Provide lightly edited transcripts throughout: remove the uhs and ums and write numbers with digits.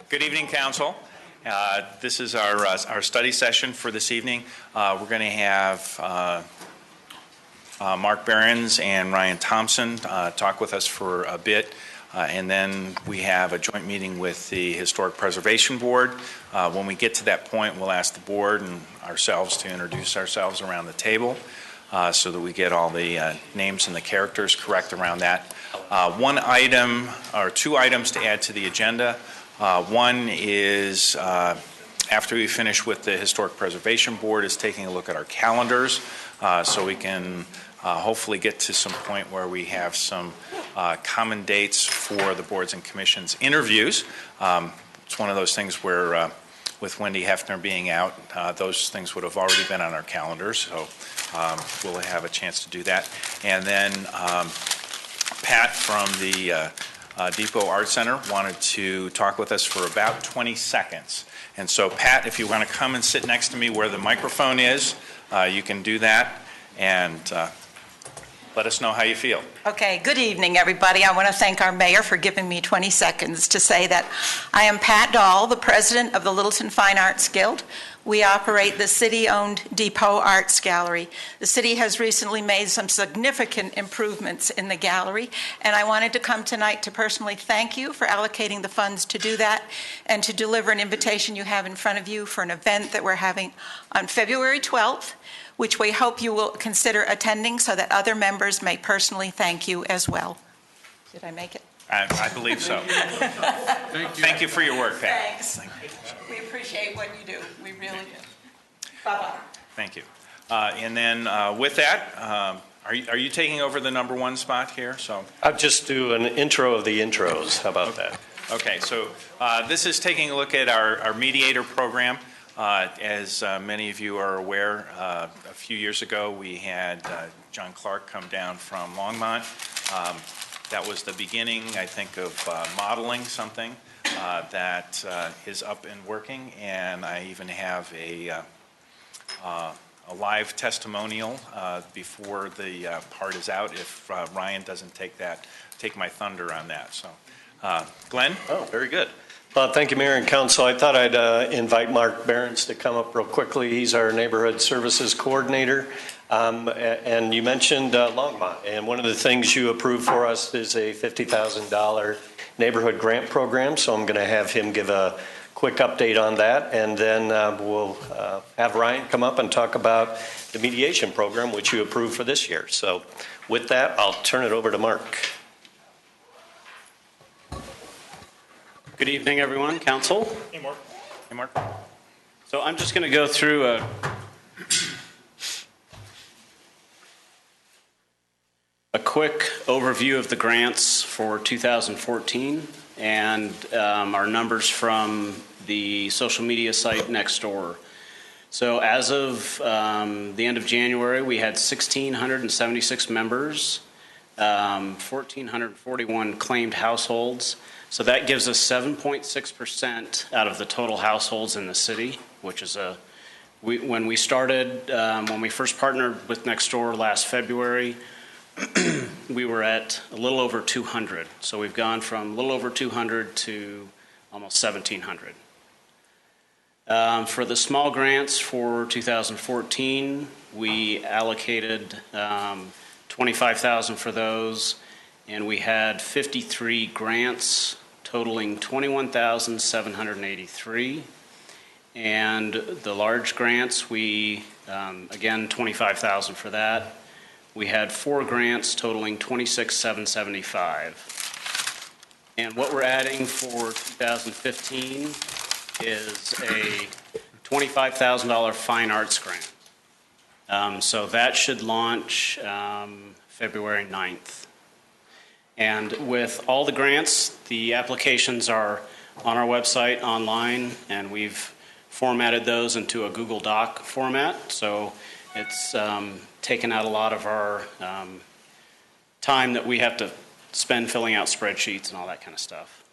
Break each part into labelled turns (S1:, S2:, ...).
S1: Good evening, Council. This is our study session for this evening. We're going to have Mark Behrens and Ryan Thompson talk with us for a bit, and then we have a joint meeting with the Historic Preservation Board. When we get to that point, we'll ask the board and ourselves to introduce ourselves around the table so that we get all the names and the characters correct around that. One item or two items to add to the agenda. One is after we finish with the Historic Preservation Board is taking a look at our calendars so we can hopefully get to some point where we have some common dates for the boards and commissions interviews. It's one of those things where with Wendy Hefner being out, those things would have already been on our calendars, so we'll have a chance to do that. And then Pat from the Depot Art Center wanted to talk with us for about 20 seconds. And so, Pat, if you want to come and sit next to me where the microphone is, you can do that and let us know how you feel.
S2: Okay, good evening, everybody. I want to thank our mayor for giving me 20 seconds to say that I am Pat Dahl, the president of the Littleton Fine Arts Guild. We operate the city-owned Depot Arts Gallery. The city has recently made some significant improvements in the gallery, and I wanted to come tonight to personally thank you for allocating the funds to do that and to deliver an invitation you have in front of you for an event that we're having on February 12th, which we hope you will consider attending so that other members may personally thank you as well. Did I make it?
S1: I believe so. Thank you for your work, Pat.
S2: Thanks. We appreciate what you do. We really do. Bye-bye.
S1: Thank you. And then with that, are you taking over the number one spot here? So
S3: I'll just do an intro of the intros. How about that?
S1: Okay, so this is taking a look at our mediator program. As many of you are aware, a few years ago we had John Clark come down from Longmont. That was the beginning, I think, of modeling something that is up and working, and I even have a live testimonial before the part is out if Ryan doesn't take my thunder on that. So, Glenn?
S3: Oh, very good. Well, thank you, Mayor and Council. I thought I'd invite Mark Behrens to come up real quickly. He's our Neighborhood Services Coordinator. And you mentioned Longmont, and one of the things you approved for us is a $50,000 neighborhood grant program, so I'm going to have him give a quick update on that, and then we'll have Ryan come up and talk about the mediation program, which you approved for this year. So with that, I'll turn it over to Mark.
S4: Good evening, everyone. Council.
S1: Hey, Mark. Hey, Mark.
S4: So I'm just going to go through a quick overview of the grants for 2014 and our numbers from the social media site Nextdoor. So as of the end of January, we had 1,676 members, 1,441 claimed households. So that gives us 7.6% out of the total households in the city, which is when we started, when we first partnered with Nextdoor last February, we were at a little over 200. So we've gone from a little over 200 to almost 1,700. For the small grants for 2014, we allocated $25,000 for those, and we had 53 grants totaling $21,783. And the large grants, we again $25,000 for that. We had 4 grants totaling $26,775. And what we're adding for 2015 is a $25,000 fine arts grant. So that should launch February 9th. And with all the grants, the applications are on our website online, and we've formatted those into a Google Doc format. So it's taken out a lot of our time that we have to spend filling out spreadsheets and all that kind of stuff.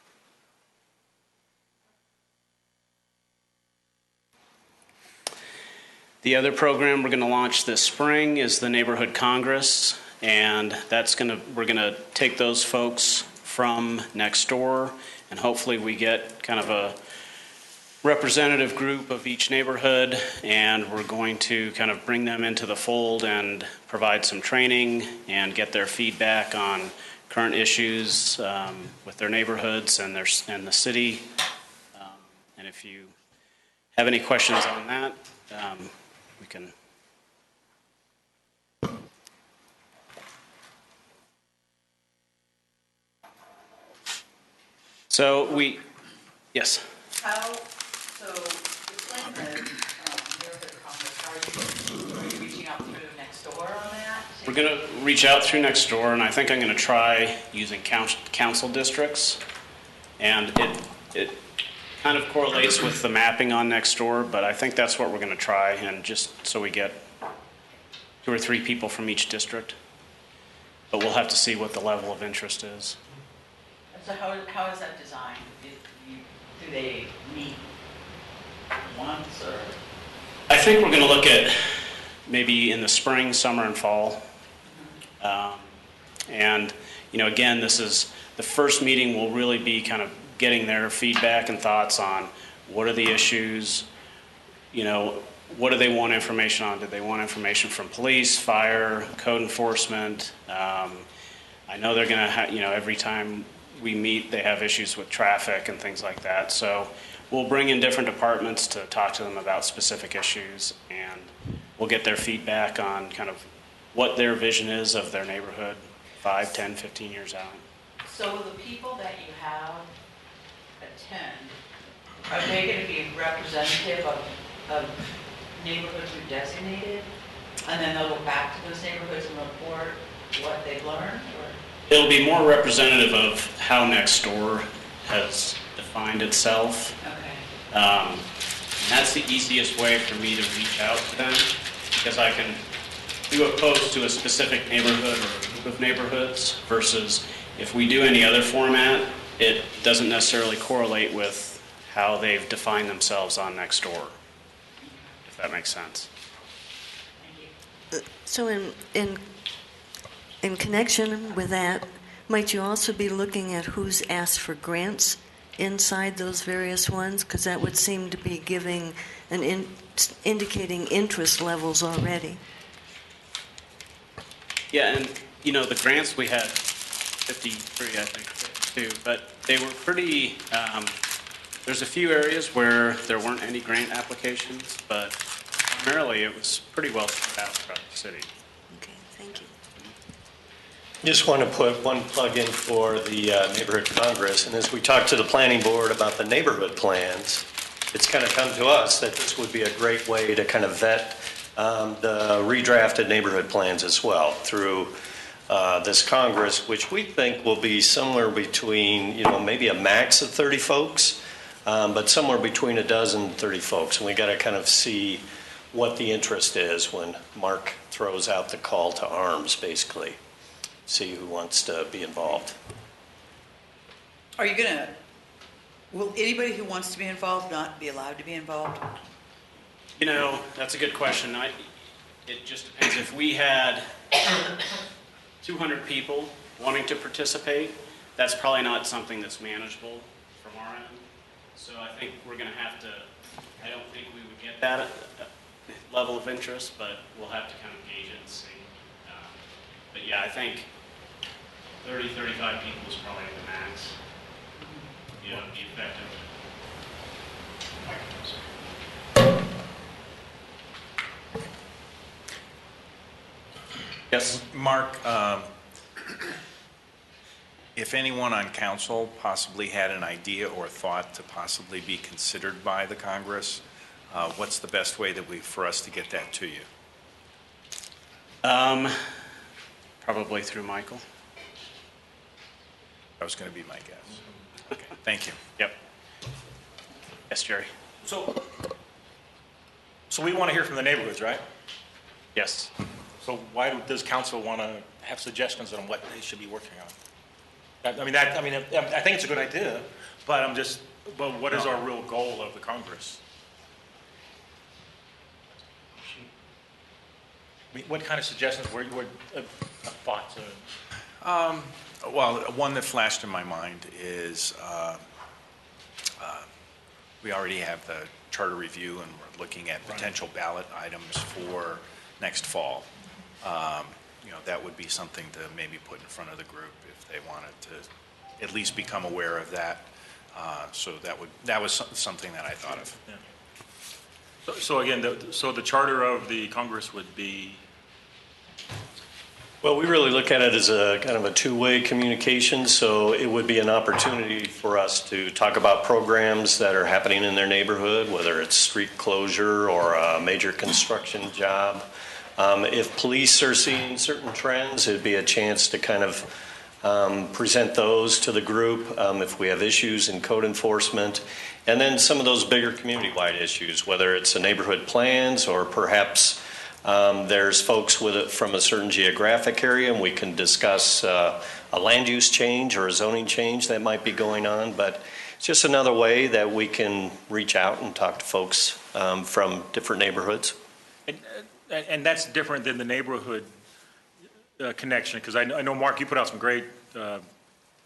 S4: The other program we're going to launch this spring is the Neighborhood Congress, and we're going to take those folks from Nextdoor and hopefully we get kind of a representative group of each neighborhood, and we're going to kind of bring them into the fold and provide some training and get their feedback on current issues with their neighborhoods and the city. And if you have any questions on that, we can. So yes.
S5: Explain the neighborhood conference. Are you reaching out through next door on that?
S4: We're going to reach out through next door, and I think I'm going to try using council districts. And it kind of correlates with the mapping on next door, but I think that's what we're going to try, and just so we get 2 or 3 people from each district. But we'll have to see what the level of interest is.
S5: So how is that designed? Do they meet once or?
S4: I think we're going to look at maybe in the spring, summer, and fall. And, again, this is the first meeting will really be kind of getting their feedback and thoughts on what are the issues, what do they want information on? Do they want information from police, fire, code enforcement? I know they're going to have, every time we meet, they have issues with traffic and things like that. So we'll bring in different departments to talk to them about specific issues, and we'll get their feedback on kind of what their vision is of their neighborhood 5, 10, 15 years out.
S5: So will the people that you have attend, are they going to be representative of neighborhoods you designated? And then they'll go back to those neighborhoods and report what they've learned? Or?
S4: It'll be more representative of how next door has defined itself.
S5: Okay.
S4: And that's the easiest way for me to reach out to them, because I can do a post to a specific neighborhood or a group of neighborhoods versus if we do any other format, it doesn't necessarily correlate with how they've defined themselves on next door, if that makes sense.
S6: So in connection with that, might you also be looking at who's asked for grants inside those various ones? Because that would seem to be giving indicating interest levels already.
S4: Yeah, and the grants we had 53, I think, 52, but they were pretty, there's a few areas where there weren't any grant applications, but primarily it was pretty well spread out throughout the city.
S6: Okay, thank you.
S3: Just want to put one plug in for the Neighborhood Congress, and as we talked to the planning board about the neighborhood plans, it's kind of come to us that this would be a great way to kind of vet the redrafted neighborhood plans as well through this Congress, which we think will be somewhere between, maybe a max of 30 folks, but somewhere between a dozen and 30 folks. And we got to kind of see what the interest is when Mark throws out the call to arms, basically. See who wants to be involved.
S7: Are you gonna, will anybody who wants to be involved not be allowed to be involved?
S4: That's a good question. It just depends. If we had 200 people wanting to participate, that's probably not something that's manageable from our end. So I think we're going to have to, I don't think we would get that level of interest, but we'll have to kind of gauge it and see. But yeah, I think 30, 35 people is probably the max. To be effective. Yes.
S1: Mark, if anyone on council possibly had an idea or thought to possibly be considered by the Congress, what's the best way for us to get that to you?
S4: Probably through Michael.
S1: That was going to be my guess. Okay, thank you.
S4: Yep. Yes, Jerry.
S8: So we want to hear from the neighborhoods, right?
S4: Yes.
S8: So why does council want to have suggestions on what they should be working on? I think it's a good idea, but what is our real goal of the Congress? What kind of suggestions were thoughts?
S1: Well, one that flashed in my mind is we already have the charter review, and we're looking at potential ballot items for next fall. That would be something to maybe put in front of the group if they wanted to at least become aware of that. So that was something that I thought of.
S8: Yeah. So again, the charter of the Congress would be,
S3: Well, we really look at it as a kind of a two-way communication, so it would be an opportunity for us to talk about programs that are happening in their neighborhood, whether it's street closure or a major construction job. If police are seeing certain trends, it'd be a chance to kind of present those to the group if we have issues in code enforcement. And then some of those bigger community-wide issues, whether it's the neighborhood plans or perhaps there's folks with it from a certain geographic area, and we can discuss a land use change or a zoning change that might be going on. But it's just another way that we can reach out and talk to folks from different neighborhoods.
S8: and that's different than the neighborhood connection, because I know, Mark, you put out some great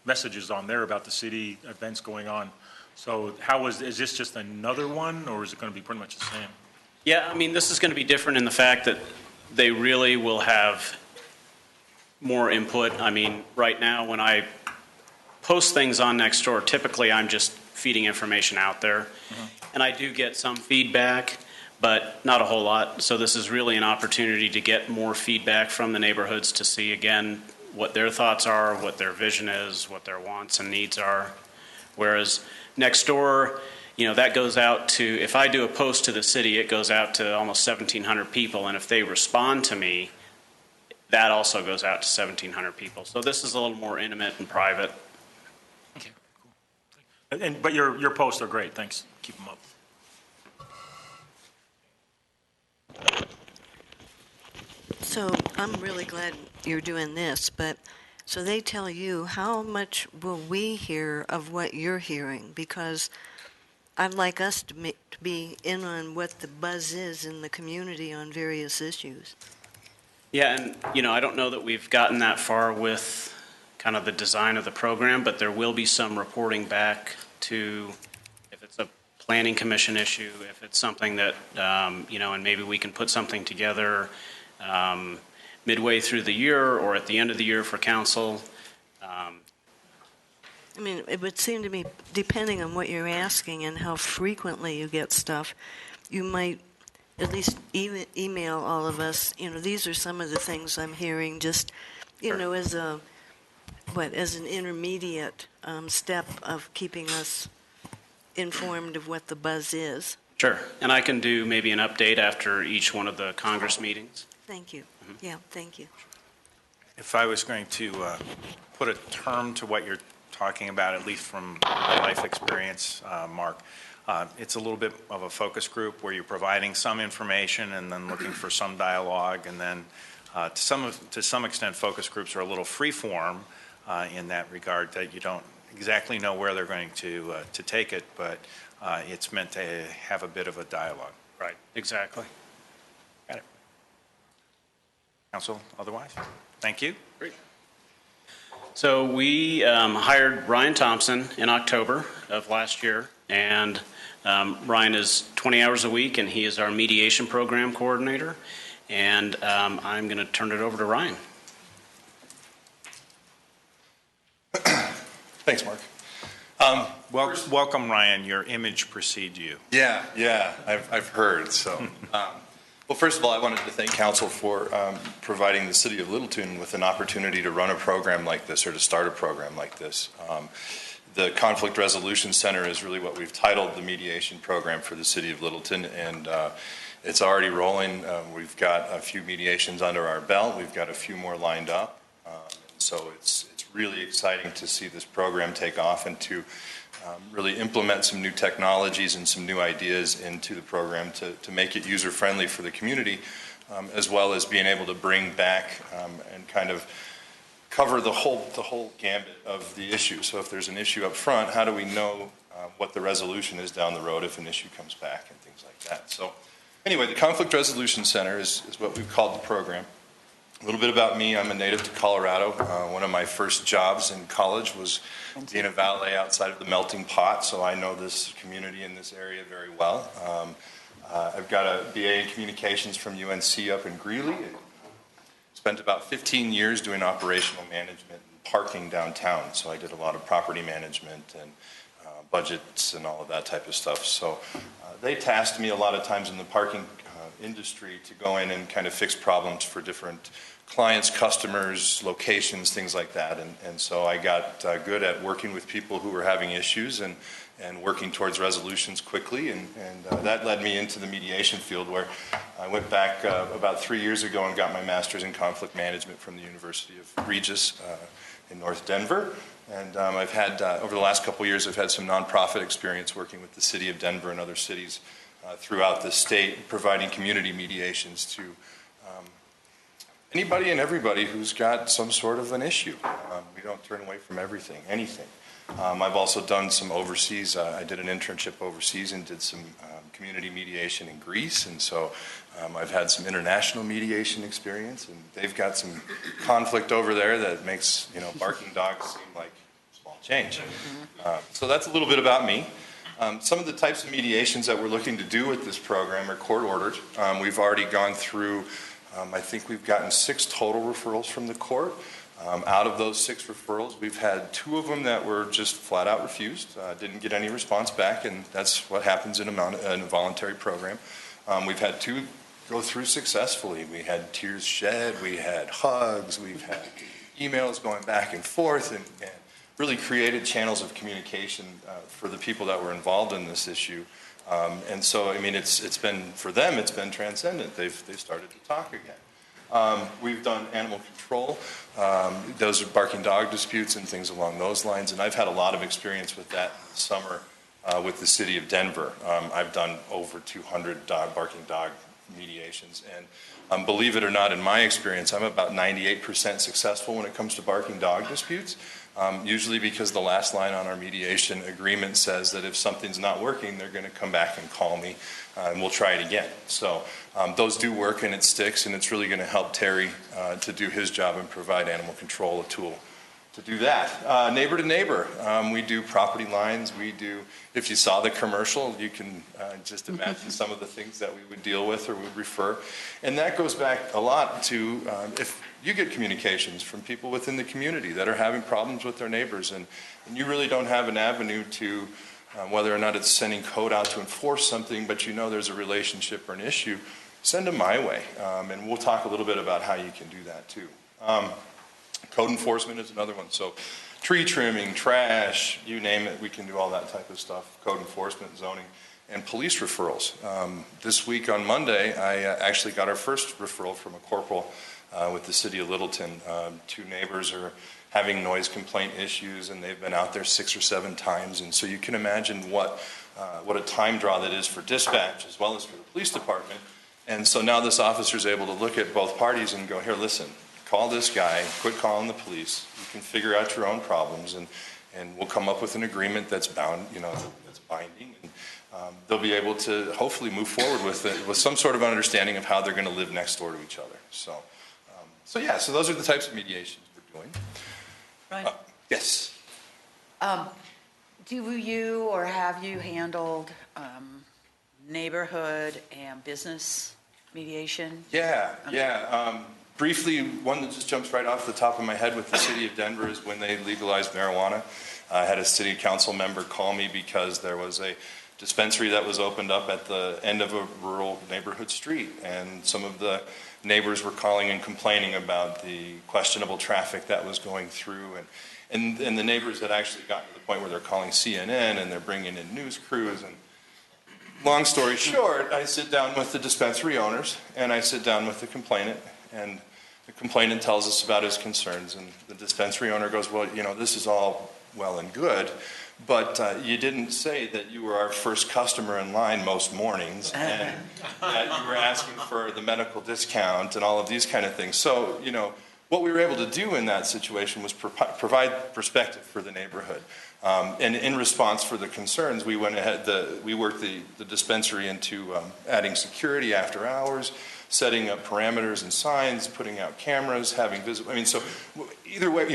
S8: messages on there about the city events going on. So is this just another one, or is it going to be pretty much the same?
S4: Yeah, I mean, this is going to be different in the fact that they really will have more input. I mean, right now when I post things on Nextdoor, typically I'm just feeding information out there. Mm-hmm. And I do get some feedback, but not a whole lot. So this is really an opportunity to get more feedback from the neighborhoods to see, again, what their thoughts are, what their vision is, what their wants and needs are. Whereas Nextdoor, that goes out to, if I do a post to the city, it goes out to almost 1,700 people. And if they respond to me, that also goes out to 1,700 people. So this is a little more intimate and private.
S8: Okay, cool. But your posts are great. Thanks. Keep them up.
S6: So I'm really glad you're doing this, but so they tell you, how much will we hear of what you're hearing? Because I'd like us to be in on what the buzz is in the community on various issues.
S4: Yeah, and I don't know that we've gotten that far with kind of the design of the program, but there will be some reporting back to if it's a planning commission issue, if it's something that, and maybe we can put something together midway through the year or at the end of the year for council.
S6: I mean, it would seem to me, depending on what you're asking and how frequently you get stuff, you might at least email all of us, these are some of the things I'm hearing, just, as an intermediate step of keeping us informed of what the buzz is.
S4: Sure, and I can do maybe an update after each one of the Congress meetings.
S6: Thank you. Mm-hmm. Yeah, thank you.
S1: If I was going to put a term to what you're talking about, at least from my life experience, Mark, it's a little bit of a focus group where you're providing some information and then looking for some dialogue, and then to some extent focus groups are a little free form in that regard, that you don't exactly know where they're going to take it, but it's meant to have a bit of a dialogue.
S4: Right, exactly.
S1: Got it. Council, otherwise? Thank you.
S4: Great. So we hired Ryan Thompson in October of last year, and Ryan is 20 hours a week, and he is our mediation program coordinator. And I'm going to turn it over to Ryan.
S9: Thanks, Mark.
S1: Welcome, Ryan. Your image precedes you.
S9: Yeah, I've heard. So, well, first of all, I wanted to thank Council for providing the City of Littleton with an opportunity to run a program like this, or to start a program like this. The Conflict Resolution Center is really what we've titled the mediation program for the City of Littleton, and it's already rolling. We've got a few mediations under our belt. We've got a few more lined up. So it's really exciting to see this program take off and to really implement some new technologies and some new ideas into the program to make it user-friendly for the community, as well as being able to bring back and kind of cover the whole gambit of the issue. So if there's an issue up front, how do we know what the resolution is down the road if an issue comes back and things like that. So anyway, the Conflict Resolution Center is what we've called the program. A little bit about me, I'm a native to Colorado. One of my first jobs in college was being a valet outside of the Melting Pot, so I know this community in this area very well. I've got a BA in Communications from UNC up in Greeley. Spent about 15 years doing operational management and parking downtown, so I did a lot of property management and budgets and all of that type of stuff. So they tasked me a lot of times in the parking industry to go in and kind of fix problems for different clients, customers, locations, things like that. And so I got good at working with people who were having issues and working towards resolutions quickly. And that led me into the mediation field, where I went back about 3 years ago and got my master's in conflict management from the University of Regis in North Denver. And I've had, over the last couple of years, I've had some nonprofit experience working with the city of Denver and other cities throughout the state, providing community mediations to anybody and everybody who's got some sort of an issue. We don't turn away from everything, anything. I've also done some overseas. I did an internship overseas and did some community mediation in Greece, and so I've had some international mediation experience, and they've got some conflict over there that makes, you know, barking dogs seem like small change. So that's a little bit about me. Some of the types of mediations that we're looking to do with this program are court-ordered. We've already gone through, I think we've gotten 6 total referrals from the court. Out of those 6 referrals, we've had 2 of them that were just flat out refused, didn't get any response back, and that's what happens in a voluntary program. We've had 2 go through successfully. We had tears shed, we had hugs, we've had emails going back and forth, and really created channels of communication for the people that were involved in this issue. And so, I mean, it's been, for them, it's been transcendent. They've started to talk again. We've done animal control. Those are barking dog disputes and things along those lines. And I've had a lot of experience with that this summer with the city of Denver. I've done over 200 barking dog mediations. And believe it or not, in my experience, I'm about 98% successful when it comes to barking dog disputes. Usually because the last line on our mediation agreement says that if something's not working, they're going to come back and call me, and we'll try it again. So those do work, and it sticks, and it's really going to help Terry to do his job and provide animal control a tool to do that. Neighbor to neighbor, we do property lines. We do, if you saw the commercial, you can just imagine some of the things that we would deal with or would refer. And that goes back a lot to if you get communications from people within the community that are having problems with their neighbors, and you really don't have an avenue to whether or not it's sending code out to enforce something, but you know there's a relationship or an issue, send them my way. And we'll talk a little bit about how you can do that too. Code enforcement is another one. So tree trimming, trash, you name it, we can do all that type of stuff. Code enforcement, zoning, and police referrals. This week on Monday, I actually got our first referral from a corporal with the city of Littleton. 2 neighbors are having noise complaint issues, and they've been out there 6 or 7 times. And so you can imagine what a time draw that is for dispatch as well as for the police department. And so now this officer is able to look at both parties and go, here, listen, call this guy, quit calling the police. You can figure out your own problems, and we'll come up with an agreement that's bound, you know, that's binding. And they'll be able to hopefully move forward with it with some sort of understanding of how they're going to live next door to each other. So yeah, so those are the types of mediations we're doing.
S7: Ryan?
S9: Yes.
S7: Do you or have you handled neighborhood and business mediation?
S9: Yeah. Briefly, one that just jumps right off the top of my head with the city of Denver is when they legalized marijuana. I had a city council member call me because there was a dispensary that was opened up at the end of a rural neighborhood street, and some of the neighbors were calling and complaining about the questionable traffic that was going through, and the neighbors had actually gotten to the point where they're calling CNN and they're bringing in news crews. And long story short, I sit down with the dispensary owners and I sit down with the complainant, and the complainant tells us about his concerns, and the dispensary owner goes, well, you know, this is all well and good, but you didn't say that you were our first customer in line most mornings, and that you were asking for the medical discount and all of these kind of things. So, you know, what we were able to do in that situation was provide perspective for the neighborhood. And in response for the concerns, we went ahead, we worked the dispensary into adding security after hours, setting up parameters and signs, putting out cameras, having visible, I mean, so either way,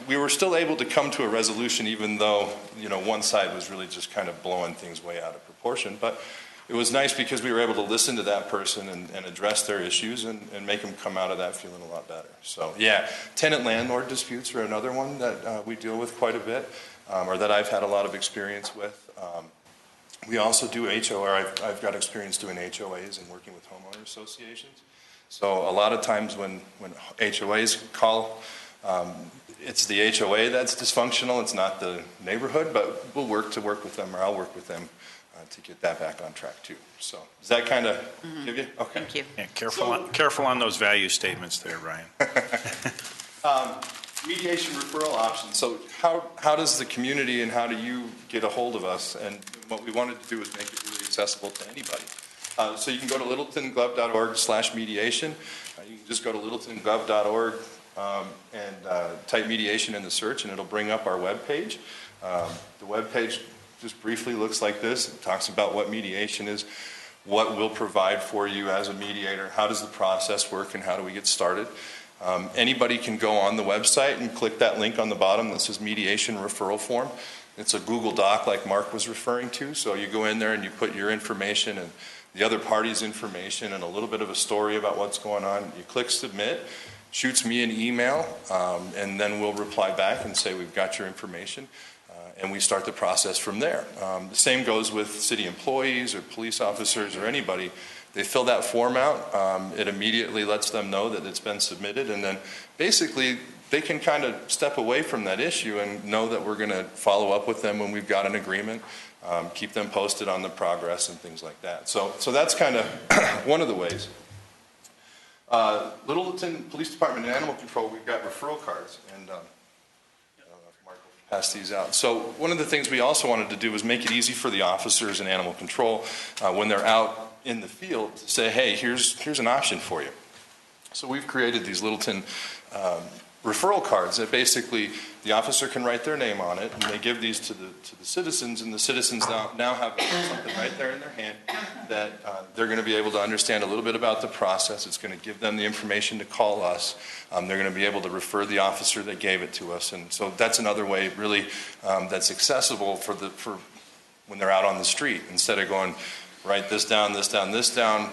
S9: we were still able to come to a resolution even though, one side was really just kind of blowing things way out of proportion. But it was nice because we were able to listen to that person and address their issues and make them come out of that feeling a lot better. So yeah, tenant-landlord disputes are another one that we deal with quite a bit, or that I've had a lot of experience with. We also do HOA, I've got experience doing HOAs and working with homeowner associations. So a lot of times when HOAs call, it's the HOA that's dysfunctional, it's not the neighborhood, but we'll work with them, or I'll work with them to get that back on track too. So does that kind of give you? Okay.
S7: Thank you.
S1: Yeah, careful on those value statements there, Ryan.
S9: Mediation referral options. So how does the community and how do you get a hold of us? And what we wanted to do is make it really accessible to anybody. So you can go to littletongov.org/mediation. You can just go to littletongov.org and type mediation in the search, and it'll bring up our webpage. The webpage just briefly looks like this. It talks about what mediation is, what we'll provide for you as a mediator, how does the process work, and how do we get started. Anybody can go on the website and click that link on the bottom that says mediation referral form. It's a Google Doc like Mark was referring to, so you go in there and you put your information and the other party's information and a little bit of a story about what's going on. You click submit, shoots me an email, and then we'll reply back and say we've got your information, and we start the process from there. The same goes with city employees or police officers or anybody. They fill that form out, it immediately lets them know that it's been submitted, and then basically they can kind of step away from that issue and know that we're going to follow up with them when we've got an agreement, keep them posted on the progress and things like that. So that's kind of one of the ways. Littleton Police Department and Animal Control, we've got referral cards, and I don't know if Mark will pass these out. So one of the things we also wanted to do was make it easy for the officers in Animal Control when they're out in the field to say, hey, here's an option for you. So we've created these Littleton referral cards that basically the officer can write their name on it, and they give these to the citizens, and the citizens now have something right there in their hand that they're going to be able to understand a little bit about the process. It's going to give them the information to call us. They're going to be able to refer the officer that gave it to us, and so that's another way really that's accessible for when they're out on the street, instead of going, write this down, this down, this down.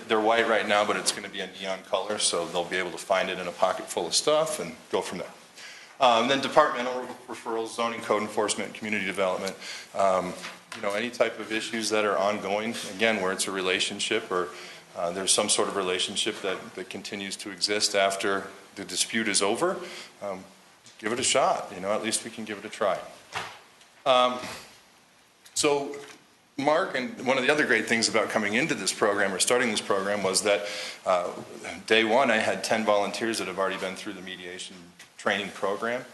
S9: They're white right now, but it's going to be a neon color, so they'll be able to find it in a pocket full of stuff and go from there. And then departmental referrals, zoning code enforcement, community development, any type of issues that are ongoing, again, where it's a relationship or there's some sort of relationship that continues to exist after the dispute is over, give it a shot. At least we can give it a try. So Mark, and one of the other great things about coming into this program or starting this program was that day one I had 10 volunteers that have already been through the mediation training program.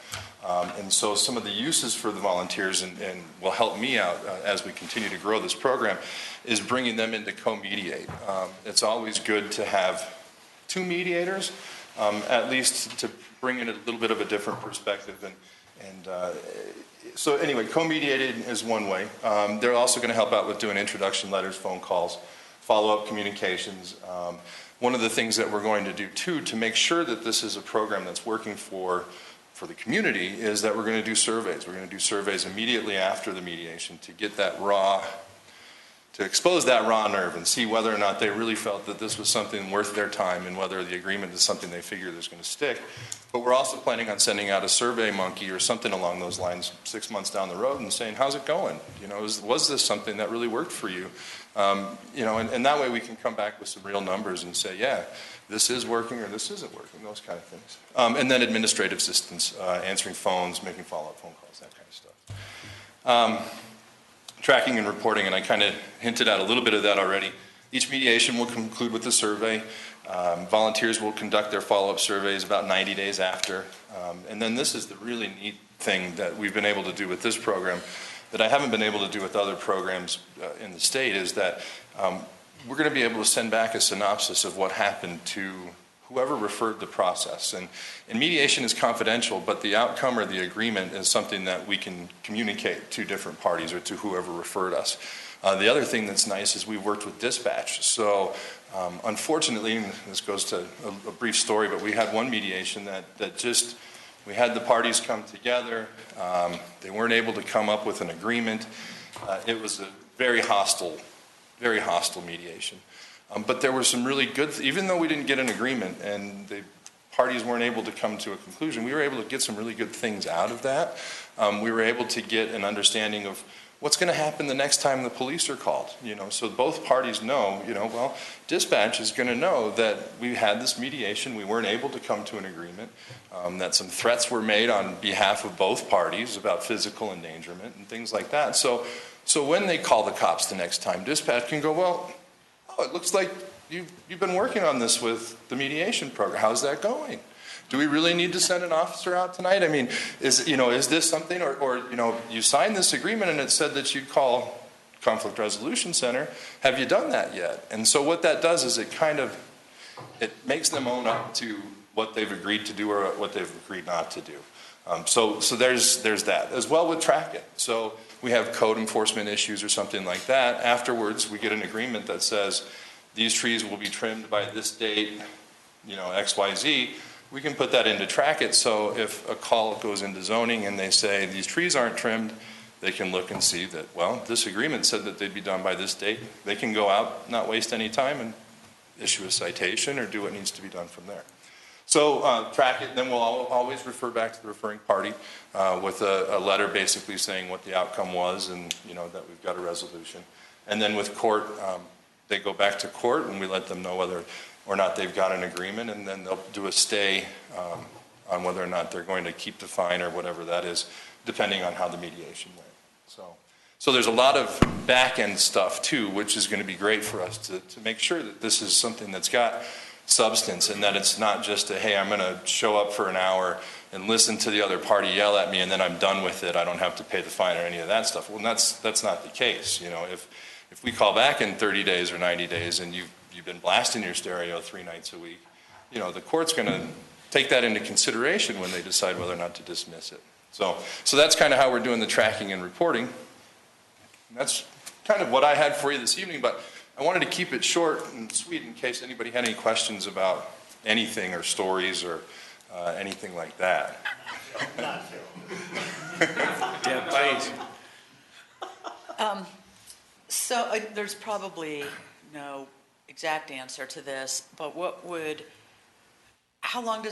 S9: And so some of the uses for the volunteers and will help me out as we continue to grow this program is bringing them in to co-mediate. It's always good to have two mediators, at least to bring in a little bit of a different perspective. So anyway, co-mediated is one way. They're also going to help out with doing introduction letters, phone calls, follow-up communications. One of the things that we're going to do too to make sure that this is a program that's working for the community is that we're going to do surveys. We're going to do surveys immediately after the mediation to get that to expose that raw nerve and see whether or not they really felt that this was something worth their time and whether the agreement is something they figure is going to stick. But we're also planning on sending out a survey monkey or something along those lines 6 months down the road and saying, how's it going? Was this something that really worked for you? And that way we can come back with some real numbers and say, yeah, this is working or this isn't working, those kind of things. And then administrative assistance, answering phones, making follow-up phone calls, that kind of stuff. Tracking and reporting, and I kind of hinted at a little bit of that already. Each mediation will conclude with a survey. Volunteers will conduct their follow-up surveys about 90 days after. And then this is the really neat thing that we've been able to do with this program that I haven't been able to do with other programs in the state is that we're going to be able to send back a synopsis of what happened to whoever referred the process. And mediation is confidential, but the outcome or the agreement is something that we can communicate to different parties or to whoever referred us. The other thing that's nice is we've worked with dispatch. So unfortunately, and this goes to a brief story, but we had one mediation that just, we had the parties come together. They weren't able to come up with an agreement. It was a very hostile mediation. But there were some really good, even though we didn't get an agreement and the parties weren't able to come to a conclusion, we were able to get some really good things out of that. We were able to get an understanding of what's going to happen the next time the police are called. So both parties know, well, dispatch is going to know that we had this mediation, we weren't able to come to an agreement, that some threats were made on behalf of both parties about physical endangerment and things like that. So when they call the cops the next time, dispatch can go, well, it looks like you've been working on this with the mediation program. How's that going? Do we really need to send an officer out tonight? I mean, is this something, or you signed this agreement and it said that you'd call Conflict Resolution Center. Have you done that yet? And so what that does is it makes them own up to what they've agreed to do or what they've agreed not to do. So there's that. As well with Track It. So we have code enforcement issues or something like that. Afterwards, we get an agreement that says these trees will be trimmed by this date, X, Y, Z. We can put that into Track It. So if a call goes into zoning and they say these trees aren't trimmed, they can look and see that, well, this agreement said that they'd be done by this date. They can go out, not waste any time, and issue a citation or do what needs to be done from there. So Track It, then we'll always refer back to the referring party with a letter basically saying what the outcome was and that we've got a resolution. And then with court, they go back to court and we let them know whether or not they've got an agreement, and then they'll do a stay on whether or not they're going to keep the fine or whatever that is, depending on how the mediation went. So there's a lot of back-end stuff too, which is going to be great for us to make sure that this is something that's got substance and that it's not just hey, I'm going to show up for an hour and listen to the other party yell at me and then I'm done with it. I don't have to pay the fine or any of that stuff. Well, that's not the case. If we call back in 30 days or 90 days and you've been blasting your stereo 3 nights a week, the court's going to take that into consideration when they decide whether or not to dismiss it. So that's kind of how we're doing the tracking and reporting. And that's kind of what I had for you this evening, but I wanted to keep it short and sweet in case anybody had any questions about anything or stories or anything like that.
S1: Yeah, please.
S7: So there's probably no exact answer to this, but how long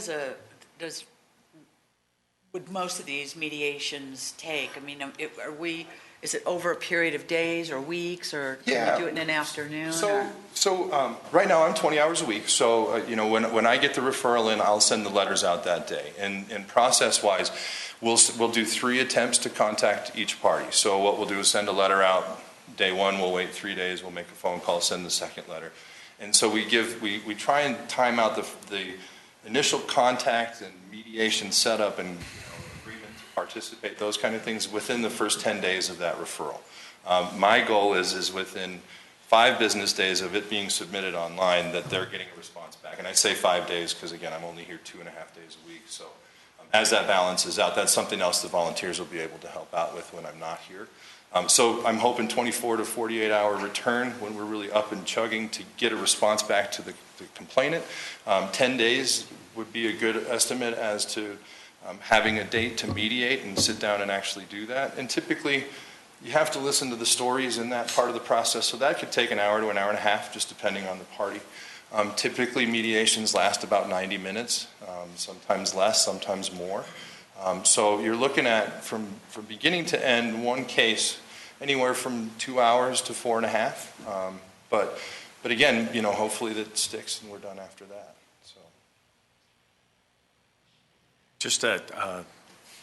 S7: would most of these mediations take? I mean, is it over a period of days or weeks, or can we do it in an afternoon?
S9: So right now I'm 20 hours a week. So when I get the referral in, I'll send the letters out that day. And process-wise, we'll do 3 attempts to contact each party. So what we'll do is send a letter out. Day 1, we'll wait 3 days. We'll make a phone call, send the second letter. And so we try and time out the initial contact and mediation setup and agreement to participate, those kind of things within the first 10 days of that referral. My goal is within 5 business days of it being submitted online that they're getting a response back. And I say 5 days because, again, I'm only here 2.5 days a week. So as that balances out, that's something else the volunteers will be able to help out with when I'm not here. So I'm hoping 24 to 48 hour return when we're really up and chugging to get a response back to the complainant. 10 days would be a good estimate as to having a date to mediate and sit down and actually do that. And typically you have to listen to the stories in that part of the process, so that could take an hour to an hour and a half, just depending on the party. Typically mediations last about 90 minutes, sometimes less, sometimes more. So you're looking at, from beginning to end, one case, anywhere from 2 hours to 4.5. But again, hopefully that sticks and we're done after that. So.
S1: Just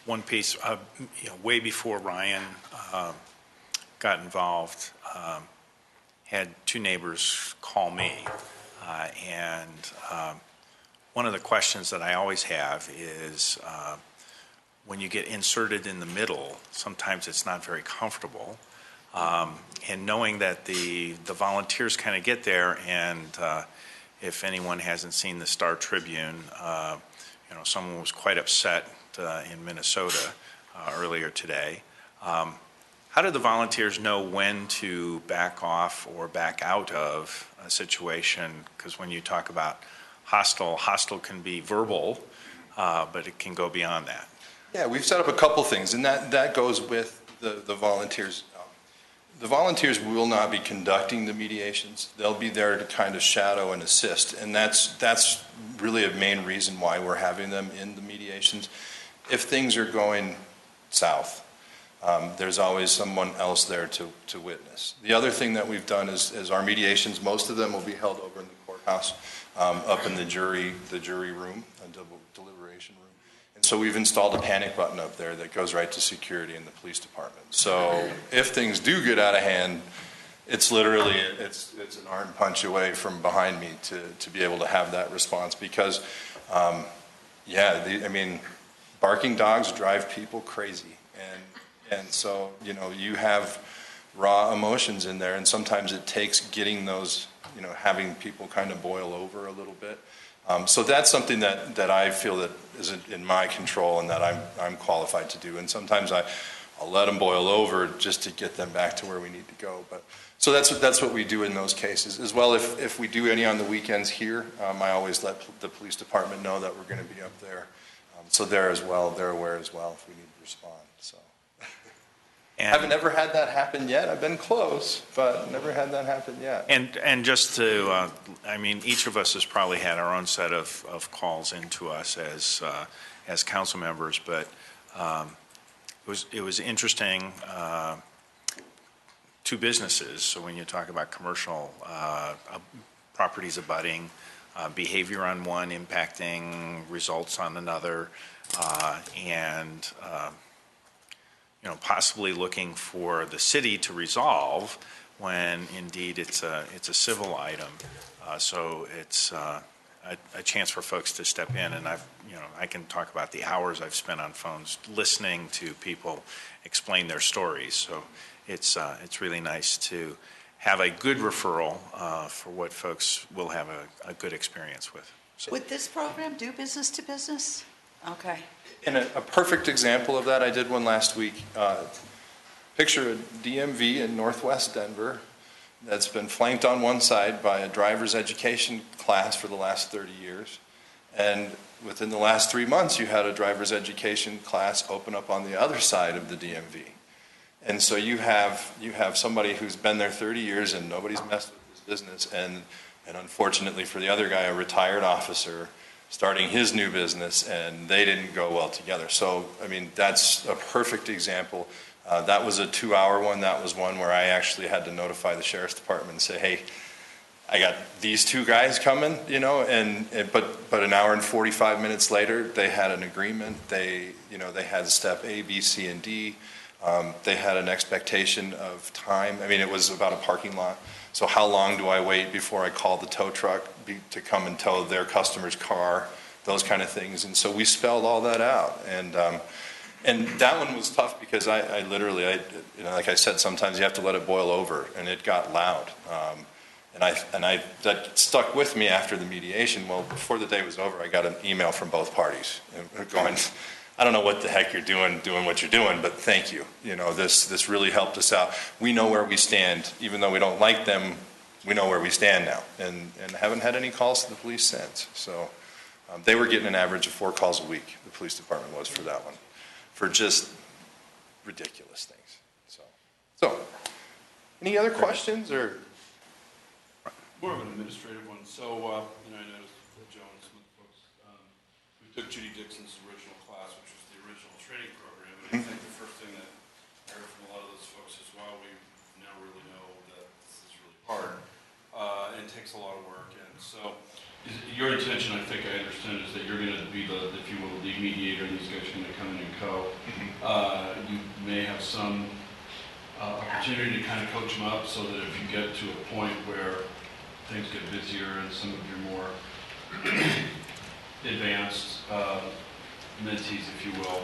S1: one piece, way before Ryan got involved, had 2 neighbors call me, and one of the questions that I always have is, when you get inserted in the middle, sometimes it's not very comfortable. And knowing that the volunteers kind of get there and if anyone hasn't seen the Star Tribune, someone was quite upset in Minnesota earlier today. How do the volunteers know when to back off or back out of a situation? Because when you talk about hostile can be verbal, but it can go beyond that.
S9: Yeah, we've set up a couple things, and that goes with the volunteers. The volunteers will not be conducting the mediations. They'll be there to kind of shadow and assist, and that's really a main reason why we're having them in the mediations. If things are going south, there's always someone else there to witness. The other thing that we've done is our mediations, most of them will be held over in the courthouse, up in the jury room, a deliberation room. And so we've installed a panic button up there that goes right to security in the police department. So if things do get out of hand, it's literally, it's an arm punch away from behind me to be able to have that response because, barking dogs drive people crazy. And so, you have raw emotions in there, and sometimes it takes getting those, having people kind of boil over a little bit. So that's something that I feel that isn't in my control and that I'm qualified to do. And sometimes I'll let them boil over just to get them back to where we need to go. But so that's what we do in those cases. As well, if we do any on the weekends here, I always let the police department know that we're going to be up there. So they're aware as well if we need to respond. So.
S1: And
S9: I haven't ever had that happen yet. I've been close, but never had that happen yet.
S1: And just to, each of us has probably had our own set of calls into us as council members, but it was interesting. Two businesses. So when you talk about commercial properties abutting, behavior on one impacting results on another, and possibly looking for the city to resolve when indeed it's a civil item. So it's a chance for folks to step in, and I can talk about the hours I've spent on phones listening to people explain their stories. So it's really nice to have a good referral for what folks will have a good experience with. So.
S7: Would this program do business to business? Okay.
S9: And a perfect example of that, I did one last week. Picture a DMV in Northwest Denver that's been flanked on one side by a driver's education class for the last 30 years. And within the last 3 months, you had a driver's education class open up on the other side of the DMV. And so you have somebody who's been there 30 years and nobody's messed with this business. And unfortunately for the other guy, a retired officer starting his new business, and they didn't go well together. So, that's a perfect example. That was a 2-hour one. That was one where I actually had to notify the sheriff's department and say, hey, I got these two guys coming, but an hour and 45 minutes later, they had an agreement. They had step A, B, C, and D. They had an expectation of time. It was about a parking lot. So how long do I wait before I call the tow truck to come and tow their customer's car, those kind of things. And so we spelled all that out. And that one was tough because I literally, like I said, sometimes you have to let it boil over, and it got loud. That stuck with me after the mediation. Well, before the day was over, I got an email from both parties going, I don't know what the heck you're doing what you're doing, but thank you. This really helped us out. We know where we stand. Even though we don't like them, we know where we stand now, and haven't had any calls to the police since. So they were getting an average of 4 calls a week, the police department was for that one, for just ridiculous things. So any other questions or?
S10: More of an administrative one. So, I noticed the Jones Smith folks, we took Judy Dixon's original class, which was the original training program, and I think the first thing that I heard from a lot of those folks is, wow, we now really know that this is really hard, and takes a lot of work, and so your intention, I think I understand, is that you're going to be the, if you will, the mediator, and these guys are going to come in and co. You may have some opportunity to kind of coach them up so that if you get to a point where things get busier and some of your more advanced mentees, if you will,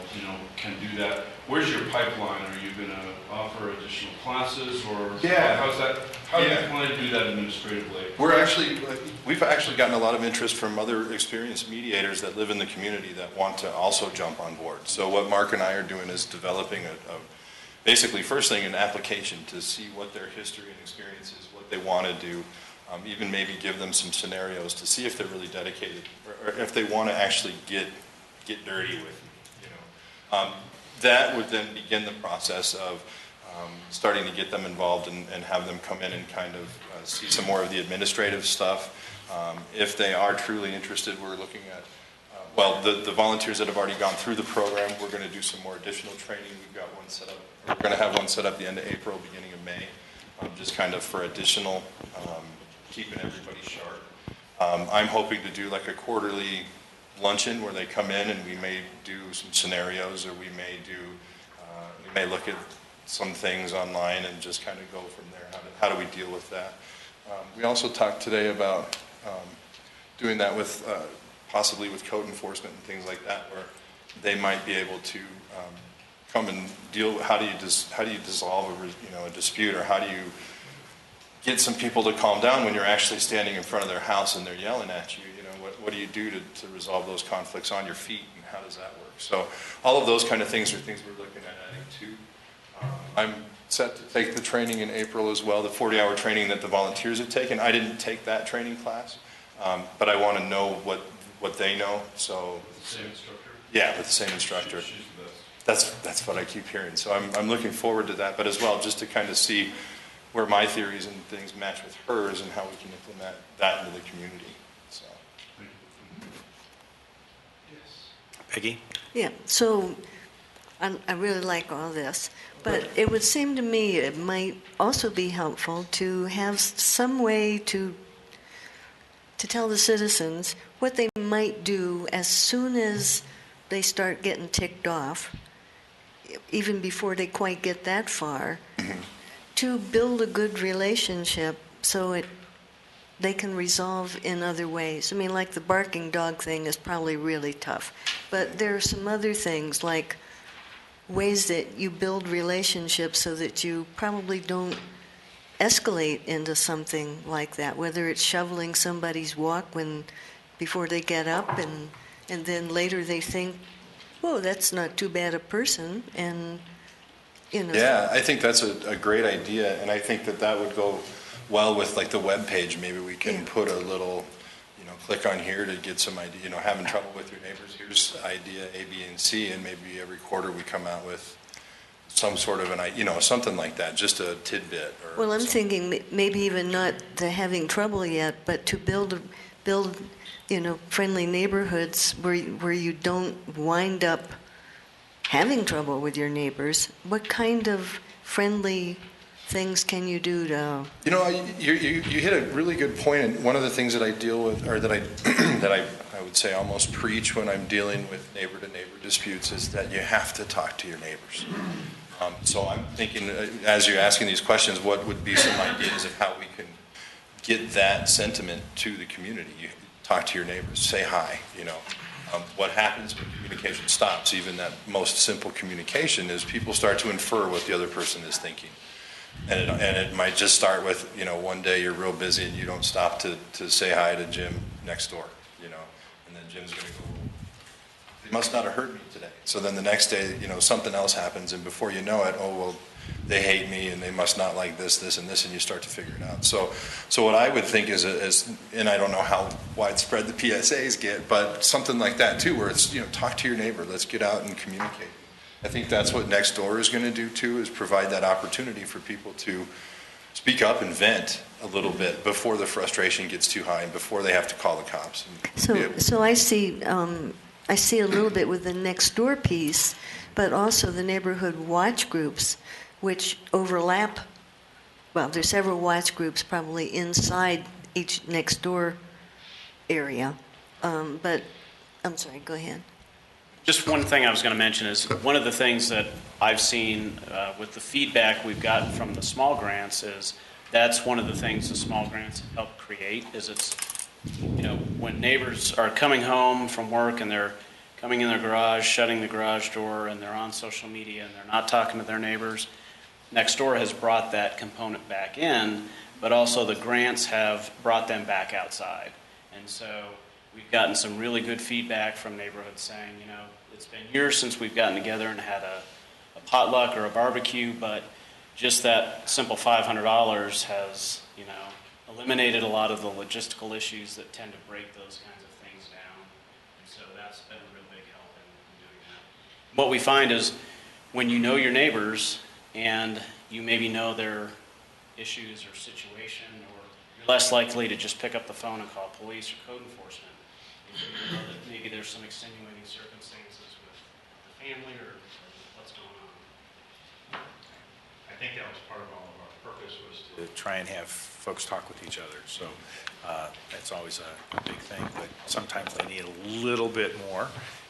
S10: can do that. Where's your pipeline? Are you going to offer additional classes, or
S9: Yeah.
S10: how do you plan to do that administratively?
S9: We've actually gotten a lot of interest from other experienced mediators that live in the community that want to also jump on board. So what Mark and I are doing is developing basically first thing an application to see what their history and experience is, what they want to do, even maybe give them some scenarios to see if they're really dedicated or if they want to actually get dirty with it. That would then begin the process of starting to get them involved and have them come in and kind of see some more of the administrative stuff. If they are truly interested, we're looking at, the volunteers that have already gone through the program, we're going to do some more additional training. We've got one set up. We're going to have one set up the end of April, beginning of May, just kind of for additional keeping everybody sharp. I'm hoping to do like a quarterly luncheon where they come in and we may do some scenarios, or we may look at some things online and just kind of go from there. How do we deal with that? We also talked today about doing that with possibly with code enforcement and things like that, where they might be able to come and deal. How do you dissolve a dispute, or how do you get some people to calm down when you're actually standing in front of their house and they're yelling at you? What do you do to resolve those conflicts on your feet, and how does that work? So all of those kind of things are things we're looking at adding to. I'm set to take the training in April as well, the 40-hour training that the volunteers have taken. I didn't take that training class, but I want to know what they know. So
S10: The same instructor?
S9: Yeah, with the same instructor.
S10: She's the best.
S9: That's what I keep hearing. So I'm looking forward to that, but as well, just to kind of see where my theories and things match with hers and how we can implement that into the community. So.
S1: Peggy?
S6: Yeah, so I really like all this, but it would seem to me it might also be helpful to have some way to tell the citizens what they might do as soon as they start getting ticked off, even before they quite get that far, to build a good relationship so they can resolve in other ways. I mean, like the barking dog thing is probably really tough, but there are some other things, like ways that you build relationships so that you probably don't escalate into something like that, whether it's shoveling somebody's walk before they get up, and then later they think, whoa, that's not too bad a person, and
S9: Yeah, I think that's a great idea, and I think that would go well with like the web page. Maybe we can put a little, click on here to get some idea. Having trouble with your neighbors, here's idea A, B, and C, and maybe every quarter we come out with some sort of something like that, just a tidbit.
S6: Well, I'm thinking maybe even not the having trouble yet, but to build friendly neighborhoods where you don't wind up having trouble with your neighbors. What kind of friendly things can you do to?
S9: You hit a really good point, and one of the things that I deal with, or that I would say almost preach when I'm dealing with neighbor-to-neighbor disputes, is that you have to talk to your neighbors. So I'm thinking, as you're asking these questions, what would be some ideas of how we can get that sentiment to the community? You talk to your neighbors, say hi. What happens when communication stops, even that most simple communication, is people start to infer what the other person is thinking. And it might just start with, one day you're real busy and you don't stop to say hi to Jim next door, and then Jim's going to go, they must not have heard me today. So then the next day, something else happens, and before you know it, oh, well, they hate me and they must not like this, and this, and you start to figure it out. So what I would think is, and I don't know how widespread the PSAs get, but something like that too, where it's, talk to your neighbor, let's get out and communicate. I think that's what Nextdoor is going to do too, is provide that opportunity for people to speak up and vent a little bit before the frustration gets too high and before they have to call the cops.
S6: So I see a little bit with the Nextdoor piece, but also the neighborhood watch groups, which overlap. Well, there's several watch groups probably inside each Nextdoor area. But I'm sorry, go ahead.
S4: Just one thing I was going to mention is one of the things that I've seen with the feedback we've gotten from the small grants is that's one of the things the small grants help create is it's, when neighbors are coming home from work and they're coming in their garage, shutting the garage door, and they're on social media and they're not talking to their neighbors. Nextdoor has brought that component back in, but also the grants have brought them back outside. And so we've gotten some really good feedback from neighborhoods saying, you know, it's been years since we've gotten together and had a potluck or a barbecue, but just that simple $500 has, you know, eliminated a lot of the logistical issues that tend to break those kinds of things down. And so that's been a real big help in doing that. What we find is when you know your neighbors and you maybe know their issues or situation, or you're less likely to just pick up the phone and call police or code enforcement. If you know that maybe there's some extenuating circumstances with the family or what's going on.
S8: I think that was part of all of our purpose, was to try and have folks talk with each other. So that's always a big thing, but sometimes they need a little bit more,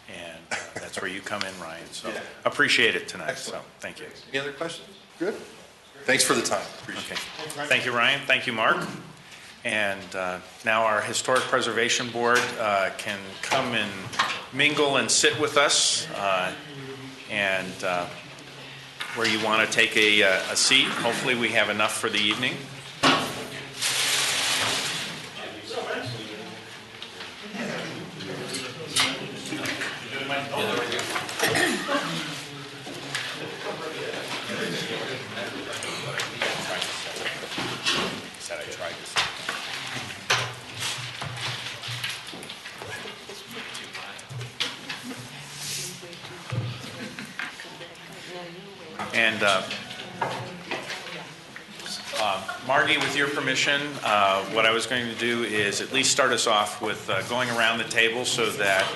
S8: and that's where you come in, Ryan. So appreciate it tonight.
S9: Excellent.
S8: So thank you.
S9: Any other questions? Good. Thanks for the time. Appreciate
S8: Okay. Thank you, Ryan. Thank you, Mark. And now our Historic Preservation Board can come and mingle and sit with us, and where you want to take a seat. Hopefully we have enough for the evening. And Margie, with your permission, what I was going to do is at least start us off with going around the table so that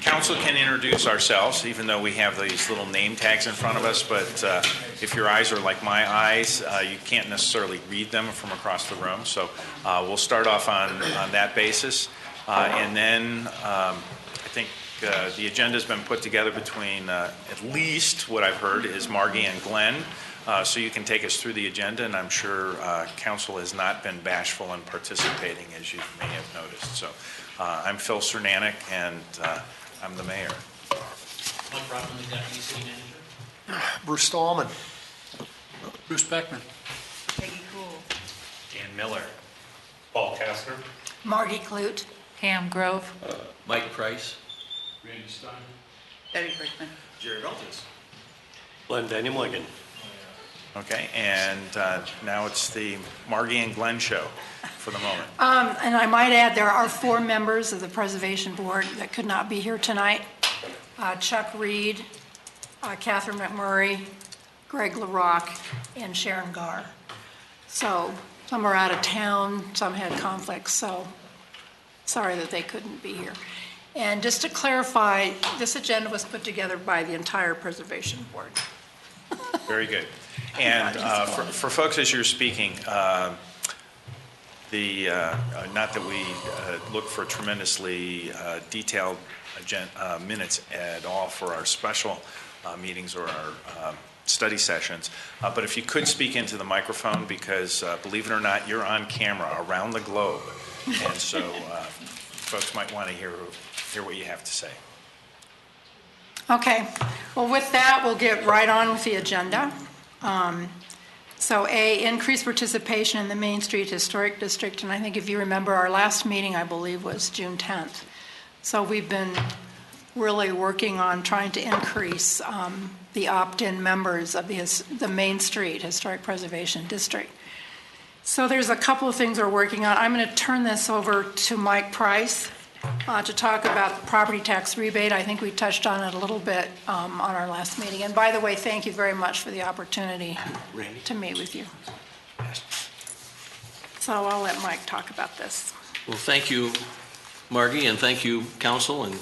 S8: council can introduce ourselves, even though we have these little name tags in front of us. But if your eyes are like my eyes, you can't necessarily read them from across the room. So we'll start off on that basis. And then I think the agenda's been put together between, at least what I've heard, is Margie and Glenn. So you can take us through the agenda, and I'm sure council has not been bashful in participating, as you may have noticed. So I'm Phil Cernanek, and I'm the mayor.
S11: Mike Rockman, the deputy city manager.
S12: Bruce Stallman.
S11: Bruce Beckman.
S7: Peggy Cool.
S8: Dan Miller.
S12: Paul Kastner.
S2: Margie Clute.
S13: Pam Grove.
S11: Mike Price.
S10: Randy Stein.
S7: Debbie Brickman.
S11: Jerry Beltis.
S3: Glenn Daniel Mulligan.
S8: Okay, and now it's the Margie and Glenn show for the moment.
S14: And I might add, there are 4 members of the Preservation Board that could not be here tonight. Chuck Reed, Catherine McMurray, Greg LaRocque, and Sharon Garr. So some are out of town, some had conflicts, so sorry that they couldn't be here. And just to clarify, this agenda was put together by the entire Preservation Board.
S8: Very good. And for folks as you're speaking, not that we look for tremendously detailed minutes at all for our special meetings or our study sessions, but if you could speak into the microphone, because believe it or not, you're on camera around the globe, and so folks might want to hear what you have to say.
S14: Okay, well, with that, we'll get right on with the agenda. So A, increased participation in the Main Street Historic District, and I think if you remember, our last meeting, I believe, was June 10th. So we've been really working on trying to increase the opt-in members of the Main Street Historic Preservation District. So there's a couple of things we're working on. I'm going to turn this over to Mike Price to talk about the property tax rebate. I think we touched on it a little bit on our last meeting. And by the way, thank you very much for the opportunity to meet with you. So I'll let Mike talk about this.
S11: Well, thank you, Margie, and thank you, council, and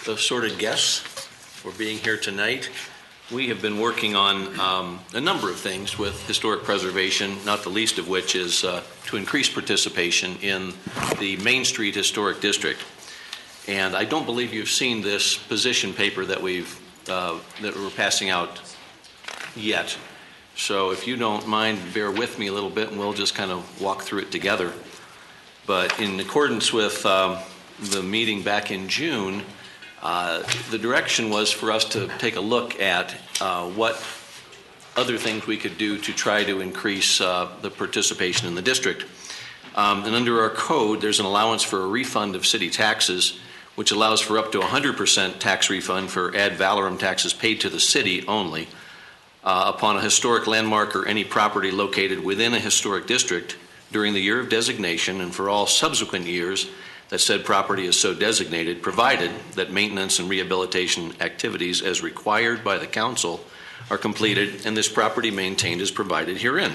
S11: the assorted guests for being here tonight. We have been working on a number of things with historic preservation, not the least of which is to increase participation in the Main Street Historic District. And I don't believe you've seen this position paper that we're passing out yet. So if you don't mind, bear with me a little bit and we'll just kind of walk through it together. But in accordance with the meeting back in June, the direction was for us to take a look at what other things we could do to try to increase the participation in the district. And under our code, there's an allowance for a refund of city taxes, which allows for up to 100% tax refund for ad valorem taxes paid to the city only upon a historic landmark or any property located within a historic district during the year of designation and for all subsequent years that said property is so designated, provided that maintenance and rehabilitation activities as required by the council are completed and this property maintained as provided herein.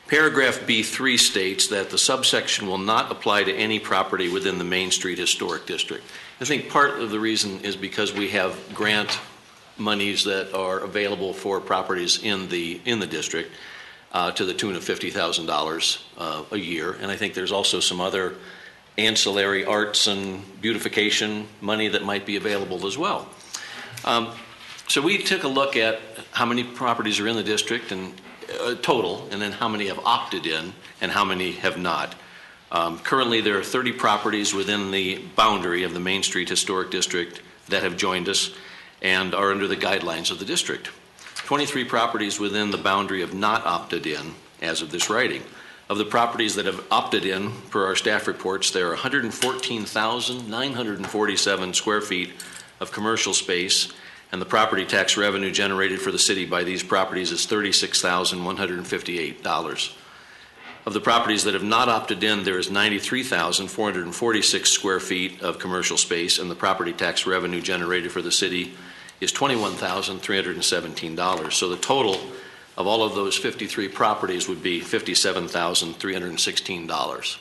S11: Paragraph B3 states that the subsection will not apply to any property within the Main Street Historic District. I think part of the reason is because we have grant monies that are available for properties in the district to the tune of $50,000 a year, and I think there's also some other ancillary arts and beautification money that might be available as well. So we took a look at how many properties are in the district and total, and then how many have opted in and how many have not. Currently, there are 30 properties within the boundary of the Main Street Historic District that have joined us and are under the guidelines of the district. 23 properties within the boundary have not opted in as of this writing. Of the properties that have opted in, per our staff reports, there are 114,947 square feet of commercial space, and the property tax revenue generated for the city by these properties is $36,158. Of the properties that have not opted in, there is 93,446 square feet of commercial space, and the property tax revenue generated for the city is $21,317. So the total of all of those 53 properties would be $57,316.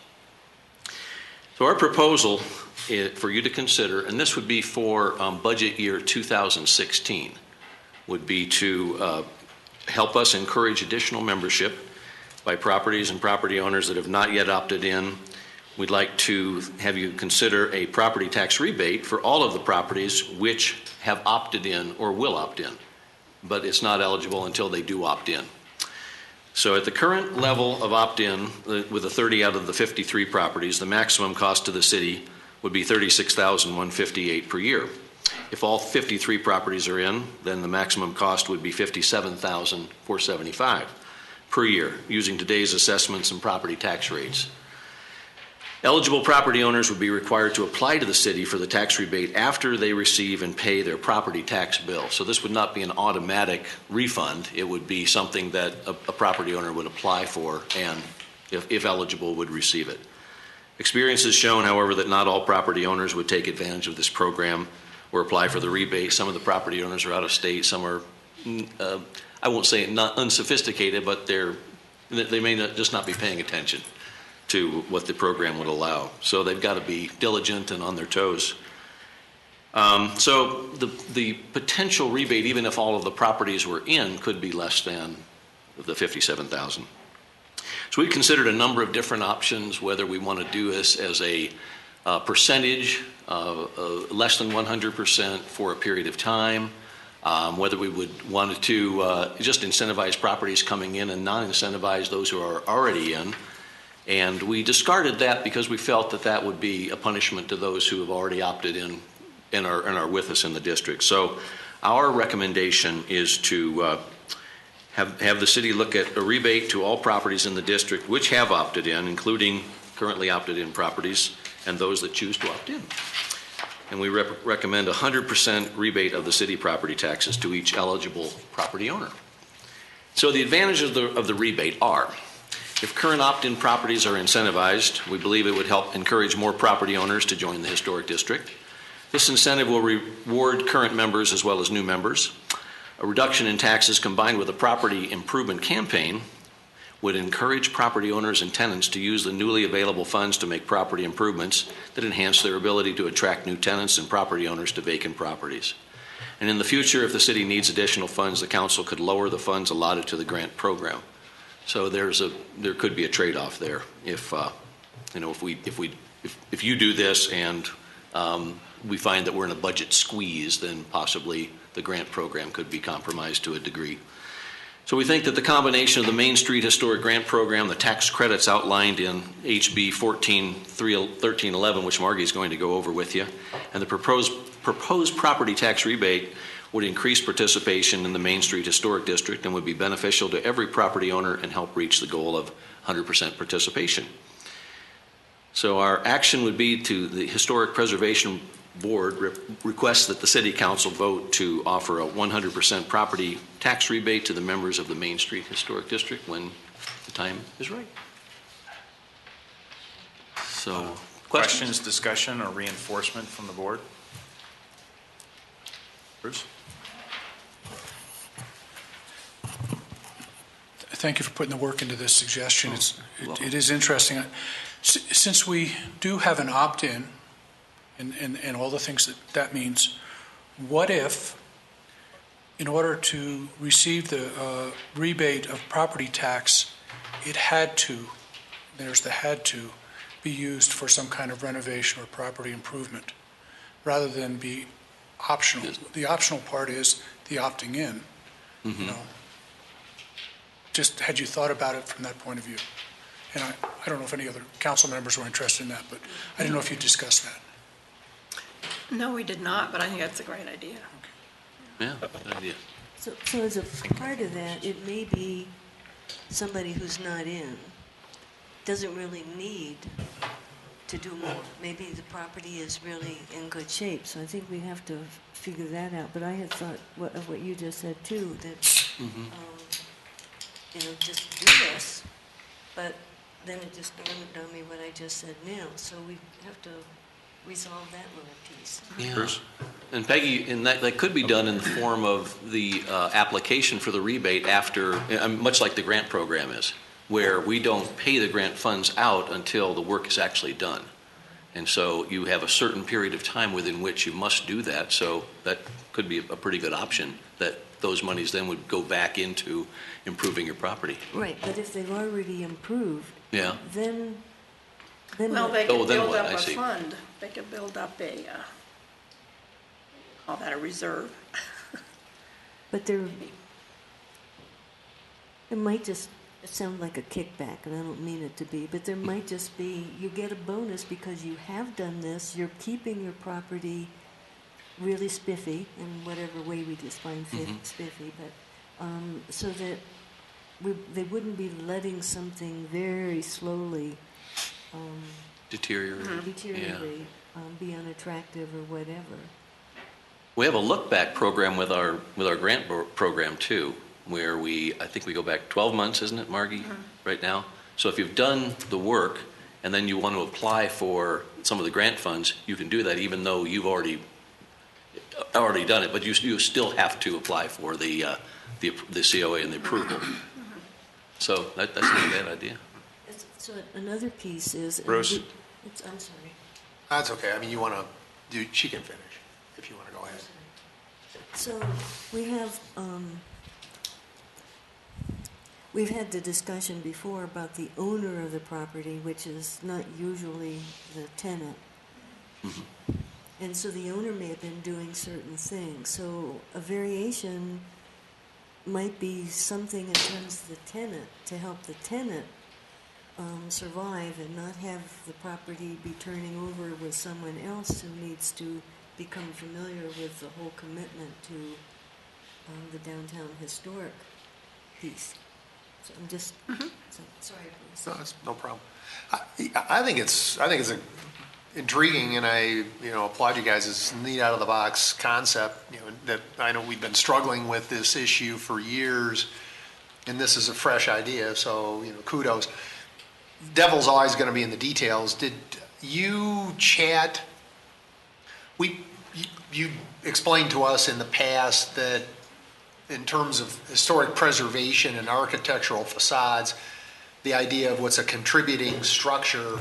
S11: So our proposal for you to consider, and this would be for budget year 2016, would be to help us encourage additional membership by properties and property owners that have not yet opted in. We'd like to have you consider a property tax rebate for all of the properties which have opted in or will opt in, but it's not eligible until they do opt in. So at the current level of opt-in, with the 30 out of the 53 properties, the maximum cost to the city would be $36,158 per year. If all 53 properties are in, then the maximum cost would be $57,475 per year, using today's assessments and property tax rates. Eligible property owners would be required to apply to the city for the tax rebate after they receive and pay their property tax bill. So this would not be an automatic refund. It would be something that a property owner would apply for and, if eligible, would receive it. Experience has shown, however, that not all property owners would take advantage of this program or apply for the rebate. Some of the property owners are out of state. Some are, I won't say not unsophisticated, but they may just not be paying attention to what the program would allow. So they've got to be diligent and on their toes. So the potential rebate, even if all of the properties were in, could be less than the $57,000. So we considered a number of different options, whether we want to do this as a percentage, less than 100% for a period of time, whether we would want to just incentivize properties coming in and not incentivize those who are already in. And we discarded that because we felt that that would be a punishment to those who have already opted in and are with us in the district. So our recommendation is to have the city look at a rebate to all properties in the district which have opted in, including currently opted in properties and those that choose to opt in. And we recommend 100% rebate of the city property taxes to each eligible property owner. So the advantages of the rebate are: if current opt-in properties are incentivized, we believe it would help encourage more property owners to join the historic district. This incentive will reward current members as well as new members. A reduction in taxes combined with a property improvement campaign would encourage property owners and tenants to use the newly available funds to make property improvements that enhance their ability to attract new tenants and property owners to vacant properties. And in the future, if the city needs additional funds, the council could lower the funds allotted to the grant program. So there could be a trade-off there if you do this and we find that we're in a budget squeeze, then possibly the grant program could be compromised to a degree. So we think that the combination of the Main Street Historic Grant Program, the tax credits outlined in HB 1311, which Margie is going to go over with you, and the proposed property tax rebate would increase participation in the Main Street Historic District and would be beneficial to every property owner and help reach the goal of 100% participation. So our action would be to the Historic Preservation Board requests that the City Council vote to offer a 100% property tax rebate to the members of the Main Street Historic District when the time is right. So,
S1: Questions, discussion, or reinforcement from the board? Bruce?
S13: Thank you for putting the work into this suggestion. It is interesting. Since we do have an opt-in and all the things that means, what if, in order to receive the rebate of property tax, it had to, there's the had to, be used for some kind of renovation or property improvement, rather than be optional? The optional part is the opting in. You know, just had you thought about it from that point of view? And I don't know if any other council members were interested in that, but I didn't know if you discussed that.
S14: No, we did not, but I think that's a great idea.
S11: yeah, good idea.
S6: So as a part of that, it may be somebody who's not in, doesn't really need to do more. Maybe the property is really in good shape, so I think we have to figure that out. But I had thought of what you just said too, that, you know, just do this, but then it just dawned on me what I just said now. So we have to resolve that little piece.
S11: Yeah. Bruce? And Peggy, and that could be done in the form of the application for the rebate after, much like the grant program is, where we don't pay the grant funds out until the work is actually done. And so you have a certain period of time within which you must do that. So that could be a pretty good option, that those monies then would go back into improving your property.
S6: Right, but if they've already improved,
S11: Yeah.
S6: then
S14: Well, they
S11: Oh,
S14: could
S11: then
S14: build
S11: what?
S14: up
S11: I
S14: a
S11: see.
S14: fund. They could build up a, call that a reserve.
S6: But there, it might just sound like a kickback, and I don't mean it to be, but there might just be, you get a bonus because you have done this, you're keeping your property really spiffy, in whatever way we define spiffy, but so that they wouldn't be letting something very slowly
S11: Deteriorate.
S6: deteriorate, be unattractive or whatever.
S11: We have a look-back program with our grant program too, where I think we go back 12 months, isn't it, Margie, right now? So if you've done the work and then you want to apply for some of the grant funds, you can do that even though you've already done it, but you still have to apply for the COA and the approval. So that's not a bad idea.
S6: So another piece is...
S1: Bruce?
S6: I'm sorry.
S12: That's okay. I mean, you want to do, she can finish if you want to go ahead.
S6: So we have, we've had the discussion before about the owner of the property, which is not usually the tenant. And so the owner may have been doing certain things. So a variation might be something in terms of the tenant, to help the tenant survive and not have the property be turning over with someone else who needs to become familiar with the whole commitment to the downtown historic piece. So I'm just, sorry, Bruce.
S12: No, that's no problem. I think it's intriguing, and I applaud you guys. It's a neat out of the box concept. That I know we've been struggling with this issue for years, and this is a fresh idea. So kudos. Devil's always going to be in the details. Did you chat? You explained to us in the past that in terms of historic preservation and architectural facades, the idea of what's a contributing structure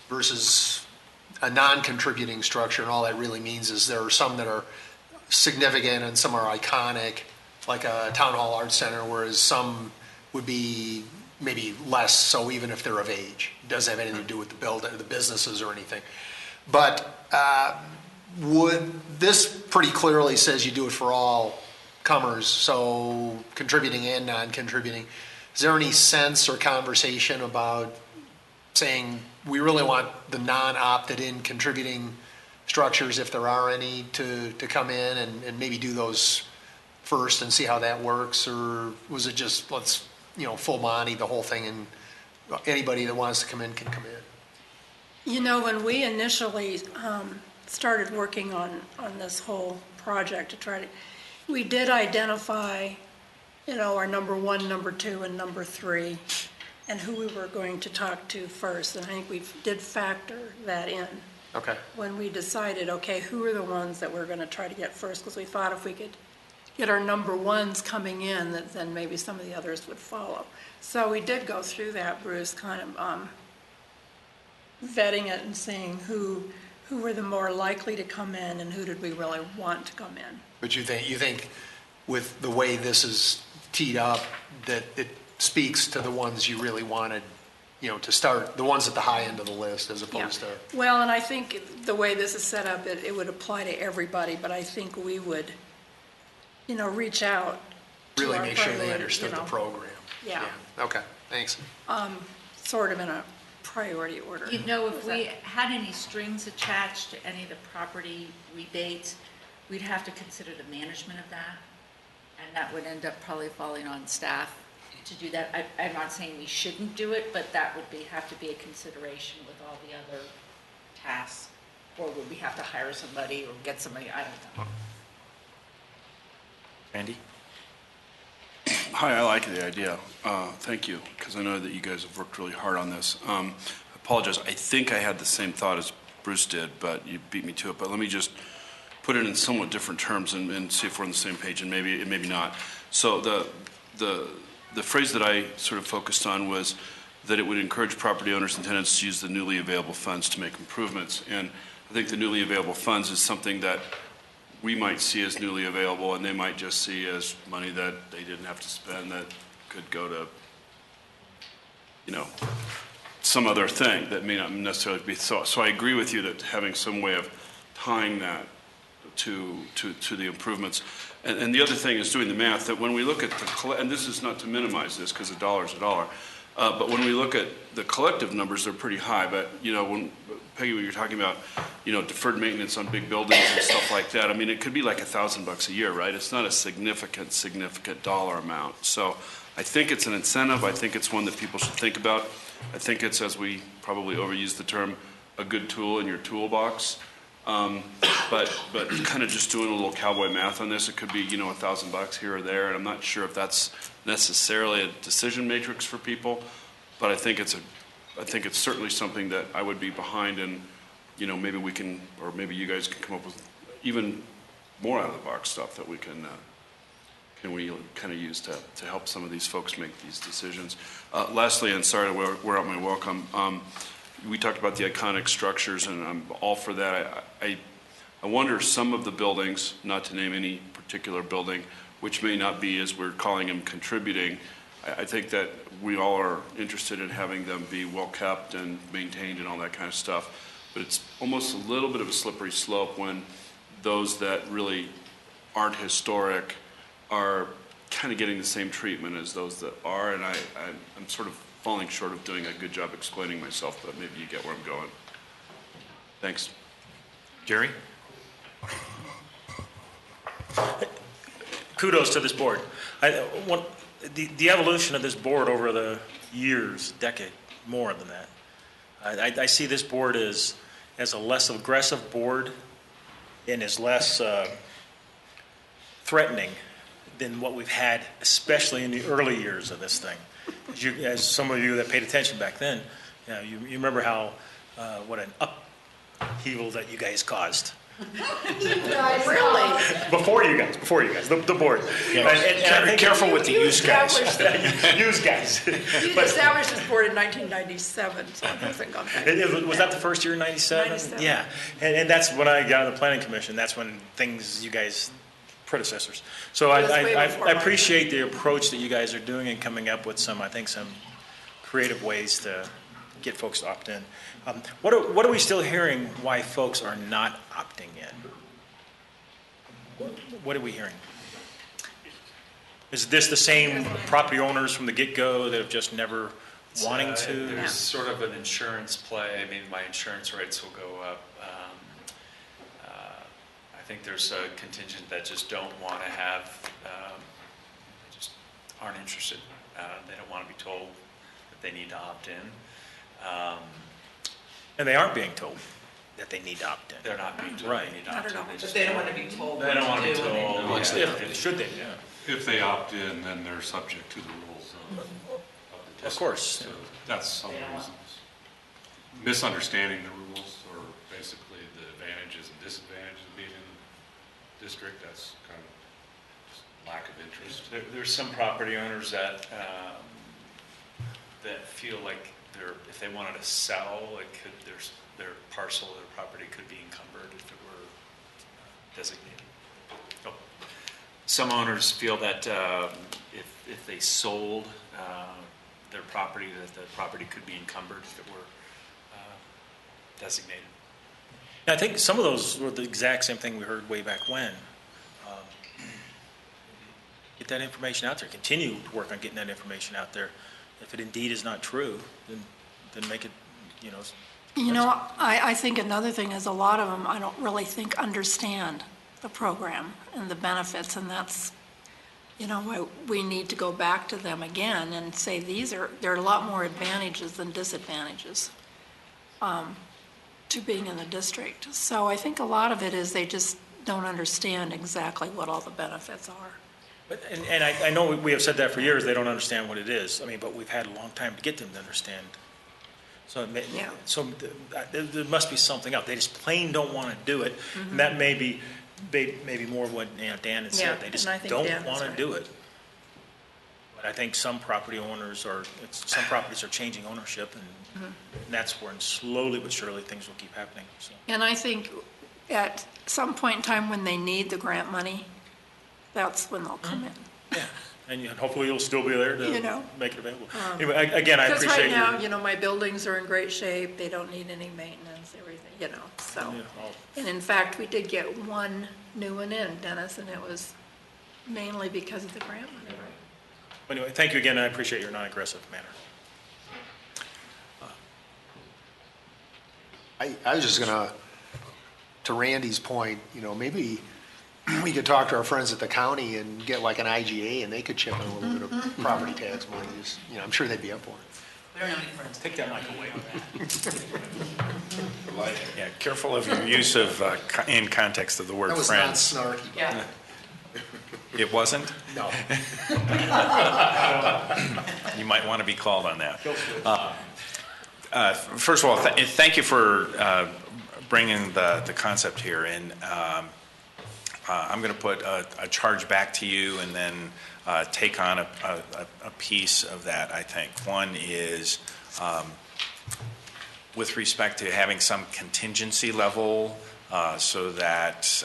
S12: versus a non-contributing structure, and all that really means is there are some that are significant and some are iconic, like a town hall art center, whereas some would be maybe less so, even if they're of age. It doesn't have anything to do with the businesses or anything. But this pretty clearly says you do it for all comers, so contributing and non-contributing. Is there any sense or conversation about saying we really want the non-opted in contributing structures, if there are any, to come in and maybe do those first and see how that works? Or was it just, let's, full Monty, the whole thing, and anybody that wants to come in can come in?
S14: When we initially started working on this whole project we did identify, our number 1, number 2, and number 3, and who we were going to talk to first. And I think we did factor that in.
S12: Okay.
S14: When we decided, okay, who are the ones that we're going to try to get first? Because we thought if we could get our number 1s coming in, that then maybe some of the others would follow. So we did go through that, Bruce, kind of vetting it and seeing who were the more likely to come in and who did we really want to come in.
S12: But you think with the way this is teed up, that it speaks to the ones you really wanted, to start, the ones at the high end of the list as opposed to...
S14: Well, and I think the way this is set up, it would apply to everybody, but I think we would, reach out to
S12: Really
S14: our
S12: make sure they
S14: priority,
S12: understood the program.
S14: Yeah.
S12: Okay, thanks.
S14: Sort of in a priority order.
S5: If we had any strings attached to any of the property rebates, we'd have to consider the management of that, and that would end up probably falling on staff to do that. I'm not saying we shouldn't do it, but that would have to be a consideration with all the other tasks. Or would we have to hire somebody or get somebody, I don't know.
S1: Andy?
S10: Hi, I like the idea. Thank you, because I know that you guys have worked really hard on this. I apologize. I think I had the same thought as Bruce did, but you beat me to it. But let me just put it in somewhat different terms and see if we're on the same page, and maybe not. So the phrase that I sort of focused on was that it would encourage property owners and tenants to use the newly available funds to make improvements. And I think the newly available funds is something that we might see as newly available, and they might just see as money that they didn't have to spend that could go to, some other thing that may not necessarily be thought. So I agree with you that having some way of tying that to the improvements. And the other thing is doing the math, that when we look at and this is not to minimize this because a dollar is a dollar, but when we look at the collective numbers, they're pretty high. But, when Peggy, when you're talking about, deferred maintenance on big buildings and stuff like that, I mean, it could be like $1,000 a year, right? It's not a significant dollar amount. So I think it's an incentive. I think it's one that people should think about. I think it's, as we probably overuse the term, a good tool in your toolbox. But kind of just doing a little cowboy math on this, it could be, $1,000 here or there, and I'm not sure if that's necessarily a decision matrix for people, but I think it's certainly something that I would be behind, and, maybe we can, or maybe you guys can come up with even more out of the box stuff that we can we kind of use to help some of these folks make these decisions. Lastly, and sorry to wear out my welcome, we talked about the iconic structures, and I'm all for that. I wonder, some of the buildings, not to name any particular building, which may not be, as we're calling them, contributing, I think that we all are interested in having them be well kept and maintained and all that kind of stuff. But it's almost a little bit of a slippery slope when those that really aren't historic are kind of getting the same treatment as those that are, and I'm sort of falling short of doing a good job explaining myself, but maybe you get where I'm going. Thanks.
S1: Jerry?
S8: Kudos to this board. The evolution of this board over the years, decade, more than that. I see this board as a less aggressive board and is less threatening than what we've had, especially in the early years of this thing. As some of you that paid attention back then, you remember how what an upheaval that you guys caused.
S14: Really?
S8: Before you guys, the board.
S13: Yeah. And careful with the use guys.
S8: Use guys.
S14: You established this board in 1997, so I think on that.
S8: Was that the first year in 97?
S14: 97.
S8: Yeah. And that's when I got on the planning commission. That's when you guys, predecessors. So I appreciate the approach that you guys are doing and coming up with some creative ways to get folks to opt in. What are we still hearing why folks are not opting in? What are we hearing? Is this the same property owners from the get-go that have just never wanting to?
S15: There's sort of an insurance play. I mean, my insurance rates will go up. I think there's a contingent that just don't want to have, just aren't interested. They don't want to be told that they need to opt in.
S8: And they aren't being told that they need to opt in.
S15: They're not being told
S8: Right.
S15: they need to opt in.
S5: But they don't want to be told
S15: They don't want to be told.
S8: Well,
S15: Yeah.
S8: should they, yeah.
S16: If they opt in, then they're subject to the rules of the district.
S8: Of course.
S16: So that's some reasons. Misunderstanding the rules, or basically the advantages and disadvantages of being in the district, that's kind of just lack of interest.
S15: There's some property owners that, that feel like if they wanted to sell, it could, their parcel, their property could be encumbered if it were designated. So, some owners feel that if they sold their property, that the property could be encumbered if it were designated.
S8: And I think some of those were the exact same thing we heard way back when. Get that information out there. Continue to work on getting that information out there. If it indeed is not true, then make it,
S14: You know, I think another thing is a lot of them, I don't really think understand the program and the benefits, and that's, why we need to go back to them again and say there are a lot more advantages than disadvantages to being in the district. So I think a lot of it is they just don't understand exactly what all the benefits are.
S8: But, and I know we have said that for years, they don't understand what it is. I mean, but we've had a long time to get them to understand. So, there must be something else. They just plain don't want to do it.
S14: Mm-hmm.
S8: And that may be more of what Dan had said. They just don't want to do it. But I think some property owners some properties are changing ownership, and that's where slowly but surely things will keep happening. So.
S14: And I think at some point in time when they need the grant money, that's when they'll come in.
S8: Yeah, and hopefully you'll still be there to make it available. Anyway, again, I appreciate
S14: Because right now, my buildings are in great shape, they don't need any maintenance, everything, so. And in fact, we did get one new one in, Dennis, and it was mainly because of the grant money.
S8: Anyway, thank you again, I appreciate your non-aggressive manner.
S12: I was just gonna, to Randy's point, maybe we could talk to our friends at the county and get like an IGA, and they could chip in a little bit of property tax money. I'm sure they'd be up for it.
S5: We don't have any friends.
S8: Take that mic away.
S1: Yeah, careful of your use of, in context of the word
S12: That was not
S1: friends.
S12: snarky.
S5: Yeah.
S1: It wasn't?
S12: No.
S1: You might want to be called on that. First of all, thank you for bringing the concept here. And I'm going to put a charge back to you and then take on a piece of that, I think. One is with respect to having some contingency level so that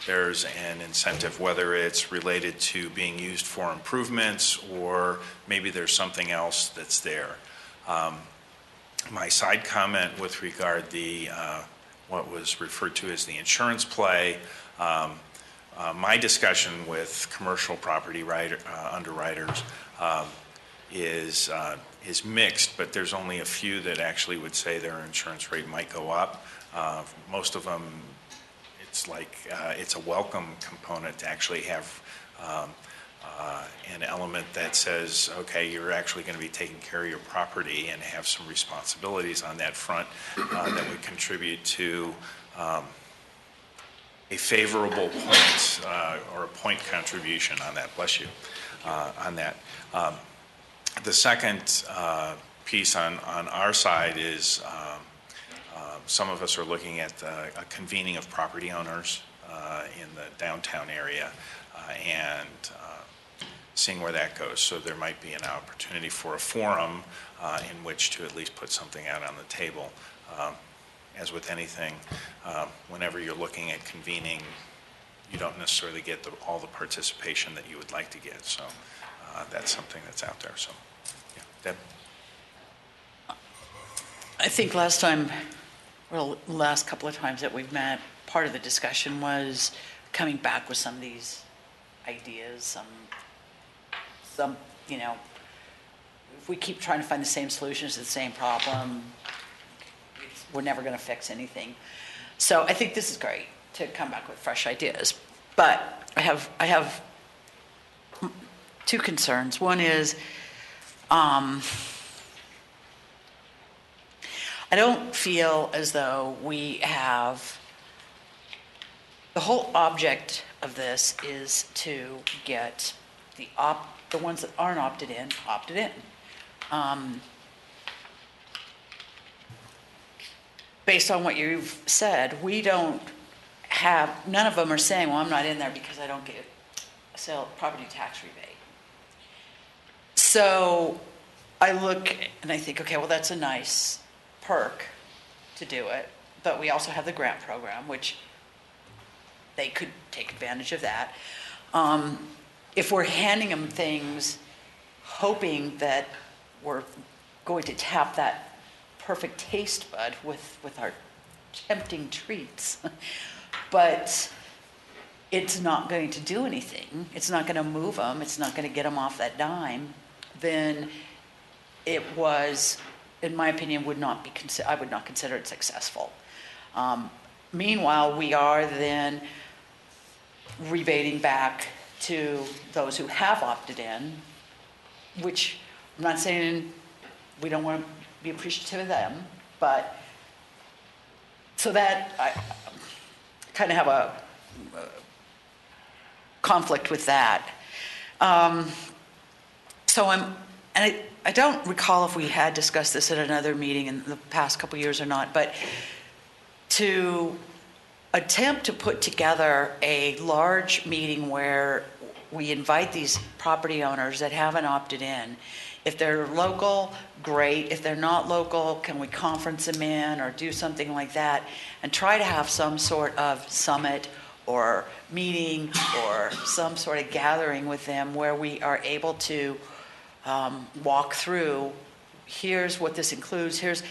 S1: there's an incentive, whether it's related to being used for improvements or maybe there's something else that's there. My side comment with regard what was referred to as the insurance play, my discussion with commercial property underwriters is mixed, but there's only a few that actually would say their insurance rate might go up. Most of them, it's like it's a welcome component to actually have an element that says, okay, you're actually going to be taking care of your property and have some responsibilities on that front that would contribute to a favorable point or a point contribution on that. Bless you on that. The second piece on our side is some of us are looking at a convening of property owners in the downtown area and seeing where that goes. So there might be an opportunity for a forum in which to at least put something out on the table. As with anything, whenever you're looking at convening, you don't necessarily get all the participation that you would like to get. So that's something that's out there. So, yeah, Deb?
S7: I think last couple of times that we've met, part of the discussion was coming back with some of these ideas, some some, if we keep trying to find the same solutions to the same problem, we're never going to fix anything. So I think this is great to come back with fresh ideas. But I have two concerns. One is, I don't feel as though we have, the whole object of this is to get the ones that aren't opted in. Based on what you've said, we don't have, none of them are saying, well, I'm not in there because I don't get a property tax rebate. So I look and I think, okay, well, that's a nice perk to do it, but we also have the grant program, which they could take advantage of that. If we're handing them things, hoping that we're going to tap that perfect taste bud with our tempting treats, but it's not going to do anything. It's not going to move them. It's not going to get them off that dime. Then it was, in my opinion, I would not consider it successful. Meanwhile, we are then rebating back to those who have opted in, which I'm not saying we don't want to be appreciative of them, but so that I kind of have a conflict with that. I don't recall if we had discussed this at another meeting in the past couple years or not, but to attempt to put together a large meeting where we invite these property owners that haven't opted in. If they're local, great. If they're not local, can we conference them in or do something like that and try to have some sort of summit or meeting or some sort of gathering with them where we are able to walk through, here's what this includes, it's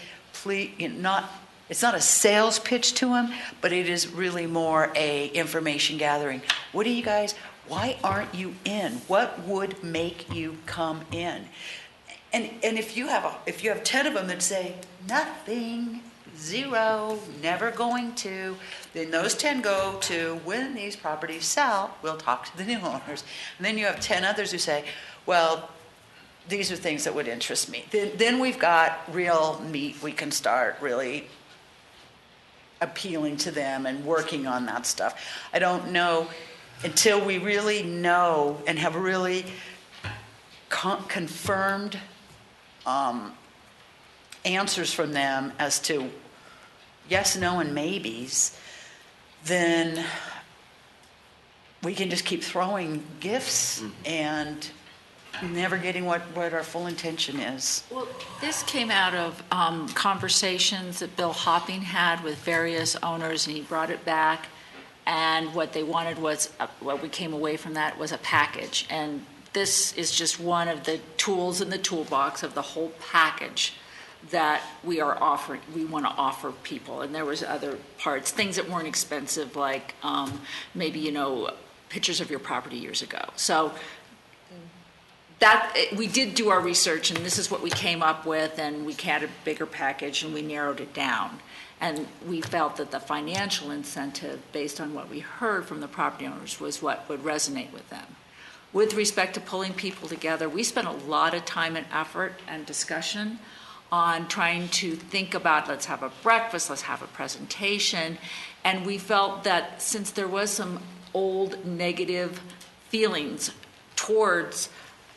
S7: not a sales pitch to them, but it is really more a information gathering. Why aren't you in? What would make you come in? And if you have 10 of them that say nothing, zero, never going to, then those 10 go to, when these properties sell, we'll talk to the new owners. And then you have 10 others who say, well, these are things that would interest me. Then we've got real meat. We can start really appealing to them and working on that stuff. I don't know until we really know and have really confirmed answers from them as to yes, no, and maybes, then we can just keep throwing gifts and never getting what our full intention is.
S17: Well, this came out of conversations that Bill Hopping had with various owners, and he brought it back. And what they wanted was, what we came away from that was a package. And this is just one of the tools in the toolbox of the whole package that we are offering, we want to offer people. And there was other parts, things that weren't expensive, like maybe, pictures of your property years ago. So that we did do our research, and this is what we came up with, and we had a bigger package, and we narrowed it down. And we felt that the financial incentive, based on what we heard from the property owners, was what would resonate with them. With respect to pulling people together, we spent a lot of time and effort and discussion on trying to think about, let's have a breakfast, let's have a presentation. And we felt that since there was some old negative feelings towards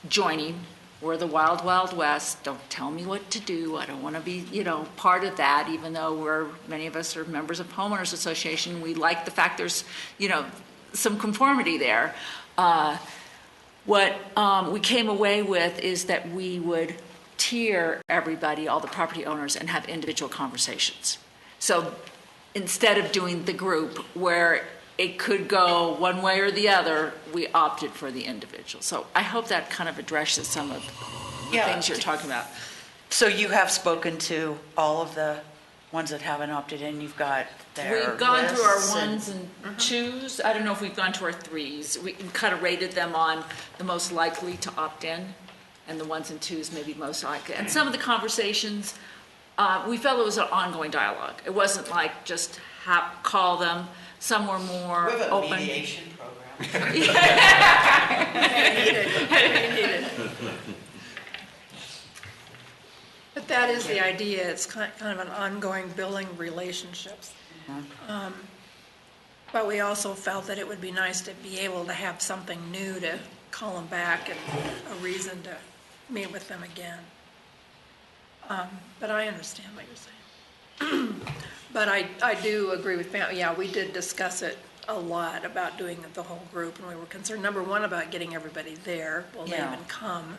S17: joining, we're the wild, wild west, don't tell me what to do, I don't want to be, part of that, even though many of us are members of Homeowners Association, we like the fact there's, some conformity there. What we came away with is that we would tier everybody, all the property owners, and have individual conversations. So instead of doing the group where it could go one way or the other, we opted for the individual. So I hope that kind of addresses some of the things you're talking about.
S7: So you have spoken to all of the ones that haven't opted in, you've got their
S17: We've gone through our
S7: lists
S17: ones and twos. I don't know if we've gone to our threes. We kind of rated them on the most likely to opt in, and the ones and twos maybe most likely. And some of the conversations, we felt it was an ongoing dialogue. It wasn't like just call them. Some were more
S7: We have a
S17: open.
S7: mediation program.
S14: But that is the idea, it's kind of an ongoing building relationships. But we also felt that it would be nice to be able to have something new to call them back and a reason to meet with them again. But I understand what you're saying. But I do agree with Pam, yeah, we did discuss it a lot about doing the whole group, and we were concerned, number one, about getting everybody there, will they
S7: Yeah.
S14: even come?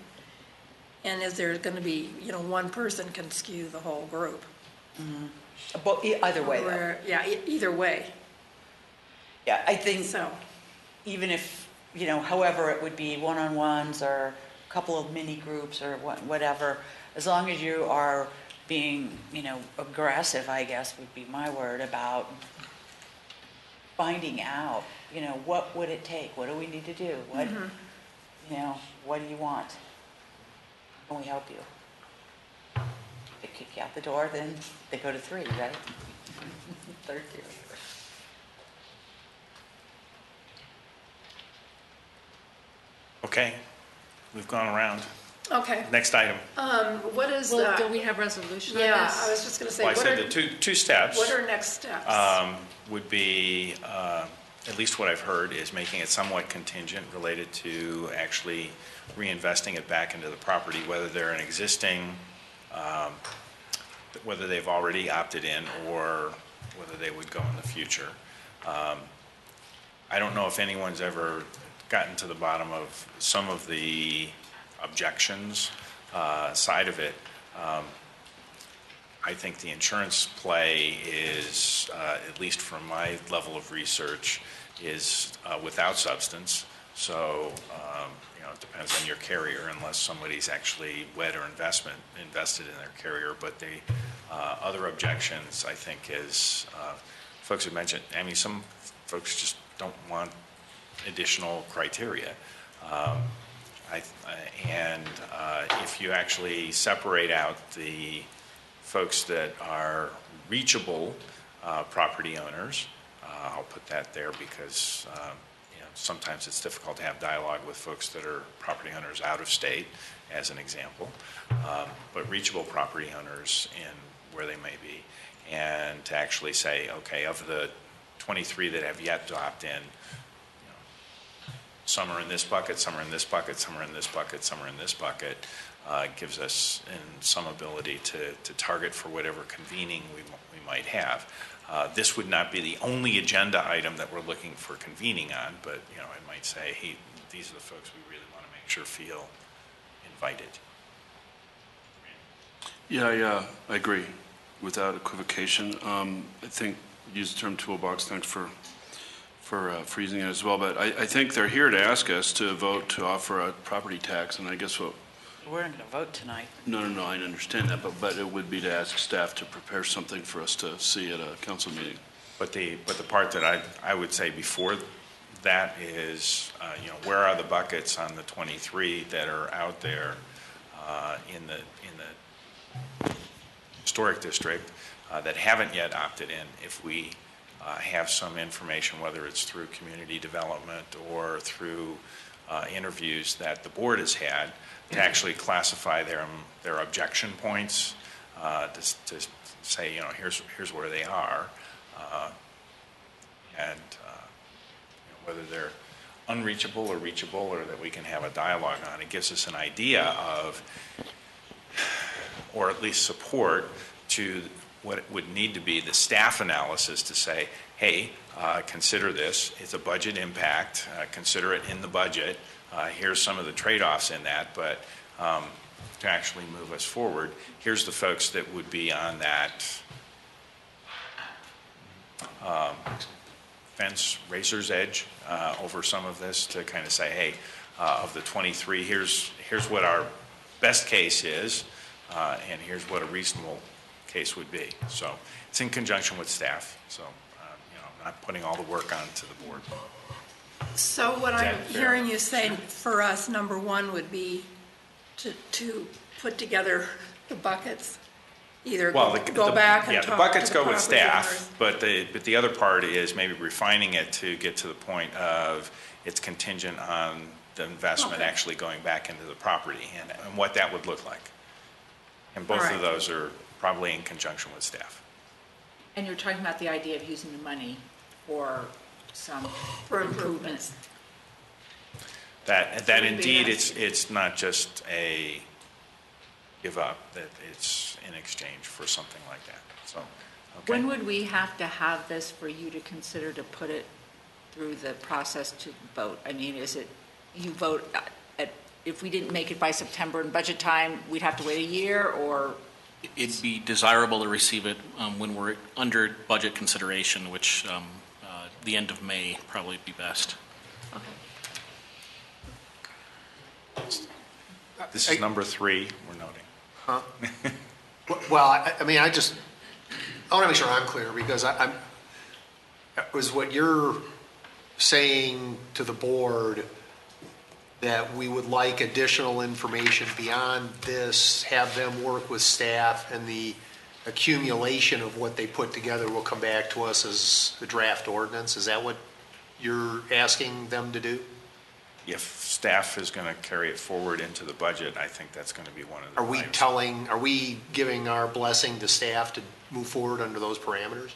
S14: And is there going to be, one person can skew the whole group?
S7: But either way, though.
S14: Yeah, either way.
S7: Yeah, I think
S14: So,
S7: even if, however it would be, one-on-ones or a couple of mini groups or whatever, as long as you are being, aggressive, I guess would be my word, about finding out, what would it take? What do we need to do? What, what do you want? How can we help you? They kick you out the door, then they go to 3, right? Third tier.
S1: Okay, we've gone around.
S14: okay.
S1: Next item.
S14: What is,
S17: Well, do we have resolution on
S14: yeah,
S17: this?
S14: I was just going to say,
S1: Well, I
S14: what
S1: said
S14: are,
S1: the two steps.
S14: what are next steps?
S1: Would be, at least what I've heard, is making it somewhat contingent related to actually reinvesting it back into the property, whether they're an existing, whether they've already opted in or whether they would go in the future. I don't know if anyone's ever gotten to the bottom of some of the objections side of it. I think the insurance play is, at least from my level of research, is without substance. So, it depends on your carrier, unless somebody's actually wed or invested in their carrier. But the other objections, I think, is folks have mentioned. I mean, some folks just don't want additional criteria. If you actually separate out the folks that are reachable property owners, I'll put that there because sometimes it's difficult to have dialogue with folks that are property owners out of state, as an example, but reachable property owners in where they may be, and to actually say, okay, of the 23 that have yet to opt in, some are in this bucket, some are in this bucket, some are in this bucket, some are in this bucket, gives us some ability to target for whatever convening we might have. This would not be the only agenda item that we're looking for convening on, but I might say, hey, these are the folks we really want to make sure feel invited.
S10: Yeah, I agree, without equivocation. I think use the term toolbox. Thanks for using it as well. But I think they're here to ask us to vote to offer a property tax, and I guess what.
S7: We're not going to vote tonight.
S10: No, I understand that, but it would be to ask staff to prepare something for us to see at a council meeting.
S1: But the part that I would say before that is, where are the buckets on the 23 that are out there in the historic district that haven't yet opted in? If we have some information, whether it's through community development or through interviews that the board has had, to actually classify their objection points, to say, here's where they are, and whether they're unreachable or reachable, or that we can have a dialogue on. It gives us an idea of, or at least support to what it would need to be the staff analysis to say, hey, consider this. It's a budget impact. Consider it in the budget. Here's some of the trade-offs in that, but to actually move us forward, here's the folks that would be on that fence, razor's edge over some of this, to kind of say, hey, of the 23, here's what our best case is, and here's what a reasonable case would be. So it's in conjunction with staff, so, not putting all the work onto the board.
S14: So what
S1: Is
S14: I'm
S1: that fair?
S14: hearing you say for us, number one would be to put together the buckets, either
S1: Well,
S14: go back and
S1: yeah,
S14: talk
S1: the buckets
S14: to the
S1: go with
S14: property owners.
S1: staff, but the other part is maybe refining it to get to the point of it's contingent on the investment
S14: Okay.
S1: actually going back into the property and what that would look like. And both
S14: All
S1: of
S14: right.
S1: those are probably in conjunction with staff.
S17: And you're talking about the idea of using the money for some
S14: For
S17: improvements.
S1: That
S14: would be
S1: indeed,
S14: nice.
S1: it's not just a give up, that it's in exchange for something like that, so. okay.
S17: When would we have to have this for you to consider to put it through the process to vote? I mean, is it, you vote if we didn't make it by September in budget time, we'd have to wait a year, or?
S18: It'd be desirable to receive it when we're under budget consideration, which the end of May probably be best.
S1: This is number 3, we're noting.
S12: Huh? Well, I mean, I want to make sure I'm clear, because was what you're saying to the board that we would like additional information beyond this, have them work with staff, and the accumulation of what they put together will come back to us as a draft ordinance? Is that what you're asking them to do?
S1: If staff is going to carry it forward into the budget, I think that's going to be one of the
S12: Are we giving our blessing to staff to move forward under those parameters?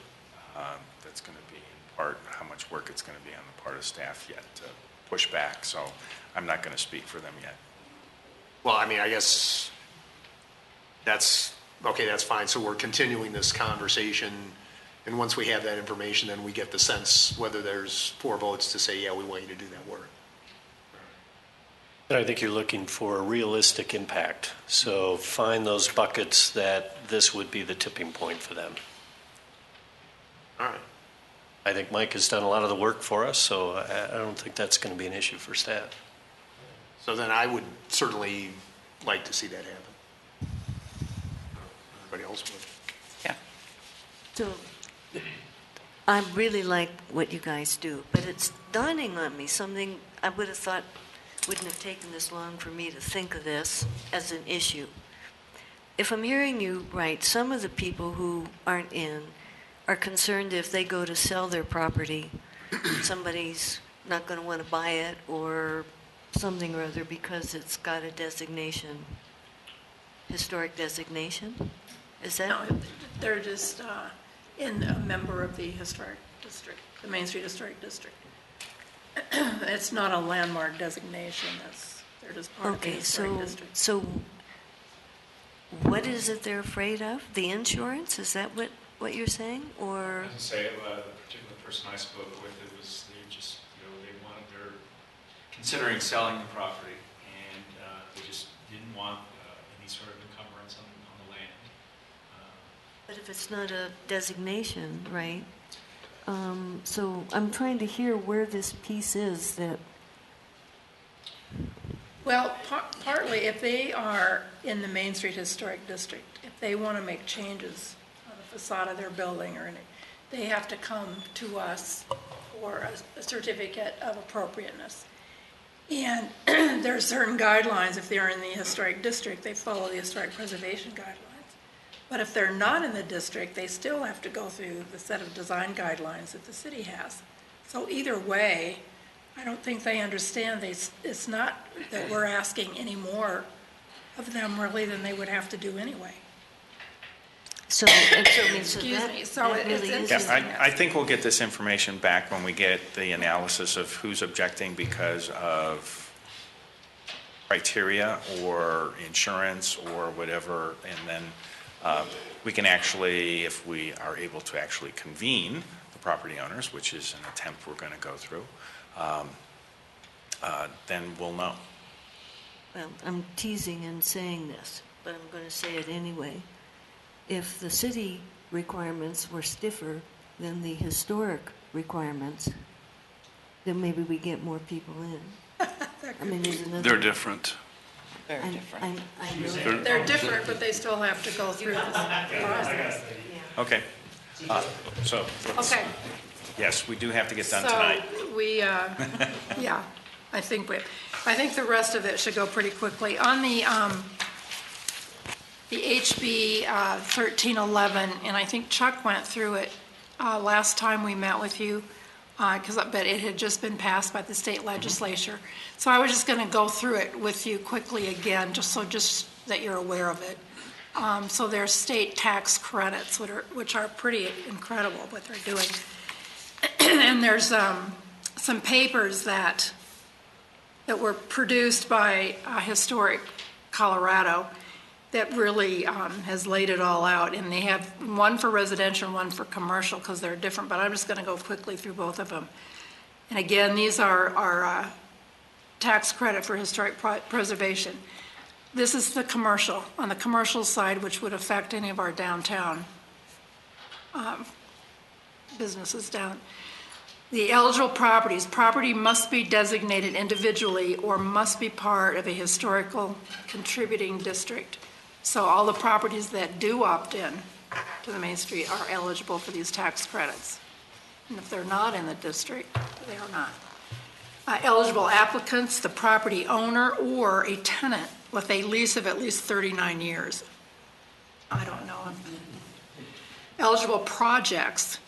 S1: That's going to be in part how much work it's going to be on the part of staff yet to push back, so I'm not going to speak for them yet.
S12: Well, I mean, I guess that's fine. So we're continuing this conversation, and once we have that information, then we get the sense whether there's 4 votes to say, yeah, we want you to do that work.
S3: And I think you're looking for a realistic impact. So find those buckets that this would be the tipping point for them.
S12: All right.
S3: I think Mike has done a lot of the work for us, so I don't think that's going to be an issue for staff.
S12: So then I would certainly like to see that happen. Everybody else would.
S7: Yeah.
S6: So I really like what you guys do, but it's dawning on me something I would have thought wouldn't have taken this long for me to think of this as an issue. If I'm hearing you right, some of the people who aren't in are concerned if they go to sell their property, somebody's not going to want to buy it or something or other because it's got a designation, historic designation? Is that?
S14: No, they're just in a member of the historic district, the Main Street Historic District. It's not a landmark designation, they're just part of the historic district.
S6: So what is it they're afraid of? The insurance? Is that what you're saying, or?
S15: I was say, the particular person I spoke with, it was, they're considering selling the property, and they just didn't want any sort of encumbrance on the land.
S6: But if it's not a designation, right? So I'm trying to hear where this piece is that.
S14: Well, partly, if they are in the Main Street Historic District, if they want to make changes on the facade of their building or anything, they have to come to us for a certificate of appropriateness. And there are certain guidelines. If they're in the historic district, they follow the historic preservation guidelines. But if they're not in the district, they still have to go through the set of design guidelines that the city has. So either way, I don't think they understand. It's not that we're asking any more of them really than they would have to do anyway.
S6: So
S14: Excuse me. So it's interesting.
S1: Yeah, I think we'll get this information back when we get the analysis of who's objecting because of criteria or insurance or whatever, and then we can actually, if we are able to actually convene the property owners, which is an attempt we're going to go through, then we'll know.
S6: Well, I'm teasing and saying this, but I'm going to say it anyway. If the city requirements were stiffer than the historic requirements, then maybe we get more people in. I mean, there's another.
S10: They're different.
S7: Very different.
S14: They're different, but they still have to go through this process.
S1: Okay. So,
S14: Okay.
S1: yes, we do have to get done tonight.
S14: So we, yeah, I think the rest of it should go pretty quickly. On the HB 1311, and I think Chuck went through it last time we met with you, but it had just been passed by the state legislature. So I was just going to go through it with you quickly again, just that you're aware of it. So there's state tax credits, which are pretty incredible what they're doing. And there's some papers that were produced by Historic Colorado that really has laid it all out. And they have one for residential and one for commercial because they're different, but I'm just going to go quickly through both of them. And again, these are tax credit for historic preservation. This is the commercial, on the commercial side, which would affect any of our downtown businesses down. The eligible property must be designated individually or must be part of a historical contributing district. So all the properties that do opt in to the Main Street are eligible for these tax credits. And if they're not in the district, they are not. Eligible applicants, the property owner or a tenant with a lease of at least 39 years. I don't know. Eligible projects.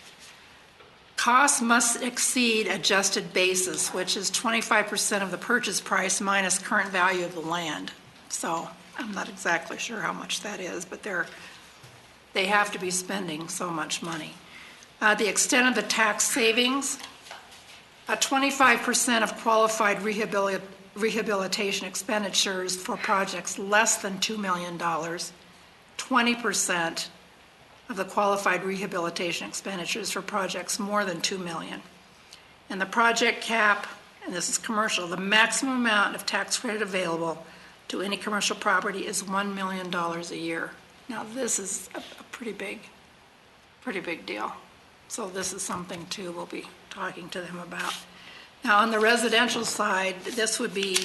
S14: Costs must exceed adjusted basis, which is 25% of the purchase price minus current value of the land. So I'm not exactly sure how much that is, but they have to be spending so much money. The extent of the tax savings, 25% of qualified rehabilitation expenditures for projects less than $2 million, 20% of the qualified rehabilitation expenditures for projects more than $2 million. And the project cap, and this is commercial, the maximum amount of tax credit available to any commercial property is $1 million a year. Now this is a pretty big deal. So this is something too we'll be talking to them about. Now on the residential side, this would be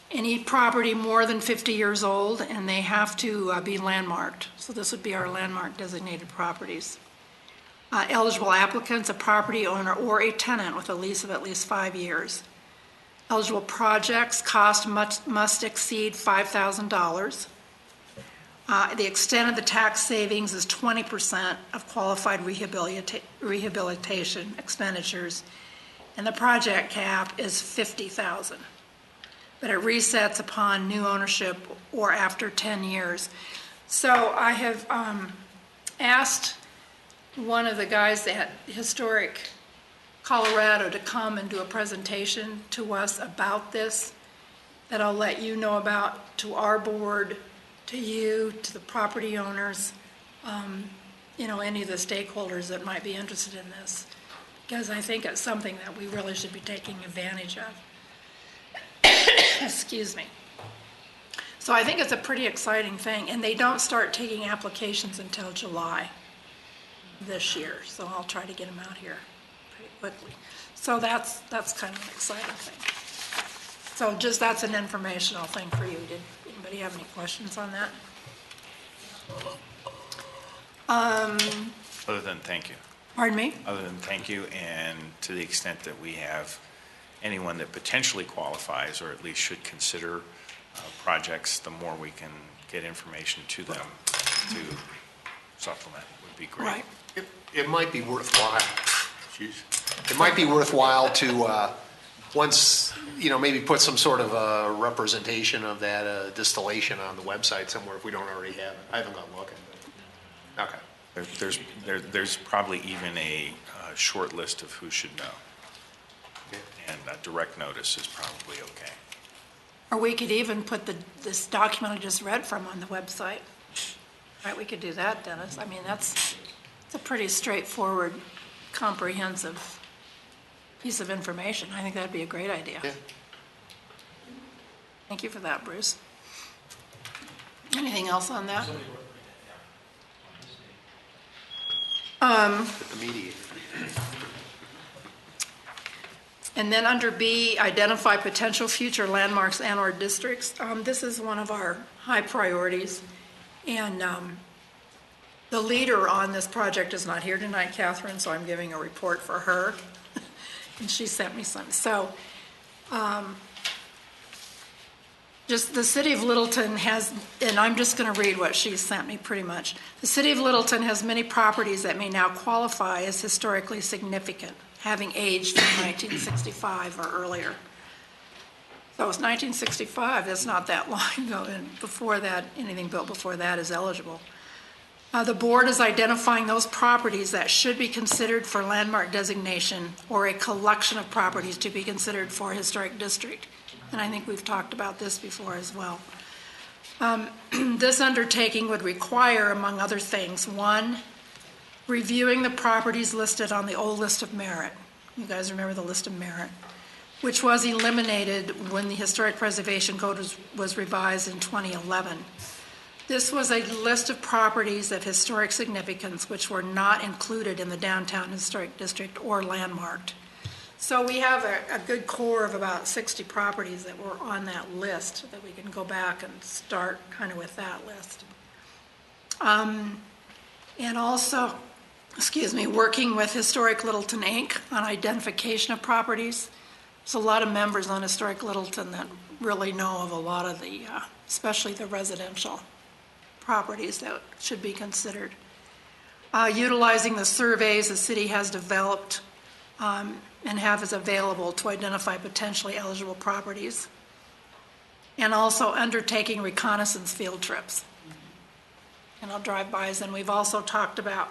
S14: any property more than 50 years old, and they have to be landmarked. So this would be our landmark designated properties. Eligible applicants, a property owner or a tenant with a lease of at least 5 years. Eligible projects, cost must exceed $5,000. The extent of the tax savings is 20% of qualified rehabilitation expenditures, and the project cap is $50,000. But it resets upon new ownership or after 10 years. So I have asked one of the guys at Historic Colorado to come and do a presentation to us about this that I'll let you know about, to our board, to you, to the property owners, any of the stakeholders that might be interested in this, because I think it's something that we really should be taking advantage of. Excuse me. So I think it's a pretty exciting thing, and they don't start taking applications until July this year, so I'll try to get them out here pretty quickly. So that's kind of an exciting thing. So just that's an informational thing for you. Did anybody have any questions on that?
S1: Other than thank you.
S14: Pardon me?
S1: Other than thank you, and to the extent that we have anyone that potentially qualifies or at least should consider projects, the more we can get information to them to supplement would be great.
S14: Right.
S12: It might be worthwhile. It might be worthwhile to once, maybe put some sort of a representation of that distillation on the website somewhere if we don't already have it. I haven't gone looking. Okay.
S1: There's probably even a short list of who should know. And direct notice is probably okay.
S14: Or we could even put this document I just read from on the website. Right, we could do that, Dennis. I mean, it's a pretty straightforward, comprehensive piece of information. I think that'd be a great idea.
S12: Yeah.
S14: Thank you for that, Bruce. Anything else on that?
S12: The mediator.
S14: And then under B, identify potential future landmarks and/or districts. This is one of our high priorities. And the leader on this project is not here tonight, Catherine, so I'm giving a report for her. And she sent me some. So just the city of Littleton has, and I'm just going to read what she sent me pretty much. The city of Littleton has many properties that may now qualify as historically significant, having aged from 1965 or earlier. So it's 1965, that's not that long ago, and before that, anything built before that is eligible. The board is identifying those properties that should be considered for landmark designation or a collection of properties to be considered for historic district. And I think we've talked about this before as well. This undertaking would require, among other things, one, reviewing the properties listed on the old list of merit. You guys remember the list of merit, which was eliminated when the Historic Preservation Code was revised in 2011. This was a list of properties of historic significance which were not included in the downtown historic district or landmarked. So we have a good core of about 60 properties that were on that list that we can go back and start kind of with that list. And also, working with Historic Littleton, Inc. on identification of properties. There's a lot of members on Historic Littleton that really know of a lot of the, especially the residential properties that should be considered. Utilizing the surveys the city has developed and have as available to identify potentially eligible properties. And also undertaking reconnaissance field trips. And I'll drive-bys, and we've also talked about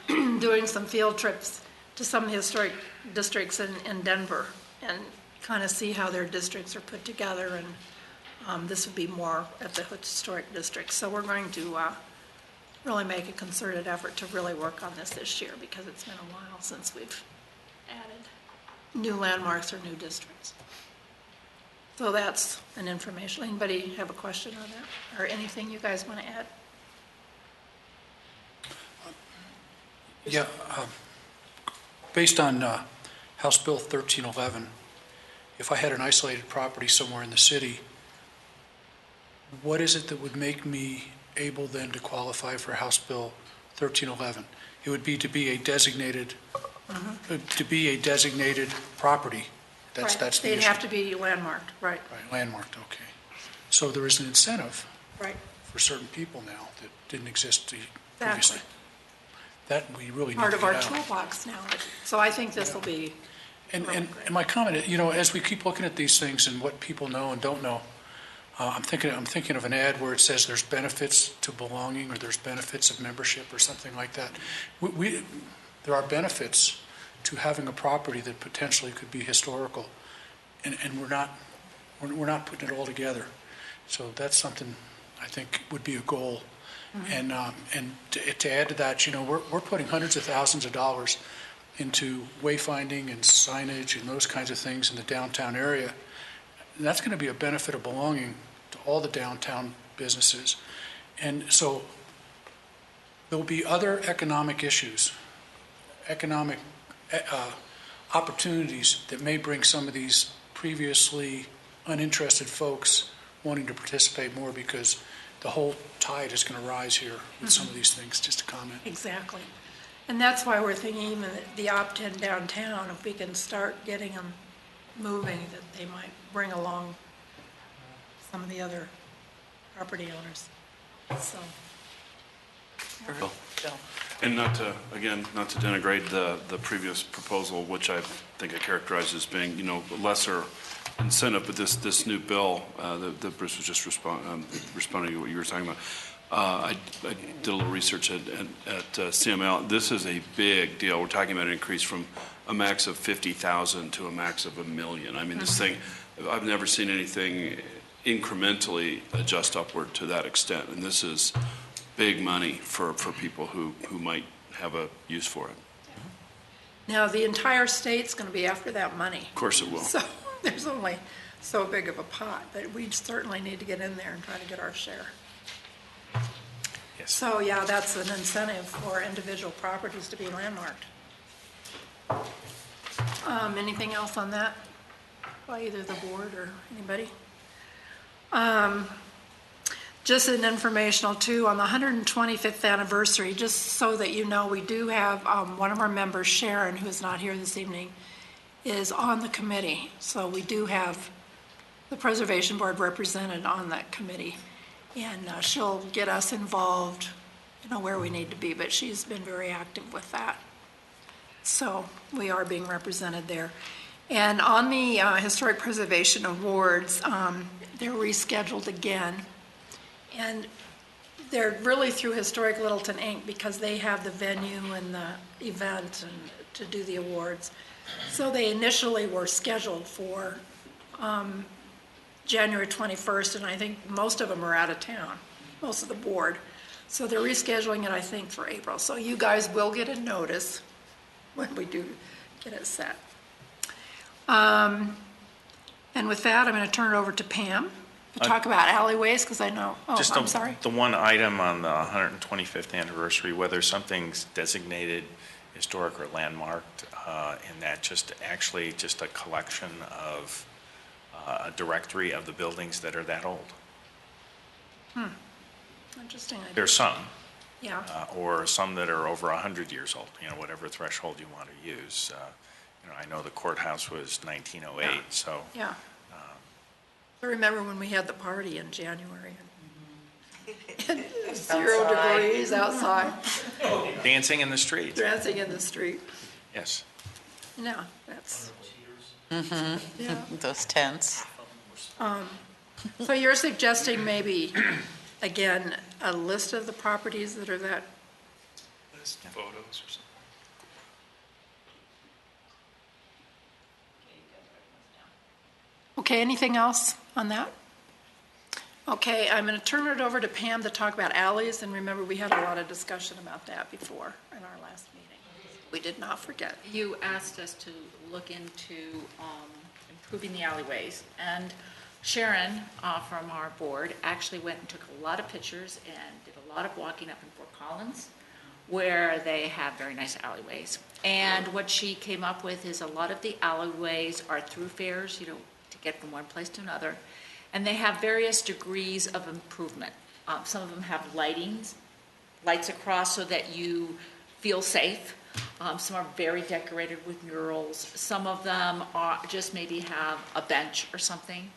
S14: doing some field trips to some of the historic districts in Denver and kind of see how their districts are put together, and this would be more at the historic districts. So we're going to really make a concerted effort to really work on this year because it's been a while since we've added new landmarks or new districts. So that's an information. Anybody have a question on that or anything you guys want to add?
S13: Yeah, based on House Bill 1311, if I had an isolated property somewhere in the city, what is it that would make me able then to qualify for House Bill 1311? It would be to be a designated, property. That's the issue.
S14: They'd have to be landmarked, right?
S13: Right, landmarked, okay. So there is an incentive
S14: Right.
S13: for certain people now that didn't exist previously.
S14: Exactly.
S13: That we really need
S14: Part
S13: to
S14: of
S13: get
S14: our
S13: out.
S14: toolbox now. So I think this will be
S13: And
S14: really great.
S13: my comment, as we keep looking at these things and what people know and don't know, I'm thinking of an ad where it says there's benefits to belonging or there's benefits of membership or something like that. There are benefits to having a property that potentially could be historical, and we're not putting it all together. So that's something I think would be a goal. And to add to that, we're putting hundreds of thousands of dollars into wayfinding and signage and those kinds of things in the downtown area. And that's going to be a benefit of belonging to all the downtown businesses. And so there'll be other economic issues, economic opportunities that may bring some of these previously uninterested folks wanting to participate more because the whole tide is going to rise here with some of these things, just a comment.
S14: Exactly. And that's why we're thinking even the opt-in downtown, if we can start getting them moving, that they might bring along some of the other property owners. So.
S10: Bill. And not to denigrate the previous proposal, which I think I characterized as being, lesser incentive, but this new bill that Bruce was just responding to what you were talking about. I did a little research at CML. This is a big deal. We're talking about an increase from a max of 50,000 to a max of 1 million. I mean, this thing, I've never seen anything incrementally adjust upward to that extent. And this is big money for people who might have a use for it.
S14: Now, the entire state's going to be after that money.
S10: Of course it will.
S14: So there's only so big of a pot, but we certainly need to get in there and try to get our share.
S1: Yes.
S14: So, yeah, that's an incentive for individual properties to be landmarked. Anything else on that by either the board or anybody? Just an informational too, on the 125th anniversary, just so that you know, we do have one of our members, Sharon, who is not here this evening, is on the committee. So we do have the Preservation Board represented on that committee. And she'll get us involved, where we need to be, but she's been very active with that. So we are being represented there. And on the Historic Preservation Awards, they're rescheduled again. And they're really through Historic Littleton, Inc. because they have the venue and the event and to do the awards. So they initially were scheduled for January 21st, and I think most of them are out of town, most of the board. So they're rescheduling it, I think, for April. So you guys will get a notice when we do get it set. And with that, I'm going to turn it over to Pam to talk about alleyways, because I know, I'm sorry.
S1: The one item on the 125th anniversary, whether something's designated historic or landmarked, and that just a collection of a directory of the buildings that are that old.
S14: Interesting idea.
S1: There's some.
S14: Yeah.
S1: Or some that are over 100 years old, whatever threshold you want to use. I know the courthouse was 1908, so.
S14: Yeah. I remember when we had the party in January. And 0 degrees outside.
S1: Dancing in the street.
S14: Dancing in the street.
S1: Yes.
S14: No, that's.
S7: Yeah. Those tents.
S14: So you're suggesting maybe, again, a list of the properties that are that?
S15: List photos or something.
S14: Okay, anything else on that? Okay, I'm going to turn it over to Pam to talk about alleys, and remember, we had a lot of discussion about that before in our last meeting. We did not forget.
S17: You asked us to look into improving the alleyways, and Sharon from our board actually went and took a lot of pictures and did a lot of walking up in Fort Collins, where they have very nice alleyways. And what she came up with is a lot of the alleyways are thoroughfares, to get from one place to another, and they have various degrees of improvement. Some of them have lights across so that you feel safe. Some are very decorated with murals. Some of them are just maybe have a bench or something.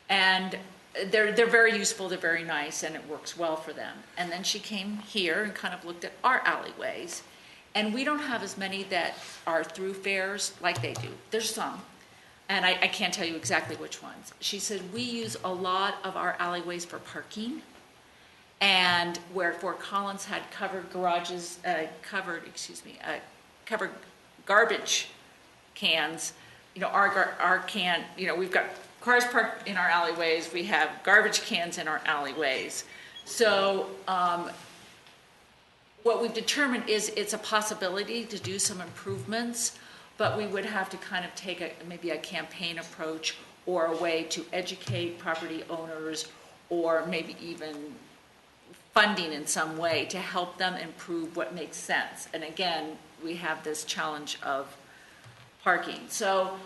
S17: And they're very useful, they're very nice, and it works well for them. And then she came here and kind of looked at our alleyways. And we don't have as many that are thoroughfares like they do. There's some. And I can't tell you exactly which ones. She said, we use a lot of our alleyways for parking. And where Fort Collins had covered garbage cans, we've got cars parked in our alleyways, we have garbage cans in our alleyways. So what we've determined is it's a possibility to do some improvements, but we would have to kind of take maybe a campaign approach or a way to educate property owners, or maybe even funding in some way to help them improve what makes sense. And again, we have this challenge of parking. So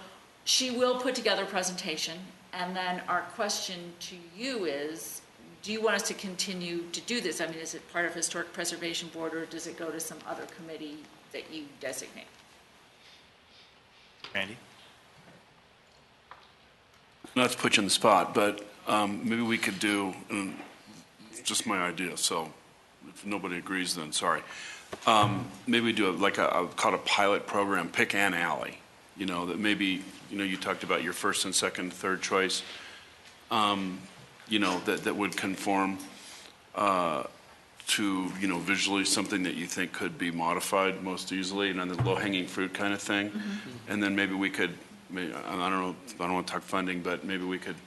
S17: she will put together a presentation, and then our question to you is, do you want us to continue to do this? I mean, is it part of Historic Preservation Board, or does it go to some other committee that you designate?
S1: Randy?
S10: Not to put you on the spot, but maybe we could do, just my idea, so if nobody agrees, then sorry. Maybe we do called a pilot program, pick an alley, that maybe, you talked about your first and second, third choice, that would conform to, visually something that you think could be modified most easily, and on the low-hanging fruit kind of thing. Mm-hmm. And then maybe we could, I don't want to talk funding, but maybe we could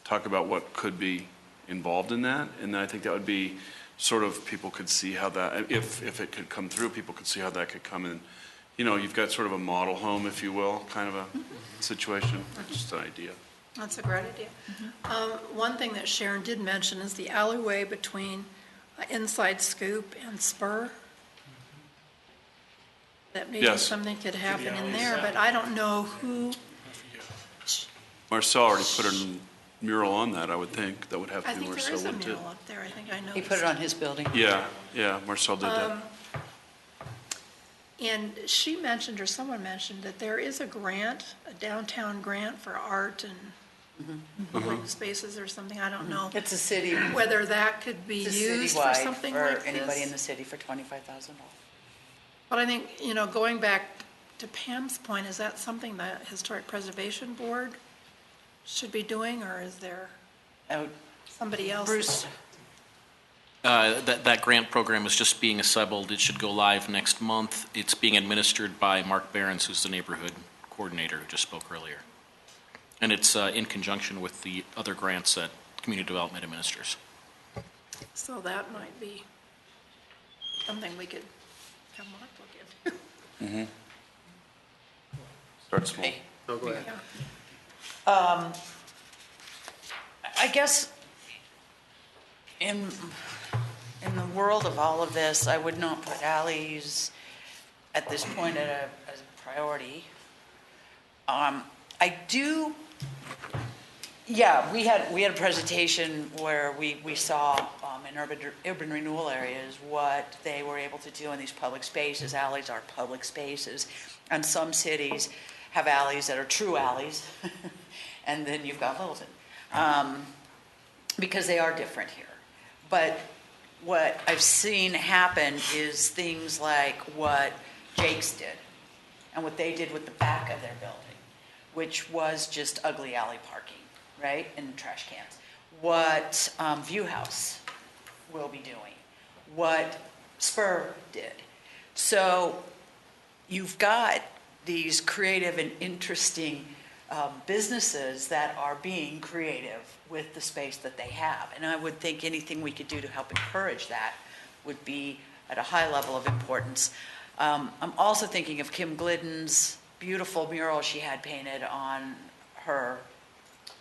S10: talk about what could be involved in that. And then I think that would be sort of, people could see how that, if it could come through, people could see how that could come in. You've got sort of a model home, if you will, kind of a situation, just an idea.
S14: That's a great idea. Mm-hmm. One thing that Sharon did mention is the alleyway between Inside Scoop and Spur. that maybe
S10: Yes.
S14: something could happen in there, but I don't know who.
S10: Marcel already put a mural on that, I would think. That would have
S14: I
S10: to be
S14: think there
S10: Marcel,
S14: is a
S10: wouldn't it?
S14: mural up there, I think I know.
S7: He put it on his building.
S10: Yeah, Marcel did that.
S14: And she mentioned, or someone mentioned, that there is a grant, a downtown grant for art and public spaces or something, I don't know.
S7: It's a city.
S14: Whether that could be
S7: It's
S14: used for
S7: citywide
S14: something
S7: for
S14: like
S7: anybody in the
S14: this.
S7: city for $25,000.
S14: But I think, going back to Pam's point, is that something that Historic Preservation Board should be doing, or is there somebody else?
S7: Bruce.
S18: That grant program is just being assembled. It should go live next month. It's being administered by Mark Behrens, who's the neighborhood coordinator who just spoke earlier. And it's in conjunction with the other grants that Community Development administers.
S14: So that might be something we could have Mark look into.
S10: Start small.
S3: Oh, go ahead.
S7: I guess in the world of all of this, I would not put alleys at this point as a priority. I do, we had a presentation where we saw in urban renewal areas what they were able to do in these public spaces. Alleys are public spaces, and some cities have alleys that are true alleys, and then you've got Littleton, because they are different here. But what I've seen happen is things like what Jake's did and what they did with the back of their building, which was just ugly alley parking, right, and trash cans. What View House will be doing, what Spur did. So you've got these creative and interesting businesses that are being creative with the space that they have. And I would think anything we could do to help encourage that would be at a high level of importance. I'm also thinking of Kim Glidden's beautiful mural she had painted on her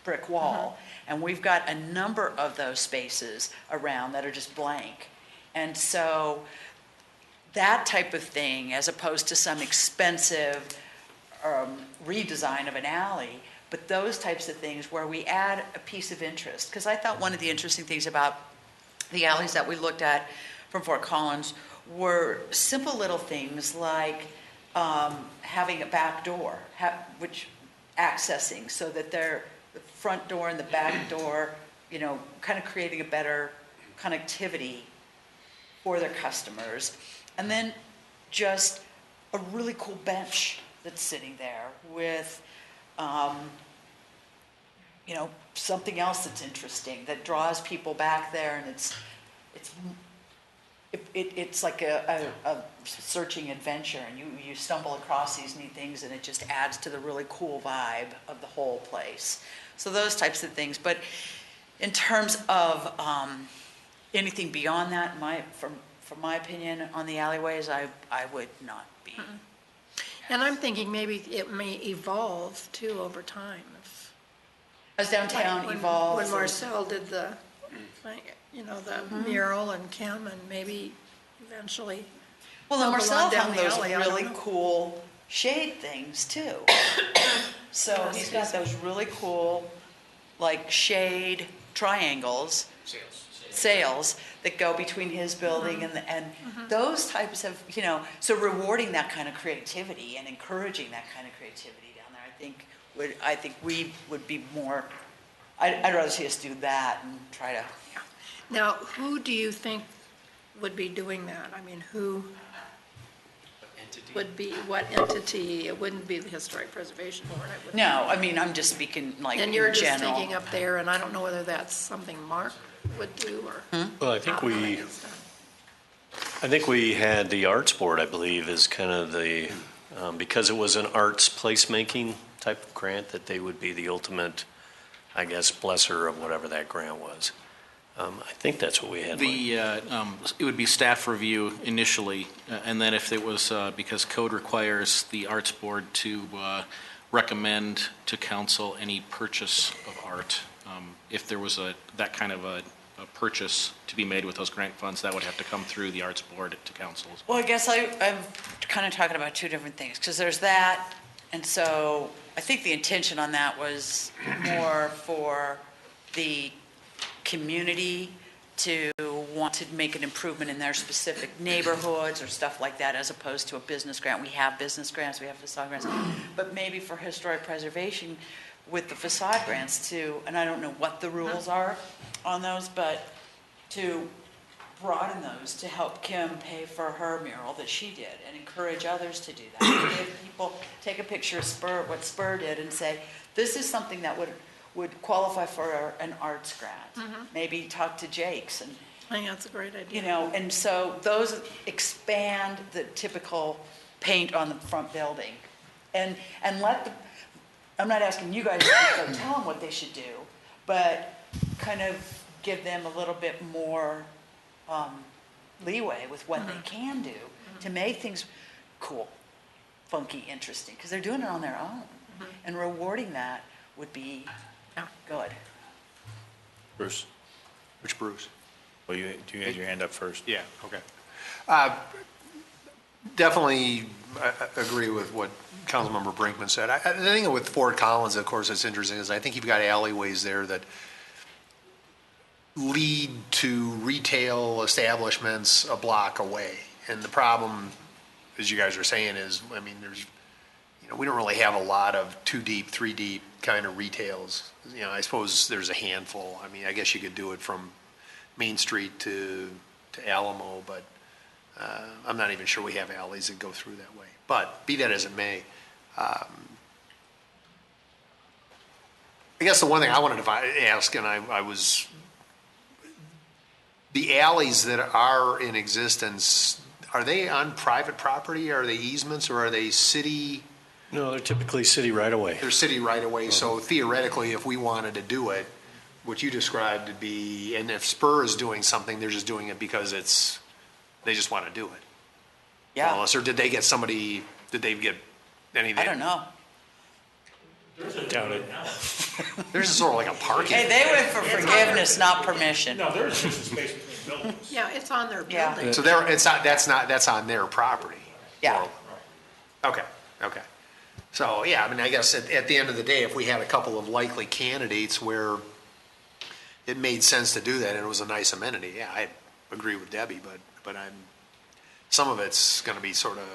S7: brick wall. And we've got a number of those spaces around that are just blank. And so that type of thing, as opposed to some expensive redesign of an alley, but those types of things where we add a piece of interest. Because I thought one of the interesting things about the alleys that we looked at from Fort Collins were simple little things like having a back door, which accessing so that the front door and the back door, kind of creating a better connectivity for their customers. And then just a really cool bench that's sitting there with, something else that's interesting that draws people back there, and it's like a searching adventure, and you stumble across these neat things, and it just adds to the really cool vibe of the whole place. So those types of things. But in terms of anything beyond that, from my opinion on the alleyways, I would not be.
S14: And I'm thinking maybe it may evolve too over time.
S7: As downtown evolves.
S14: When Marcel did the mural and Kim, and maybe eventually.
S7: Well, and
S14: they'll go
S7: Marcel
S14: on down
S7: found
S14: the
S7: those
S14: alley, I don't
S7: really
S14: know.
S7: cool shade things too. So he's got those really cool, like shade triangles. Sails that go between his building and those types of, so rewarding that kind of creativity and encouraging that kind of creativity down there, I think we would be more, I'd rather see us do that and try to.
S14: Now, who do you think would be doing that? I mean, who would be, what entity? It wouldn't be the Historic Preservation Board.
S7: No, I mean, I'm just speaking like in
S14: And you're just
S7: general.
S14: thinking up there, and I don't know whether that's something Mark would do or.
S3: Well, I think we had the Arts Board, I believe, is kind of the, because it was an arts placemaking type of grant, that they would be the ultimate, I guess, blesser of whatever that grant was. I think that's what we had.
S18: It would be staff review initially, and then if it was, because code requires the Arts Board to recommend to council any purchase of art, if there was that kind of a purchase to be made with those grant funds, that would have to come through the Arts Board to council.
S7: Well, I guess I'm kind of talking about two different things, because there's that, and so I think the intention on that was more for the community to want to make an improvement in their specific neighborhoods or stuff like that, as opposed to a business grant. We have business grants, we have facade grants, but maybe for historic preservation with the facade grants too, and I don't know what the rules are on those, but to broaden those to help Kim pay for her mural that she did and encourage others to do that. If people take a picture of Spur, what Spur did, and say, this is something that would qualify for an arts grant. Maybe talk to Jake's and,
S14: I think that's a great idea.
S7: you know, and so those expand the typical paint on the front building. And let the, I'm not asking you guys to go tell them what they should do, but kind of give them a little bit more leeway with what they can do to make things cool, funky, interesting, because they're doing it on their own. And rewarding that would be good.
S1: Bruce?
S12: Which Bruce?
S1: Well, you had your hand up first.
S12: Yeah, okay. Definitely agree with what Councilmember Brinkman said. I think with Fort Collins, of course, it's interesting is I think you've got alleyways there that lead to retail establishments a block away. And the problem, as you guys are saying, is, I mean, there's, you know, we don't really have a lot of 2 deep, 3 deep kind of retails. You know, I suppose there's a handful. I mean, I guess you could do it from Main Street to Alamo, but I'm not even sure we have alleys that go through that way. But be that as it may, I guess the one thing I wanted to ask, and I was, the alleys that are in existence, are they on private property? Are they easements, or are they city?
S3: No, they're typically city right away.
S12: They're city right away. So theoretically, if we wanted to do it, what you described to be, and if Spur is doing something, they're just doing it because they just want to do it.
S7: Yeah.
S12: Well, or did they get somebody, did they get anything?
S7: I don't know.
S3: Doubt it.
S12: There's sort of like a parking.
S7: Hey, they went for forgiveness, not permission.
S8: No, there's just a space between buildings.
S14: Yeah, it's on their
S7: Yeah.
S14: building.
S12: So that's on their property.
S7: Yeah.
S12: Okay. So, yeah, I mean, I guess at the end of the day, if we had a couple of likely candidates where it made sense to do that and it was a nice amenity, yeah, I agree with Debbie, but some of it's going to be sort of,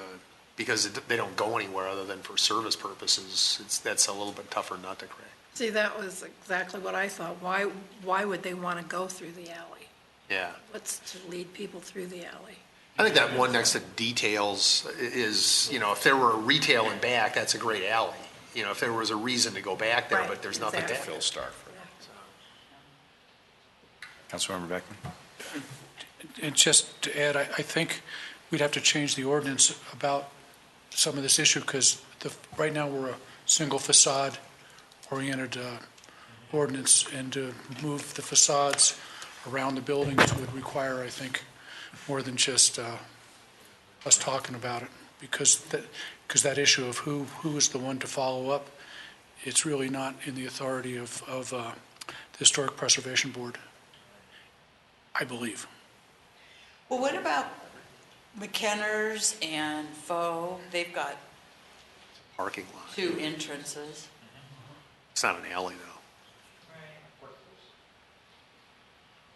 S12: because they don't go anywhere other than for service purposes, that's a little bit tougher nut to crack.
S14: See, that was exactly what I thought. Why would they want to go through the alley?
S12: Yeah.
S14: What's to lead people through the alley?
S12: I think that one next to details is, you know, if there were a retail in back, that's a great alley. You know, if there was a reason to go back there,
S14: Right,
S12: but there's nothing
S14: exactly.
S12: there.
S1: Phil Stark for that. Councilmember Beckman?
S13: And just to add, I think we'd have to change the ordinance about some of this issue, because right now we're a single facade-oriented ordinance, and to move the facades around the buildings would require, I think, more than just us talking about it, because that issue of who is the one to follow up, it's really not in the authority of the Historic Preservation Board, I believe.
S7: Well, what about McKenna's and Faux? They've got
S12: Parking lot.
S7: 2 entrances.
S12: It's not an alley, though.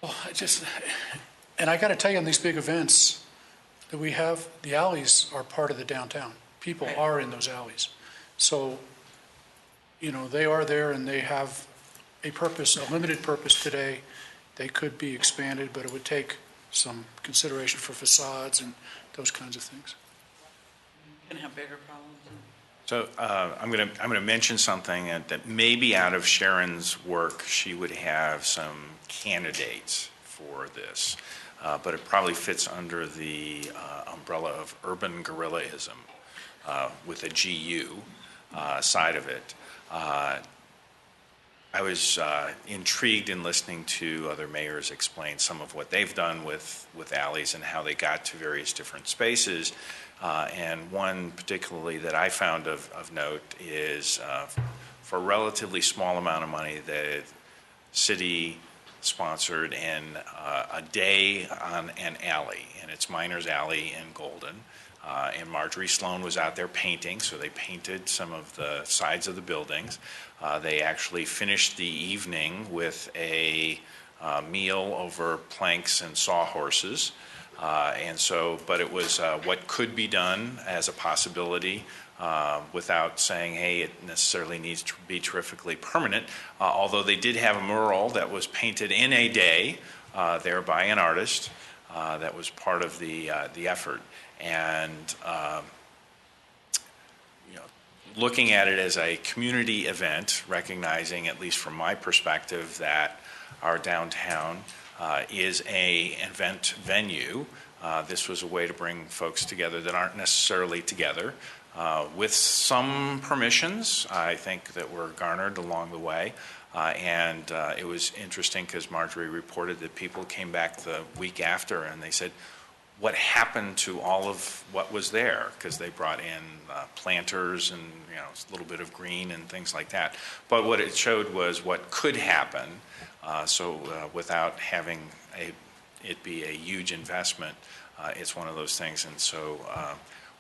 S13: Well, and I got to tell you, on these big events that we have, the alleys are part of the downtown. People are in those alleys. So, you know, they are there and they have a purpose, a limited purpose today. They could be expanded, but it would take some consideration for facades and those kinds of things.
S7: Can have bigger problems.
S1: So I'm going to mention something that maybe out of Sharon's work, she would have some candidates for this, but it probably fits under the umbrella of urban guerrillaism with a GU side of it. I was intrigued in listening to other mayors explain some of what they've done with alleys and how they got to various different spaces. And one particularly that I found of note is for a relatively small amount of money, the city sponsored a day on an alley, and it's Miners Alley in Golden. And Marjorie Sloan was out there painting, so they painted some of the sides of the buildings. They actually finished the evening with a meal over planks and sawhorses. But it was what could be done as a possibility without saying, hey, it necessarily needs to be terrifically permanent, although they did have a mural that was painted in a day there by an artist that was part of the effort. And looking at it as a community event, recognizing, at least from my perspective, that our downtown is an event venue. This was a way to bring folks together that aren't necessarily together, with some permissions, I think, that were garnered along the way. And it was interesting because Marjorie reported that people came back the week after and they said, what happened to all of what was there? Because they brought in planters and a little bit of green and things like that. But what it showed was what could happen. Without having it be a huge investment, it's one of those things. And so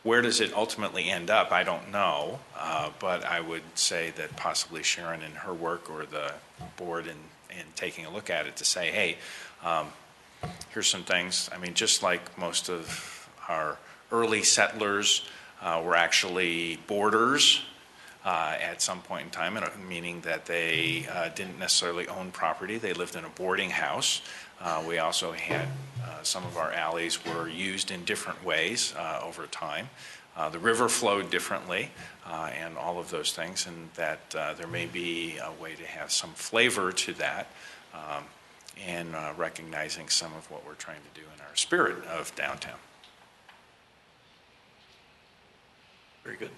S1: where does it ultimately end up? I don't know. But I would say that possibly Sharon in her work, or the board in taking a look at it, to say, hey, here's some things. I mean, just like most of our early settlers were actually boarders at some point in time, meaning that they didn't necessarily own property. They lived in a boarding house. We also had some of our alleys were used in different ways over time. The river flowed differently, and all of those things, and that there may be a way to have some flavor to that. And recognizing some of what we're trying to do in our spirit of downtown.
S3: Very good.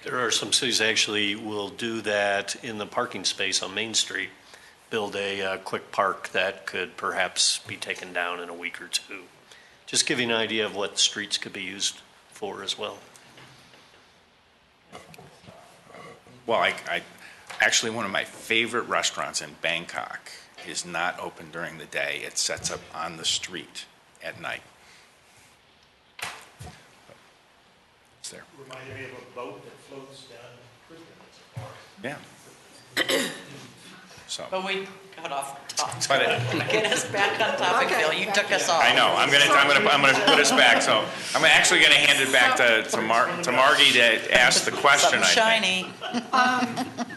S3: There are some cities actually will do that in the parking space on Main Street, build a quick park that could perhaps be taken down in a week or two. Just giving an idea of what streets could be used for as well.
S1: Well, I actually, one of my favorite restaurants in Bangkok is not open during the day. It sets up on the street at night. It's there.
S19: Reminded me of a boat that floats down Brisbane.
S1: Yeah. So.
S7: But we got off topic.
S1: But
S7: Get us back on topic, Bill. You took us off.
S1: I know. I'm gonna put us back. So I'm actually gonna hand it back to Margie to ask the question.
S7: Something shiny.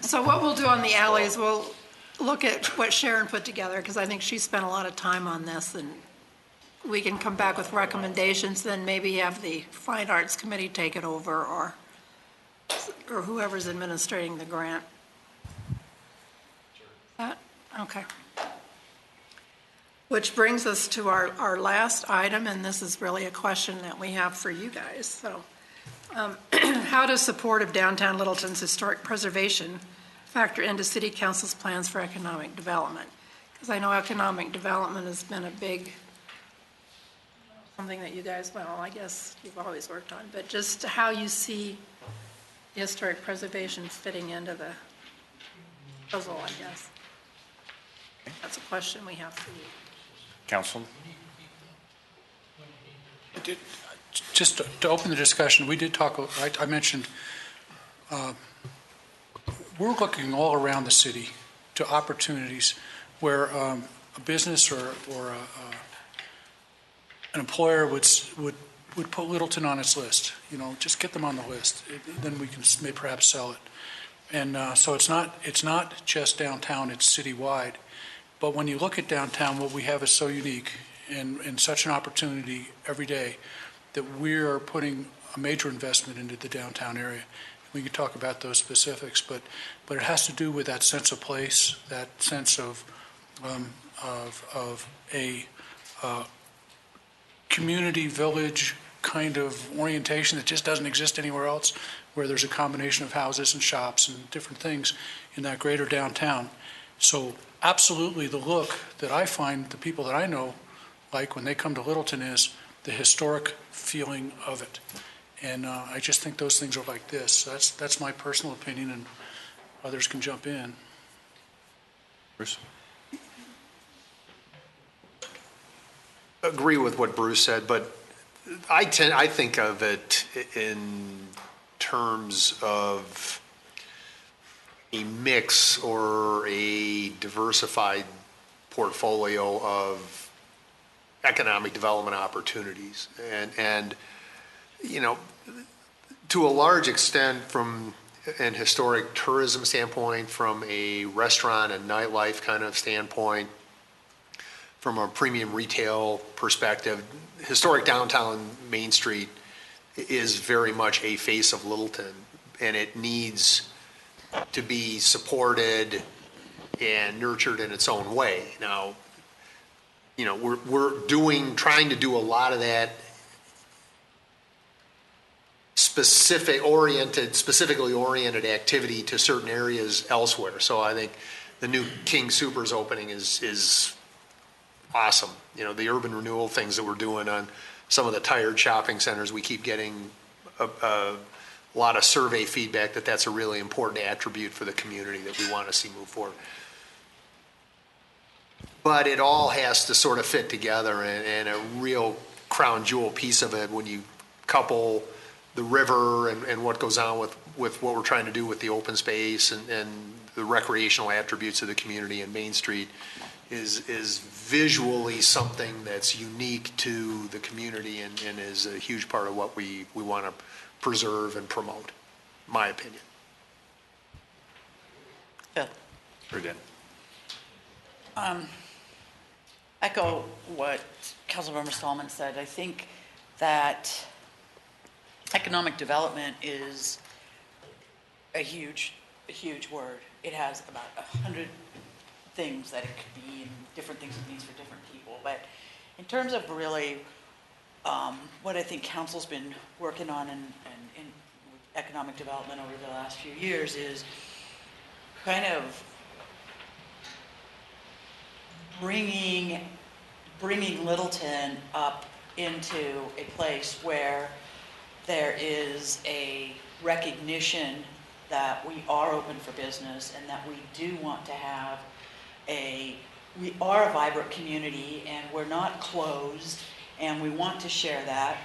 S14: So what we'll do on the alleys, we'll look at what Sharon put together, because I think she spent a lot of time on this, and we can come back with recommendations, then maybe have the Fine Arts Committee take it over, or whoever's administrating the grant. Okay. Which brings us to our last item, and this is really a question that we have for you guys. So, how does support of downtown Littleton's historic preservation factor into City Council's plans for economic development? Because I know economic development has been a big, something that you guys, well, I guess you've always worked on, but just how you see historic preservation fitting into the puzzle, I guess. That's a question we have for you.
S1: Council?
S13: Just to open the discussion, we did talk, I mentioned, we're looking all around the city to opportunities where a business or an employer would put Littleton on its list. Just get them on the list. Then we can may perhaps sell it. And so it's not just downtown, it's citywide. But when you look at downtown, what we have is so unique and such an opportunity every day that we are putting a major investment into the downtown area. We can talk about those specifics, but it has to do with that sense of place, that sense of a community village kind of orientation that just doesn't exist anywhere else, where there's a combination of houses and shops and different things in that greater downtown. So absolutely the look that I find the people that I know like when they come to Littleton is the historic feeling of it. And I just think those things are like this. So that's my personal opinion, and others can jump in.
S1: Bruce?
S12: agree with what Bruce said, but I think of it in terms of a mix or a diversified portfolio of economic development opportunities. And to a large extent, from an historic tourism standpoint, from a restaurant and nightlife kind of standpoint, from a premium retail perspective, historic downtown Main Street is very much a face of Littleton, and it needs to be supported and nurtured in its own way. Now, we're trying to do a lot of that specifically oriented activity to certain areas elsewhere. So I think the new King Soopers opening is awesome. The urban renewal things that we're doing on some of the tired shopping centers, we keep getting a lot of survey feedback that that's a really important attribute for the community that we want to see move forward. But it all has to sort of fit together, and a real crown jewel piece of it when you couple the river and what goes on with what we're trying to do with the open space and the recreational attributes of the community and Main Street is visually something that's unique to the community and is a huge part of what we want to preserve and promote, my opinion.
S7: Phil.
S1: Very good.
S7: Echo what Councilmember Stallman said. I think that economic development is a huge word. It has about 100 things that it could be and different things it means for different people. But in terms of really what I think Council's been working on in economic development over the last few years is kind of bringing Littleton up into a place where there is a recognition that we are open for business and that we do want to have we are a vibrant community and we're not closed and we want to share that,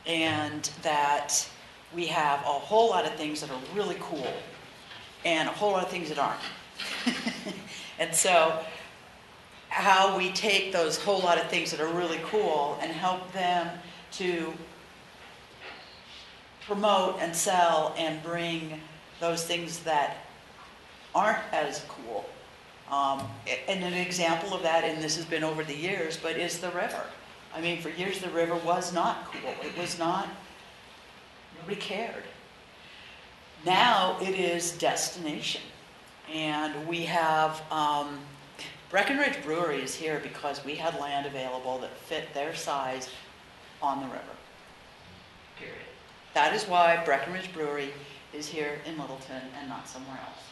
S7: and that we have a whole lot of things that are really cool and a whole lot of things that aren't. And so how we take those whole lot of things that are really cool and help them to promote and sell and bring those things that aren't as cool. And an example of that, and this has been over the years, but is the river. I mean, for years the river was not cool. It was not, nobody cared. Now it is destination. And we have, Breckenridge Brewery is here because we had land available that fit their size on the river. Period. That is why Breckenridge Brewery is here in Littleton and not somewhere else.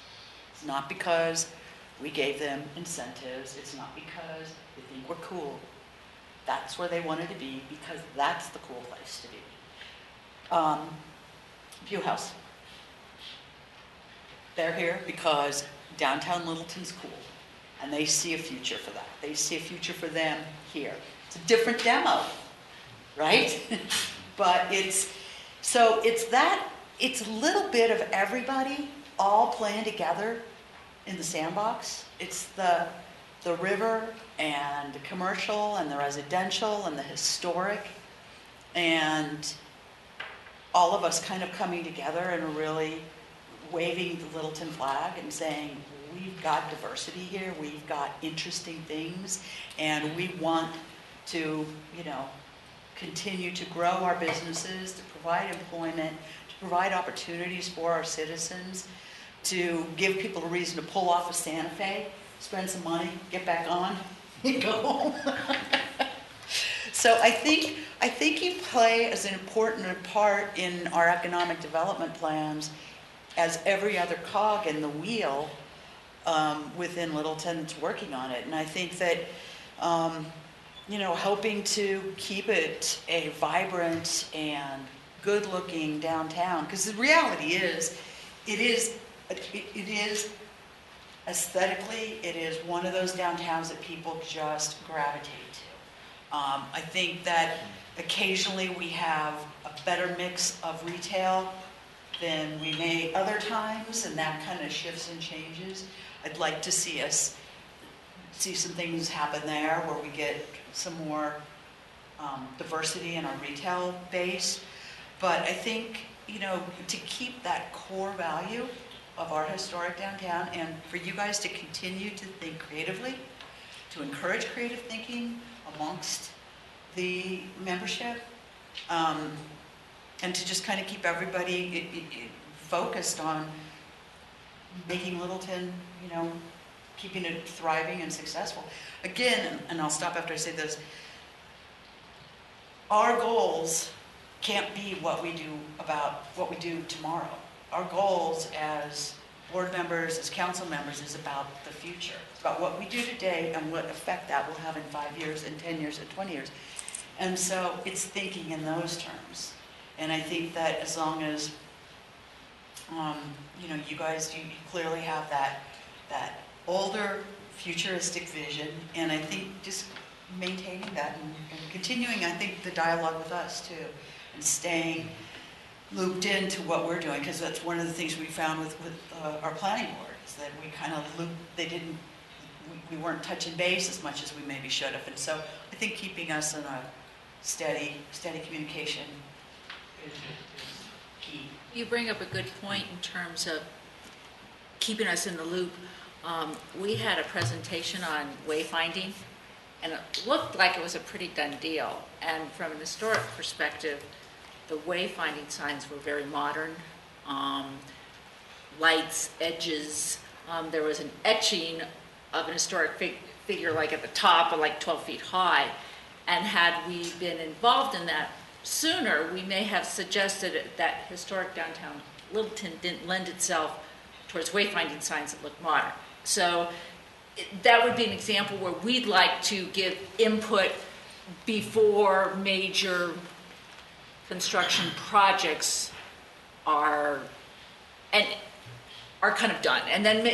S7: It's not because we gave them incentives. It's not because they think we're cool. That's where they wanted to be because that's the cool place to be. Pew House. They're here because downtown Littleton's cool. And they see a future for that. They see a future for them here. It's a different demo, right? But it's a little bit of everybody all playing together in the sandbox. It's the river and the commercial and the residential and the historic, and all of us kind of coming together and really waving the Littleton flag and saying, we've got diversity here, we've got interesting things, and we want to, continue to grow our businesses, to provide employment, to provide opportunities for our citizens, to give people a reason to pull off of Santa Fe, spend some money, get back on, and go home. So I think you play as an important part in our economic development plans as every other cog in the wheel within Littleton that's working on it. And I think that, helping to keep it a vibrant and good-looking downtown, because the reality is, it is aesthetically, it is one of those downtowns that people just gravitate to. I think that occasionally we have a better mix of retail than we may other times, and that kind of shifts and changes. I'd like to see us see some things happen there where we get some more diversity in our retail base. But I think, to keep that core value of our historic downtown, and for you guys to continue to think creatively, to encourage creative thinking amongst the membership, and to just kind of keep everybody focused on making Littleton, keeping it thriving and successful. Again, and I'll stop after I say this, our goals can't be what we do tomorrow. Our goals as board members, as council members, is about the future. It's about what we do today and what effect that will have in 5 years, in 10 years, and 20 years. And so it's thinking in those terms. And I think that as long as, you guys, you clearly have that older futuristic vision, and I think just maintaining that and continuing, I think, the dialogue with us too, and staying looped into what we're doing, because that's one of the things we found with our planning board, is that we kind of we weren't touching base as much as we maybe should have. And so I think keeping us in a steady communication is key.
S17: You bring up a good point in terms of keeping us in the loop. We had a presentation on wayfinding, and it looked like it was a pretty done deal. And from an historic perspective, the wayfinding signs were very modern. Lights, edges. There was an etching of an historic figure like at the top of like 12 feet high. And had we been involved in that sooner, we may have suggested that historic downtown Littleton didn't lend itself towards wayfinding signs that look modern. So that would be an example where we'd like to give input before major construction projects are kind of done. And then,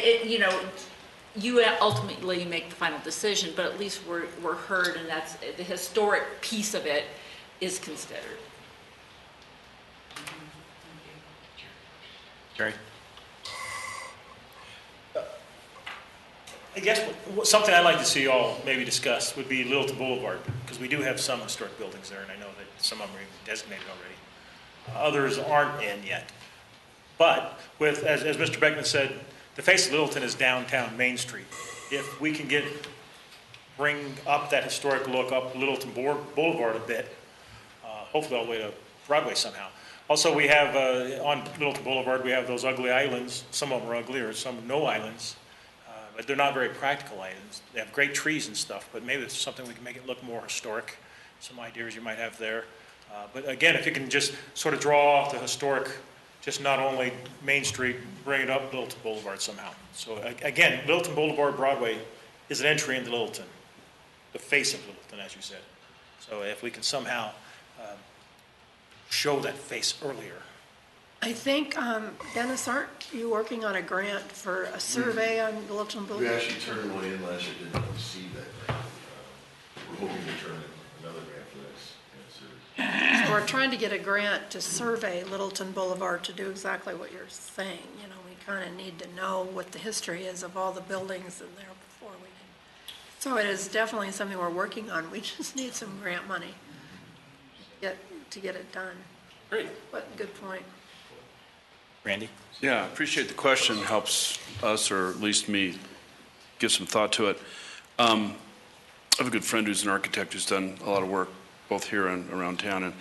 S17: you ultimately make the final decision, but at least we're heard, and that's the historic piece of it is considered.
S1: Jerry?
S8: I guess something I'd like to see y'all maybe discuss would be Littleton Boulevard, because we do have some historic buildings there, and I know that some of them are even designated already. Others aren't in yet. But as Mr. Beckman said, the face of Littleton is downtown Main Street. If we can bring up that historic look up Littleton Boulevard a bit, hopefully all the way to Broadway somehow. Also, we have on Littleton Boulevard, we have those ugly islands. Some of them are ugly, or some no islands. But they're not very practical items. They have great trees and stuff, but maybe it's something we can make it look more historic. Some ideas you might have there. But again, if you can just sort of draw off the historic, just not only Main Street, bring it up Littleton Boulevard somehow. So again, Littleton Boulevard, Broadway is an entry into Littleton, the face of Littleton, as you said. So if we can somehow show that face earlier.
S14: I think, Dennis, aren't you working on a grant for a survey on Littleton Boulevard?
S20: We actually turned one in last year, didn't receive that grant. We're hoping to turn in another grant for this.
S14: So we're trying to get a grant to survey Littleton Boulevard to do exactly what you're saying. We kind of need to know what the history is of all the buildings in there before we can. So it is definitely something we're working on. We just need some grant money to get it done.
S8: Great.
S14: But good point.
S1: Randy?
S10: Yeah, I appreciate the question. Helps us, or at least me, give some thought to it. I have a good friend who's an architect who's done a lot of work both here and around town, and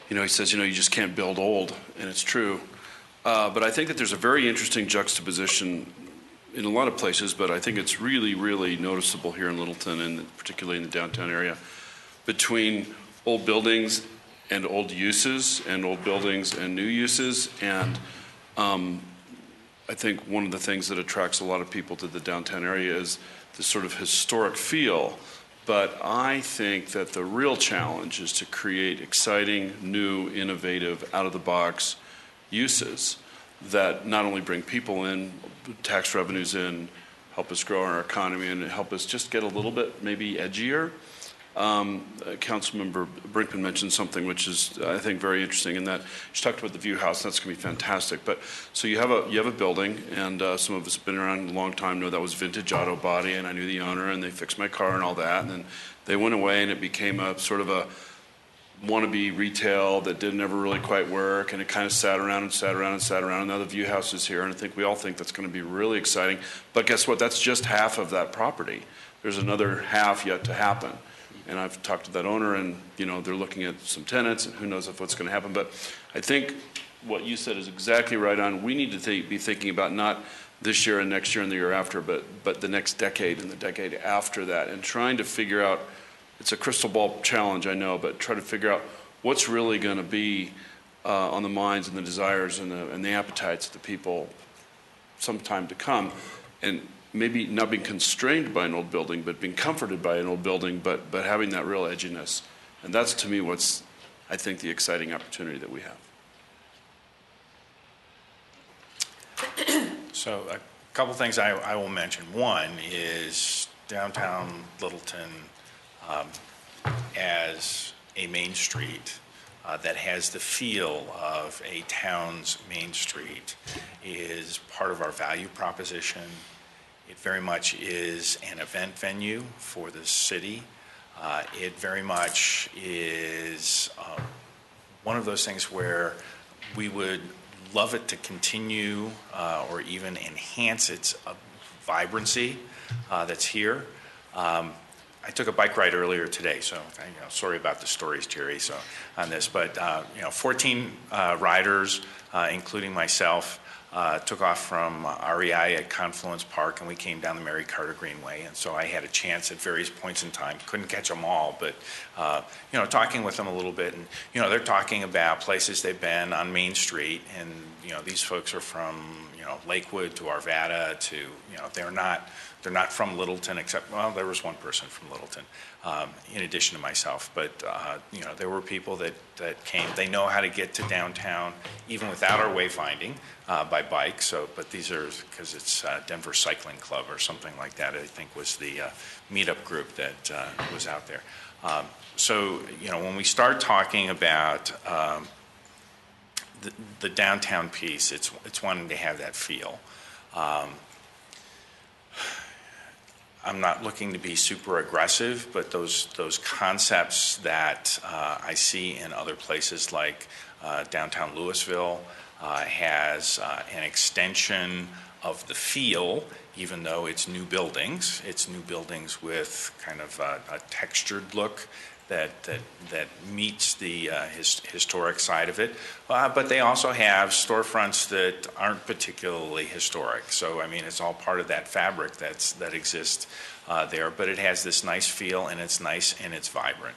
S10: he says, you just can't build old, and it's true. But I think that there's a very interesting juxtaposition in a lot of places, but I think it's really, really noticeable here in Littleton, and particularly in the downtown area, between old buildings and old uses, and old buildings and new uses. And I think one of the things that attracts a lot of people to the downtown area is this sort of historic feel. But I think that the real challenge is to create exciting, new, innovative, out-of-the-box uses that not only bring people in, tax revenues in, help us grow our economy, and help us just get a little bit maybe edgier. Councilmember Brinkman mentioned something which is, I think, very interesting in that she talked about the view house, and that's going to be fantastic. But so you have a building, and some of us have been around a long time, know that was vintage auto body, and I knew the owner, and they fixed my car and all that, and then they went away, and it became a sort of a wannabe retail that didn't ever really quite work, and it kind of sat around and sat around and sat around, and now the view house is here, and I think we all think that's going to be really exciting. But guess what? That's just half of that property. There's another half yet to happen. And I've talked to that owner, and they're looking at some tenants, and who knows if what's going to happen. But I think what you said is exactly right on. We need to be thinking about not this year and next year and the year after, but the next decade and the decade after that, and trying to figure out. It's a crystal ball challenge, I know, but try to figure out what's really going to be on the minds and the desires and the appetites of the people sometime to come, and maybe not being constrained by an old building, but being comforted by an old building, but having that real edginess. And that's, to me, what's, I think, the exciting opportunity that we have.
S1: So a couple things I will mention. One is downtown Littleton as a main street that has the feel of a town's main street is part of our value proposition. It very much is an event venue for the city. It very much is one of those things where we would love it to continue or even enhance its vibrancy that's here. I took a bike ride earlier today, so sorry about the stories, Jerry, so on this, but 14 riders, including myself, took off from REI at Confluence Park, and we came down the Mary Carter Greenway, and so I had a chance at various points in time. Couldn't catch them all, but talking with them a little bit, and they're talking about places they've been on Main Street, and these folks are from Lakewood to Arvada to they're not from Littleton, except, well, there was one person from Littleton, in addition to myself. But, there were people that came. They know how to get to downtown, even without our wayfinding, by bike. So, but these are, because it's Denver Cycling Club or something like that, I think was the meetup group that was out there. So, when we start talking about the downtown piece, it's wanting to have that feel. I'm not looking to be super aggressive, but those concepts that I see in other places like downtown Louisville has an extension of the feel, even though it's new buildings. It's new buildings with kind of a textured look that meets the historic side of it. But they also have storefronts that aren't particularly historic. So, I mean, it's all part of that fabric that exists there. But it has this nice feel, and it's nice, and it's vibrant.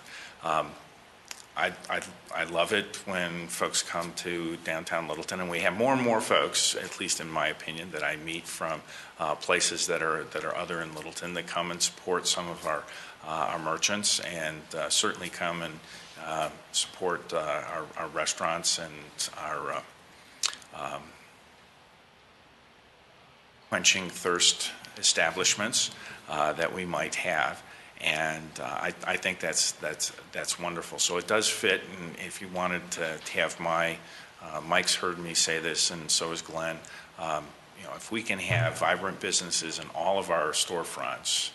S1: I love it when folks come to downtown Littleton, and we have more and more folks, at least in my opinion, that I meet from places that are other in Littleton that come and support some of our merchants, and certainly come and support our restaurants and our quenching thirst establishments that we might have. And I think that's wonderful. So it does fit, and if you wanted to have Mike's heard me say this, and so has Glenn, if we can have vibrant businesses in all of our storefronts,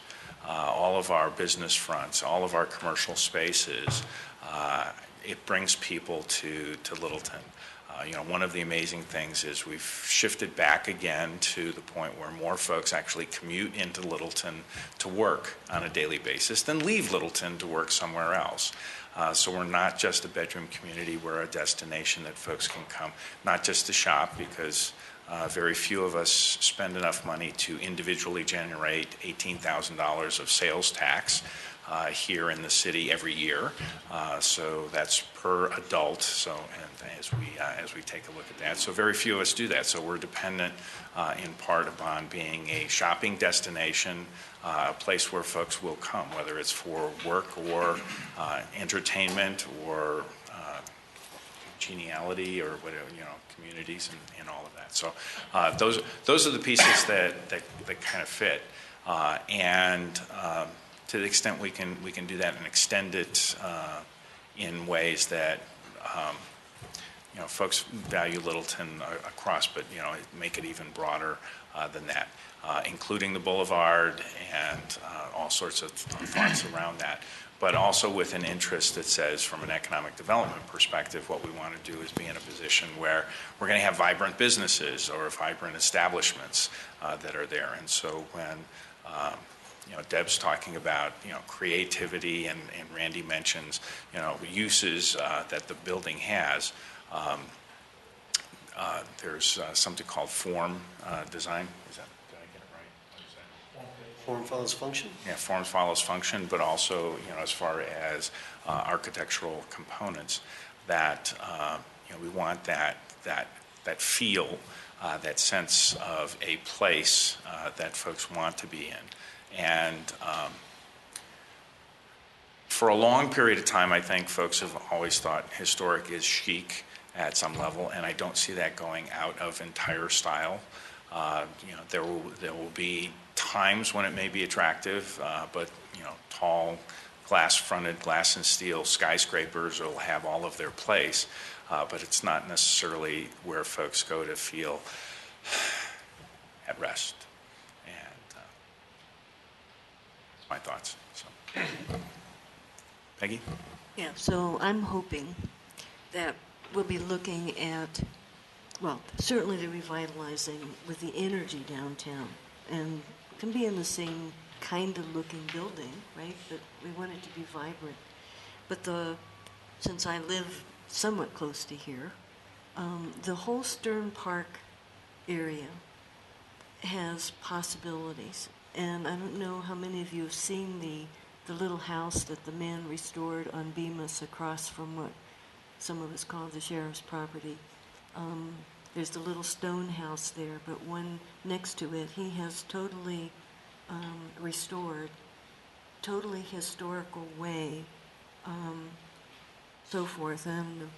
S1: all of our business fronts, all of our commercial spaces, it brings people to Littleton. One of the amazing things is we've shifted back again to the point where more folks actually commute into Littleton to work on a daily basis than leave Littleton to work somewhere else. So we're not just a bedroom community, we're a destination that folks can come, not just to shop, because very few of us spend enough money to individually generate $18,000 of sales tax here in the city every year. So that's per adult. So, and as we take a look at that, so very few of us do that. So we're dependent in part upon being a shopping destination, a place where folks will come, whether it's for work or entertainment or geniality or whatever, communities and all of that. So those are the pieces that kind of fit. And to the extent we can do that and extend it in ways that folks value Littleton across, but make it even broader than that, including the boulevard and all sorts of thoughts around that. But also with an interest that says, from an economic development perspective, what we want to do is be in a position where we're going to have vibrant businesses or vibrant establishments that are there. And so when Deb's talking about creativity, and Randy mentions uses that the building has. There's something called form design. Did I get it right? What is that?
S3: Form follows function?
S1: Yeah, form follows function, but also, as far as architectural components, that we want that feel, that sense of a place that folks want to be in. And for a long period of time, I think folks have always thought historic is chic at some level, and I don't see that going out of entire style. There will be times when it may be attractive, but tall, glass-fronted, glass and steel skyscrapers will have all of their place, but it's not necessarily where folks go to feel at rest. And that's my thoughts. So, Peggy?
S6: Yeah, so I'm hoping that we'll be looking at, well, certainly the revitalizing with the energy downtown, and it can be in the same kind of looking building, right? But we want it to be vibrant. But since I live somewhat close to here, the whole Stern Park area has possibilities. And I don't know how many of you have seen the little house that the man restored on Bemis across from what some of us call the sheriff's property. There's the little stone house there, but one next to it, he has totally restored, totally historical way, so forth. And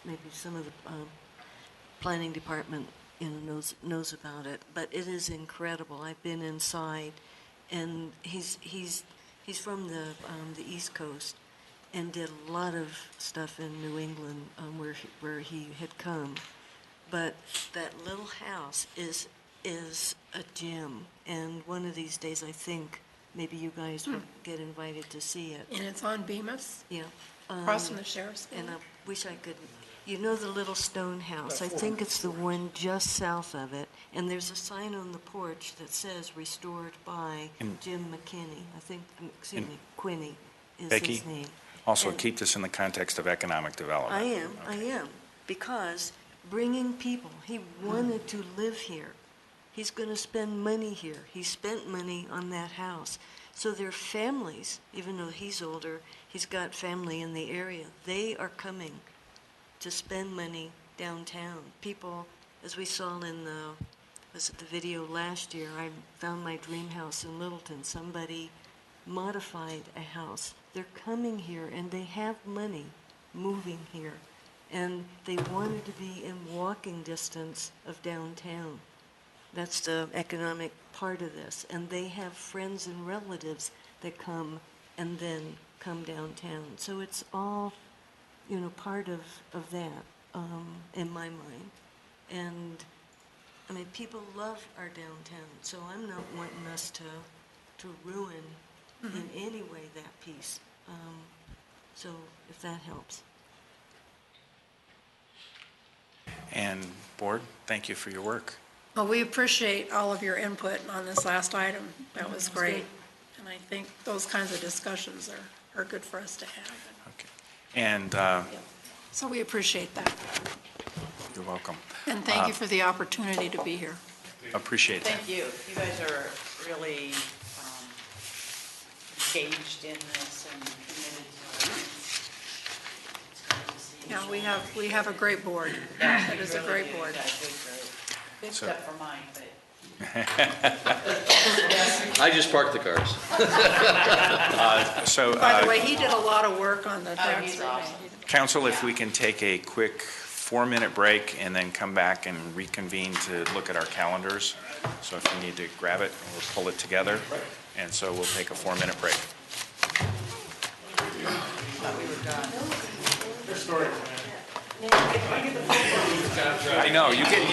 S6: maybe some of the planning department knows about it, but it is incredible. I've been inside, and he's from the East Coast, and did a lot of stuff in New England where he had come. But that little house is a gem, and one of these days I think maybe you guys will get invited to see it.
S14: And it's on Bemis?
S6: Yeah.
S14: Across from the sheriff's
S6: And I
S14: building?
S6: wish I could, the little stone house. I think it's the one just south of it, and there's a sign on the porch that says restored by Jim McKinney. I think, Quinney is
S1: Becky,
S6: his name.
S1: also
S6: And
S1: keep this in the context of economic development.
S6: I am, because bringing people, he wanted to live here. He's going to spend money here. He spent money on that house. So their families, even though he's older, he's got family in the area. They are coming to spend money downtown. People, as we saw in the video last year, I found my dream house in Littleton. Somebody modified a house. They're coming here, and they have money moving here. And they wanted to be in walking distance of downtown. That's the economic part of this. And they have friends and relatives that come and then come downtown. So it's all, part of that in my mind. And, people love our downtown. So I'm not wanting us to ruin in any way that piece. So if that helps.
S1: And board, thank you for your work.
S14: Well, we appreciate all of your input on this last item. That was great. And I think those kinds of discussions are good for us to have.
S1: Okay. And
S14: So we appreciate that.
S1: you're welcome.
S14: And thank you for the opportunity to be here.
S1: Appreciate that.
S7: Thank you. You guys are really engaged in this and committed to it. It's great to see you.
S14: Yeah, we have a great board.
S7: Yeah,
S14: It is a
S7: you
S14: great
S7: really do.
S14: board.
S7: You guys did great. Big
S1: So-
S7: step for mine, but.
S11: I just parked the cars.
S14: By the way, he did a lot of work on the tax
S7: he's
S14: rebate.
S7: awesome.
S1: Council, if we can take a quick 4-minute break and then come back and reconvene to look at our calendars. So if you need to grab it, we'll pull it together. And so we'll take a 4-minute break.
S15: I know, you get.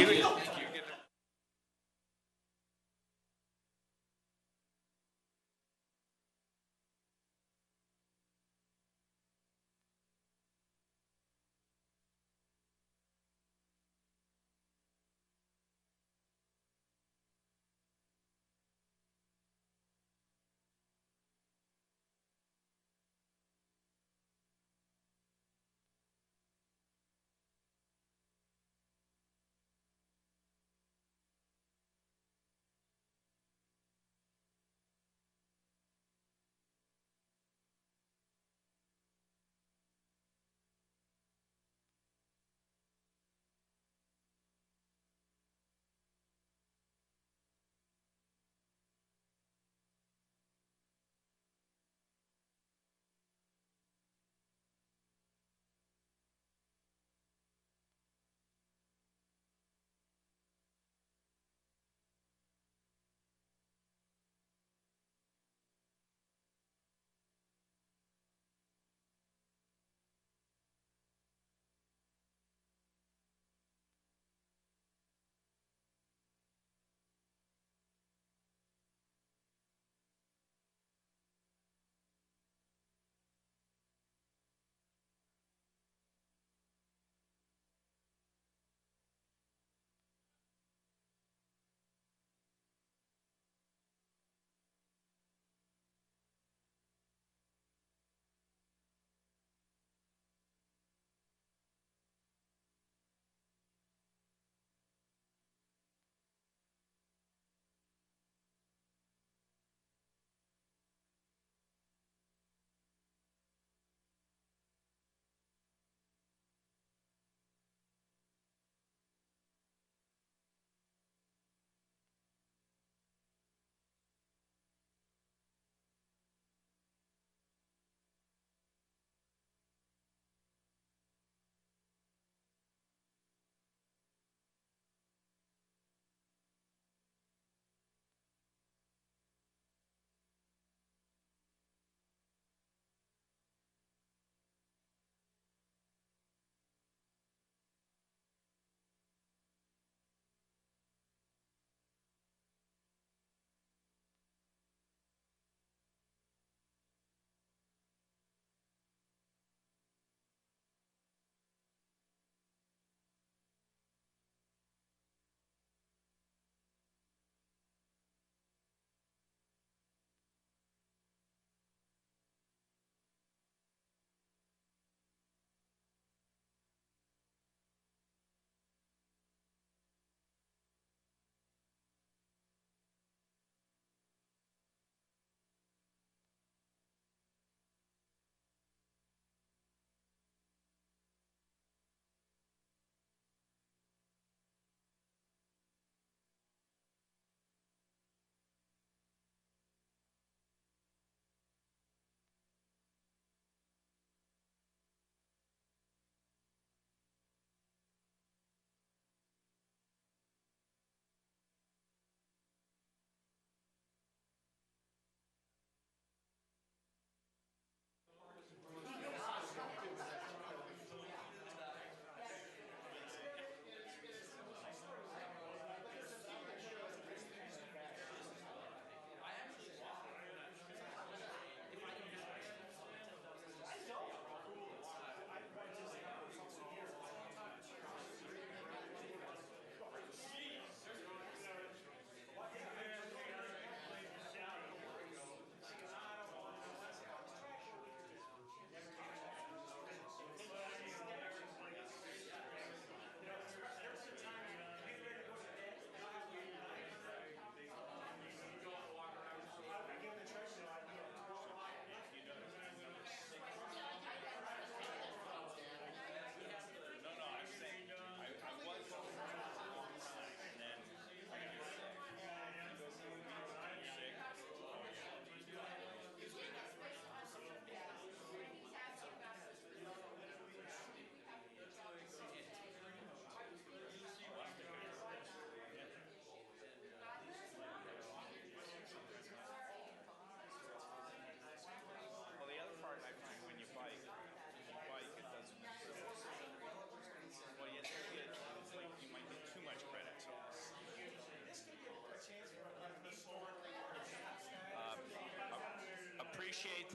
S1: appreciate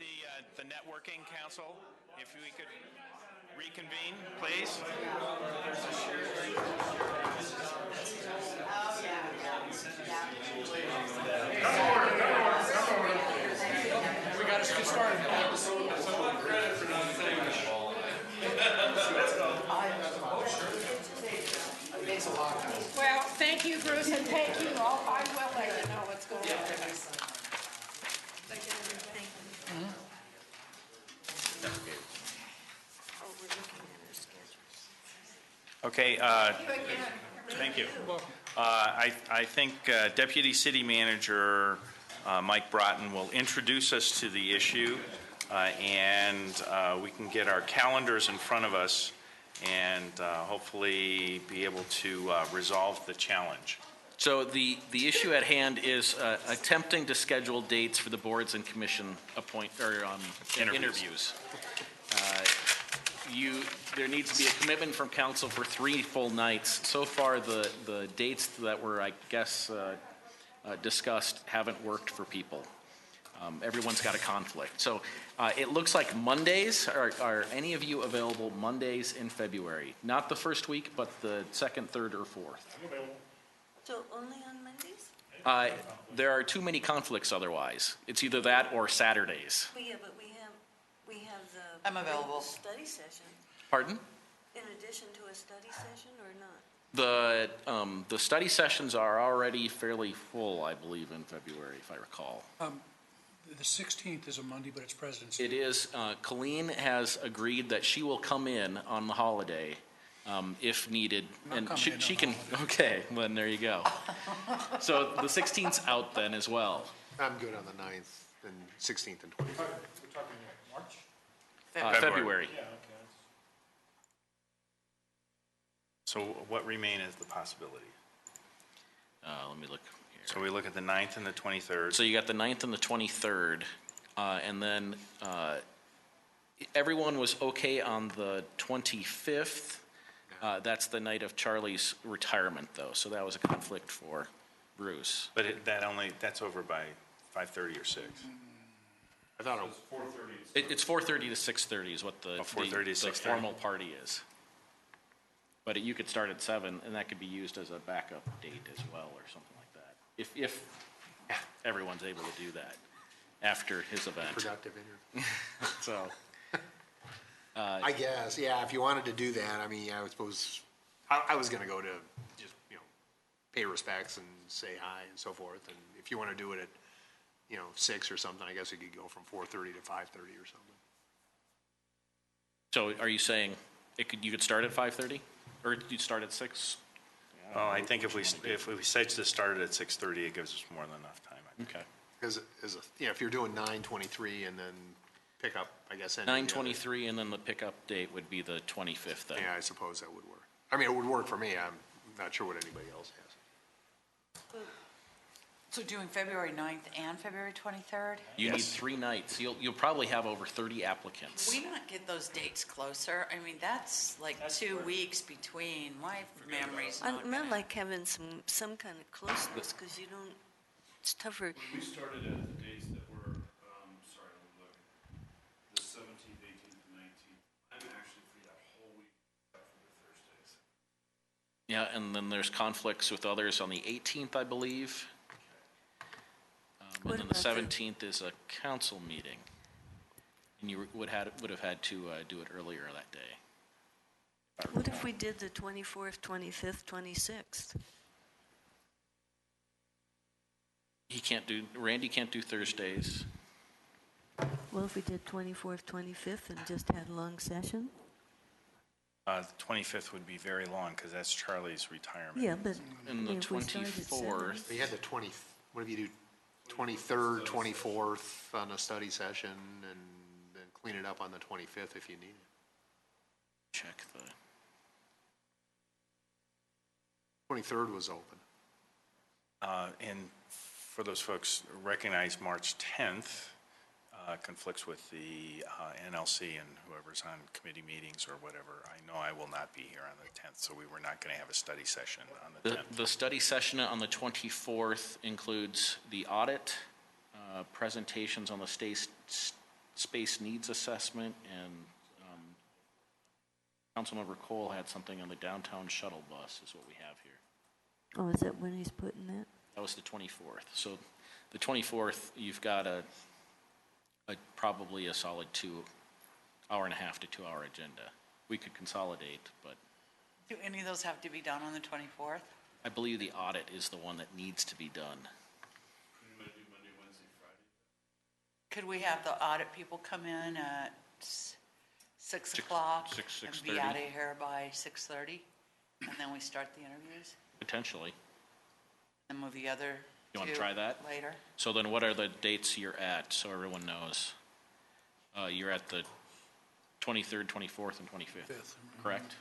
S1: the networking, council. If we could reconvene, please.
S13: We got to get started.
S14: Well, thank you, Bruce, and thank you all. I will let you know what's going on.
S6: Oh, we're looking at our schedules.
S1: Okay, thank you. I think Deputy City Manager Mike Broughton will introduce us to the issue, and we can get our calendars in front of us and hopefully be able to resolve the challenge.
S18: So the issue at hand is attempting to schedule dates for the boards and commission interviews. There needs to be a commitment from council for 3 full nights. So far, the dates that were, I guess, discussed haven't worked for people. Everyone's got a conflict. So it looks like Mondays. Are any of you available Mondays in February? Not the first week, but the second, third, or fourth.
S8: I'm available.
S6: So only on Mondays?
S18: There are too many conflicts otherwise. It's either that or Saturdays.
S6: Well, yeah, but we have the.
S7: I'm available.
S6: Study session.
S18: Pardon?
S6: In addition to a study session or not?
S18: The study sessions are already fairly full, I believe, in February, if I recall.
S13: The 16th is a Monday, but it's President's Day.
S18: It is. Colleen has agreed that she will come in on the holiday if needed. And she can. Okay, well, then there you go. So the 16th's out then as well.
S12: I'm good on the 9th and 16th and 23rd.
S8: We're talking March?
S18: February.
S8: Yeah, okay.
S1: So what remain as the possibility?
S18: Let me look here.
S1: So we look at the 9th and the 23rd.
S18: So you got the 9th and the 23rd, and then everyone was okay on the 25th. That's the night of Charlie's retirement, though, so that was a conflict for Bruce.
S1: But that's over by 5:30 or 6.
S12: I thought
S16: So it's 4:30.
S18: It's 4:30 to 6:30 is what the
S1: 4:30 to 6:30.
S18: formal party is. But you could start at 7, and that could be used as a backup date as well, or something like that. If everyone's able to do that after his event.
S12: Productive interview.
S18: So.
S12: I guess, yeah, if you wanted to do that, I mean, I suppose, I was going to go to just, pay respects and say hi and so forth. And if you want to do it at, 6 or something, I guess you could go from 4:30 to 5:30 or something.
S18: So are you saying you could start at 5:30? Or you'd start at 6?
S1: Well, I think if we set to start it at 6:30, it gives us more than enough time.
S18: Okay.
S12: Because, if you're doing 9:23 and then pick up, I guess.
S18: 9:23, and then the pickup date would be the 25th then.
S12: Yeah, I suppose that would work. I mean, it would work for me. I'm not sure what anybody else has.
S7: So doing February 9th and February 23rd?
S18: You need 3 nights. You'll probably have over 30 applicants.
S7: Can we not get those dates closer? I mean, that's like 2 weeks between. My memory's not
S6: I like having some kind of closeness, because you don't, it's tougher.
S10: We started at the dates that were, sorry, let me look. The 17th, 18th, and 19th. I'm actually free that whole week except for the Thursdays.
S18: Yeah, and then there's conflicts with others on the 18th, I believe. And then the 17th is a council meeting. And you would have had to do it earlier that day.
S6: What if we did the 24th, 25th, 26th?
S18: Randy can't do Thursdays.
S6: Well, if we did 24th, 25th and just had a long session?
S1: The 25th would be very long because that's Charlie's retirement.
S6: Yeah, but.
S18: And the 24th.
S12: You had the 20th, what if you do 23rd, 24th on a study session, and then clean it up on the 25th if you need it?
S18: Check the.
S12: 23rd was open.
S1: And for those folks, recognize March 10th conflicts with the NLC and whoever's on committee meetings or whatever. I know I will not be here on the 10th, so we were not going to have a study session on the 10th.
S18: The study session on the 24th includes the audit, presentations on the space needs assessment, and Councilmember Cole had something on the downtown shuttle bus is what we have here.
S6: Oh, is that when he's putting that?
S18: That was the 24th. So the 24th, you've got probably a solid 1.5 to 2 hour agenda. We could consolidate, but
S7: Do any of those have to be done on the 24th?
S18: I believe the audit is the one that needs to be done.
S10: Monday, Wednesday, Friday?
S7: Could we have the audit people come in at 6 o'clock?
S18: 6:30.
S7: And be out of here by 6:30? And then we start the interviews?
S18: Potentially.
S7: And move the other
S18: You want to
S7: two
S18: try that?
S7: later?
S18: So then what are the dates you're at, so everyone knows? You're at the 23rd, 24th, and 25th, correct?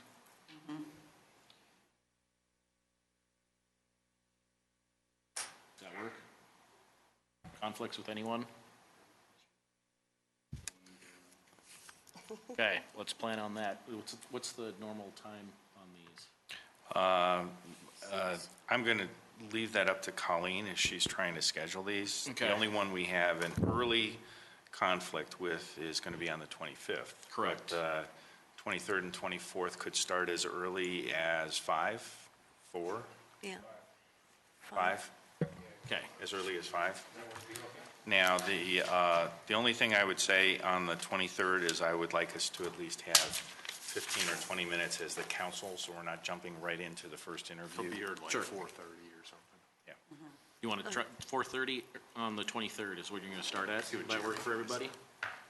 S7: Mhm.
S18: Does that work? Conflicts with anyone? Okay, let's plan on that. What's the normal time on these?
S1: I'm going to leave that up to Colleen as she's trying to schedule these.
S18: Okay.
S1: The only one we have an early conflict with is going to be on the 25th.
S18: Correct.
S1: But 23rd and 24th could start as early as 5, 4,
S6: Yeah.
S1: 5?
S18: Okay.
S1: As early as 5? Now, the only thing I would say on the 23rd is I would like us to at least have 15 or 20 minutes as the council, so we're not jumping right into the first interview.
S12: From here, like
S18: Sure.
S12: 4:30 or something.
S1: Yeah.
S18: You want to try 4:30 on the 23rd is what you're going to start at? Would that work for everybody?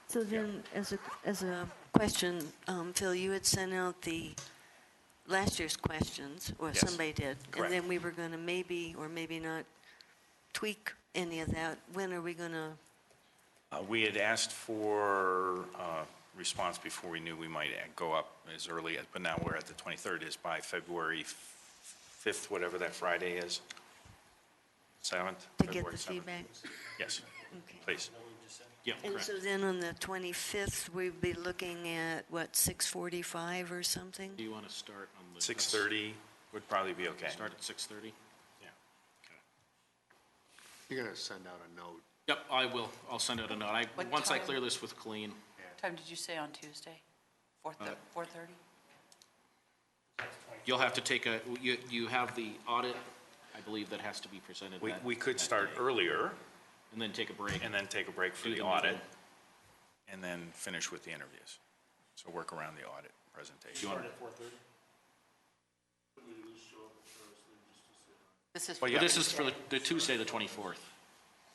S6: So then, as a question, Phil, you had sent out the last year's questions, or
S1: Yes,
S6: somebody did.
S1: correct.
S6: And then we were going to maybe or maybe not tweak any of that. When are we going to?
S1: We had asked for response before we knew we might go up as early, but now we're at the 23rd, is by February 5th, whatever that Friday is. 7th?
S6: To get
S1: February
S6: the
S1: 7th.
S6: feedback?
S1: Yes,
S6: Okay.
S1: please.
S18: Yeah,
S6: And
S18: correct.
S6: so then on the 25th, we'd be looking at, what, 6:45 or something?
S18: Do you want to start on the?
S1: 6:30 would probably be okay.
S18: Start at 6:30?
S1: Yeah.
S12: You're going to send out a note.
S18: Yep, I will. I'll send out a note.
S7: What
S18: Once I
S7: time?
S18: clear this with Colleen.
S7: What time did you say on Tuesday? 4:30?
S18: You'll have to take you have the audit, I believe, that has to be presented that.
S1: We could
S18: that
S1: start
S18: day.
S1: earlier.
S18: And then take a break.
S1: And then take a break for
S18: Do
S1: the
S18: the
S1: audit,
S18: middle.
S1: and then finish with the interviews. So work around the audit presentation.
S18: You want-
S8: Start at 4:30?
S7: This is.
S1: Well,
S18: But
S1: yeah.
S18: this is for the Tuesday, the 24th.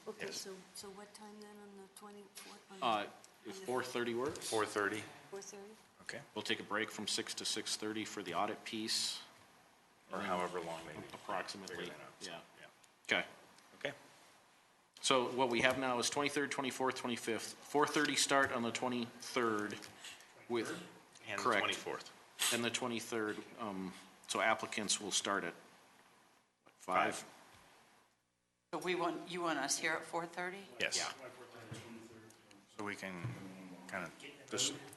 S6: Okay,
S1: Yes.
S6: so what time then on the 24th?
S18: If 4:30 works?
S1: 4:30,
S6: 4:30?
S1: okay,
S18: We'll take a break from 6 to 6:30 for the audit piece.
S1: or however long they need.
S18: Approximately,
S1: Figure that out.
S18: yeah.
S1: Yeah.
S18: Okay.
S1: Okay,
S18: So what we have now is 23rd, 24th, 25th. 4:30 start on the 23rd with,
S1: and the
S18: correct.
S1: 24th.
S18: And the 23rd, so applicants will start at 5?
S7: So you want us here at 4:30?
S1: Yes. So we can kind of,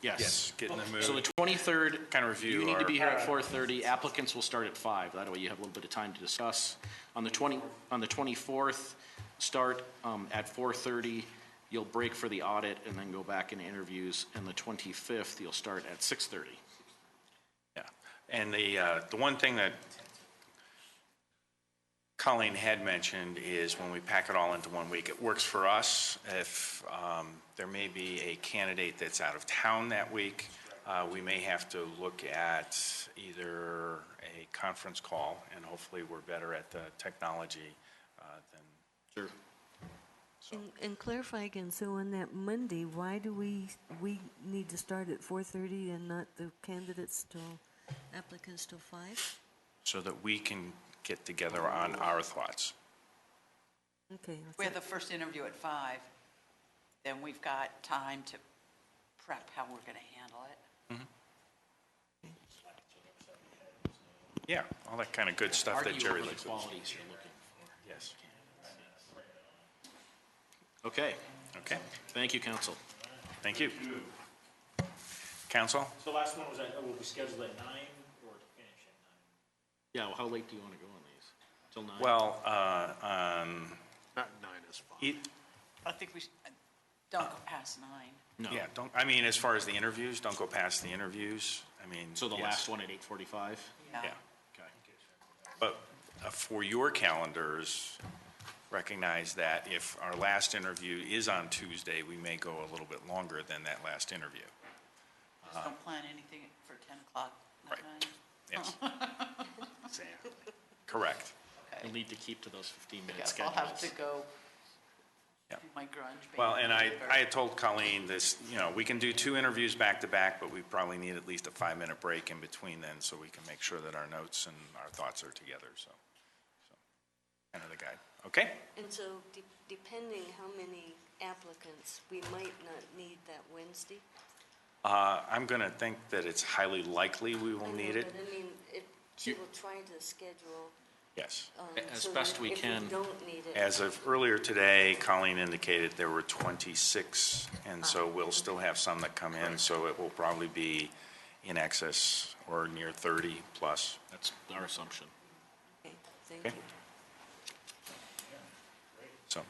S18: Yes.
S1: get in the mood.
S18: So the 23rd,
S1: Kind of review
S18: you need to be
S1: our-
S18: here at 4:30. Applicants will start at 5. That way you have a little bit of time to discuss. On the 24th, start at 4:30. You'll break for the audit and then go back into interviews. And the 25th, you'll start at 6:30.
S1: Yeah, and the one thing that Colleen had mentioned is when we pack it all into 1 week, it works for us. If there may be a candidate that's out of town that week, we may have to look at either a conference call, and hopefully we're better at the technology than.
S18: Sure.
S6: And clarify again, so on that Monday, why do we need to start at 4:30 and not the candidates till, applicants till 5?
S1: So that we can get together on our thoughts.
S6: Okay.
S7: We have the first interview at 5, then we've got time to prep how we're going to handle it.
S1: Yeah, all that kind of good stuff that
S18: Argue
S1: Jerry
S18: over the
S1: likes.
S18: qualities you're looking for.
S1: Yes.
S18: Okay.
S1: Okay,
S18: Thank you, council.
S1: thank you. Council?
S8: So last one was will be scheduled at 9 or to finish at 9?
S18: Yeah, well, how late do you want to go on these? Till 9?
S1: Well,
S12: Not 9 is fine.
S1: e-
S7: I think we should, Don't go past 9.
S18: No.
S1: Yeah, don't, I mean, as far as the interviews, don't go past the interviews. I mean.
S18: So the
S1: yes.
S18: last one at 8:45?
S1: Yeah.
S18: Okay.
S1: But for your calendars, recognize that if our last interview is on Tuesday, we may go a little bit longer than that last interview.
S7: Just don't plan anything for 10 o'clock that night.
S1: Yes. Exactly. Correct.
S18: You'll need to keep to those 15-minute
S7: Guess
S18: schedules.
S7: I'll have to go do my grunge.
S1: Well, and I had told Colleen this, we can do 2 interviews back to back, but we probably need at least a 5-minute break in between then so we can make sure that our notes and our thoughts are together, so kind of the guide. Okay?
S6: And so depending how many applicants, we might not need that Wednesday.
S1: I'm going to think that it's highly likely we will need it.
S6: But I mean, she will try to schedule.
S1: Yes.
S18: As
S6: so
S18: best
S6: that
S18: we
S6: if
S18: can.
S6: we don't need it.
S1: As of earlier today, Colleen indicated there were 26, and so we'll still have some that come in, so it will probably be in excess or near 30 plus.
S18: That's our assumption.
S6: Okay, thank
S1: Okay.
S6: you.
S1: So,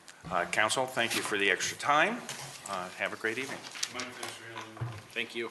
S1: council, thank you for the extra time. Have a great evening.
S10: Mike, thanks for handling it.
S18: Thank you.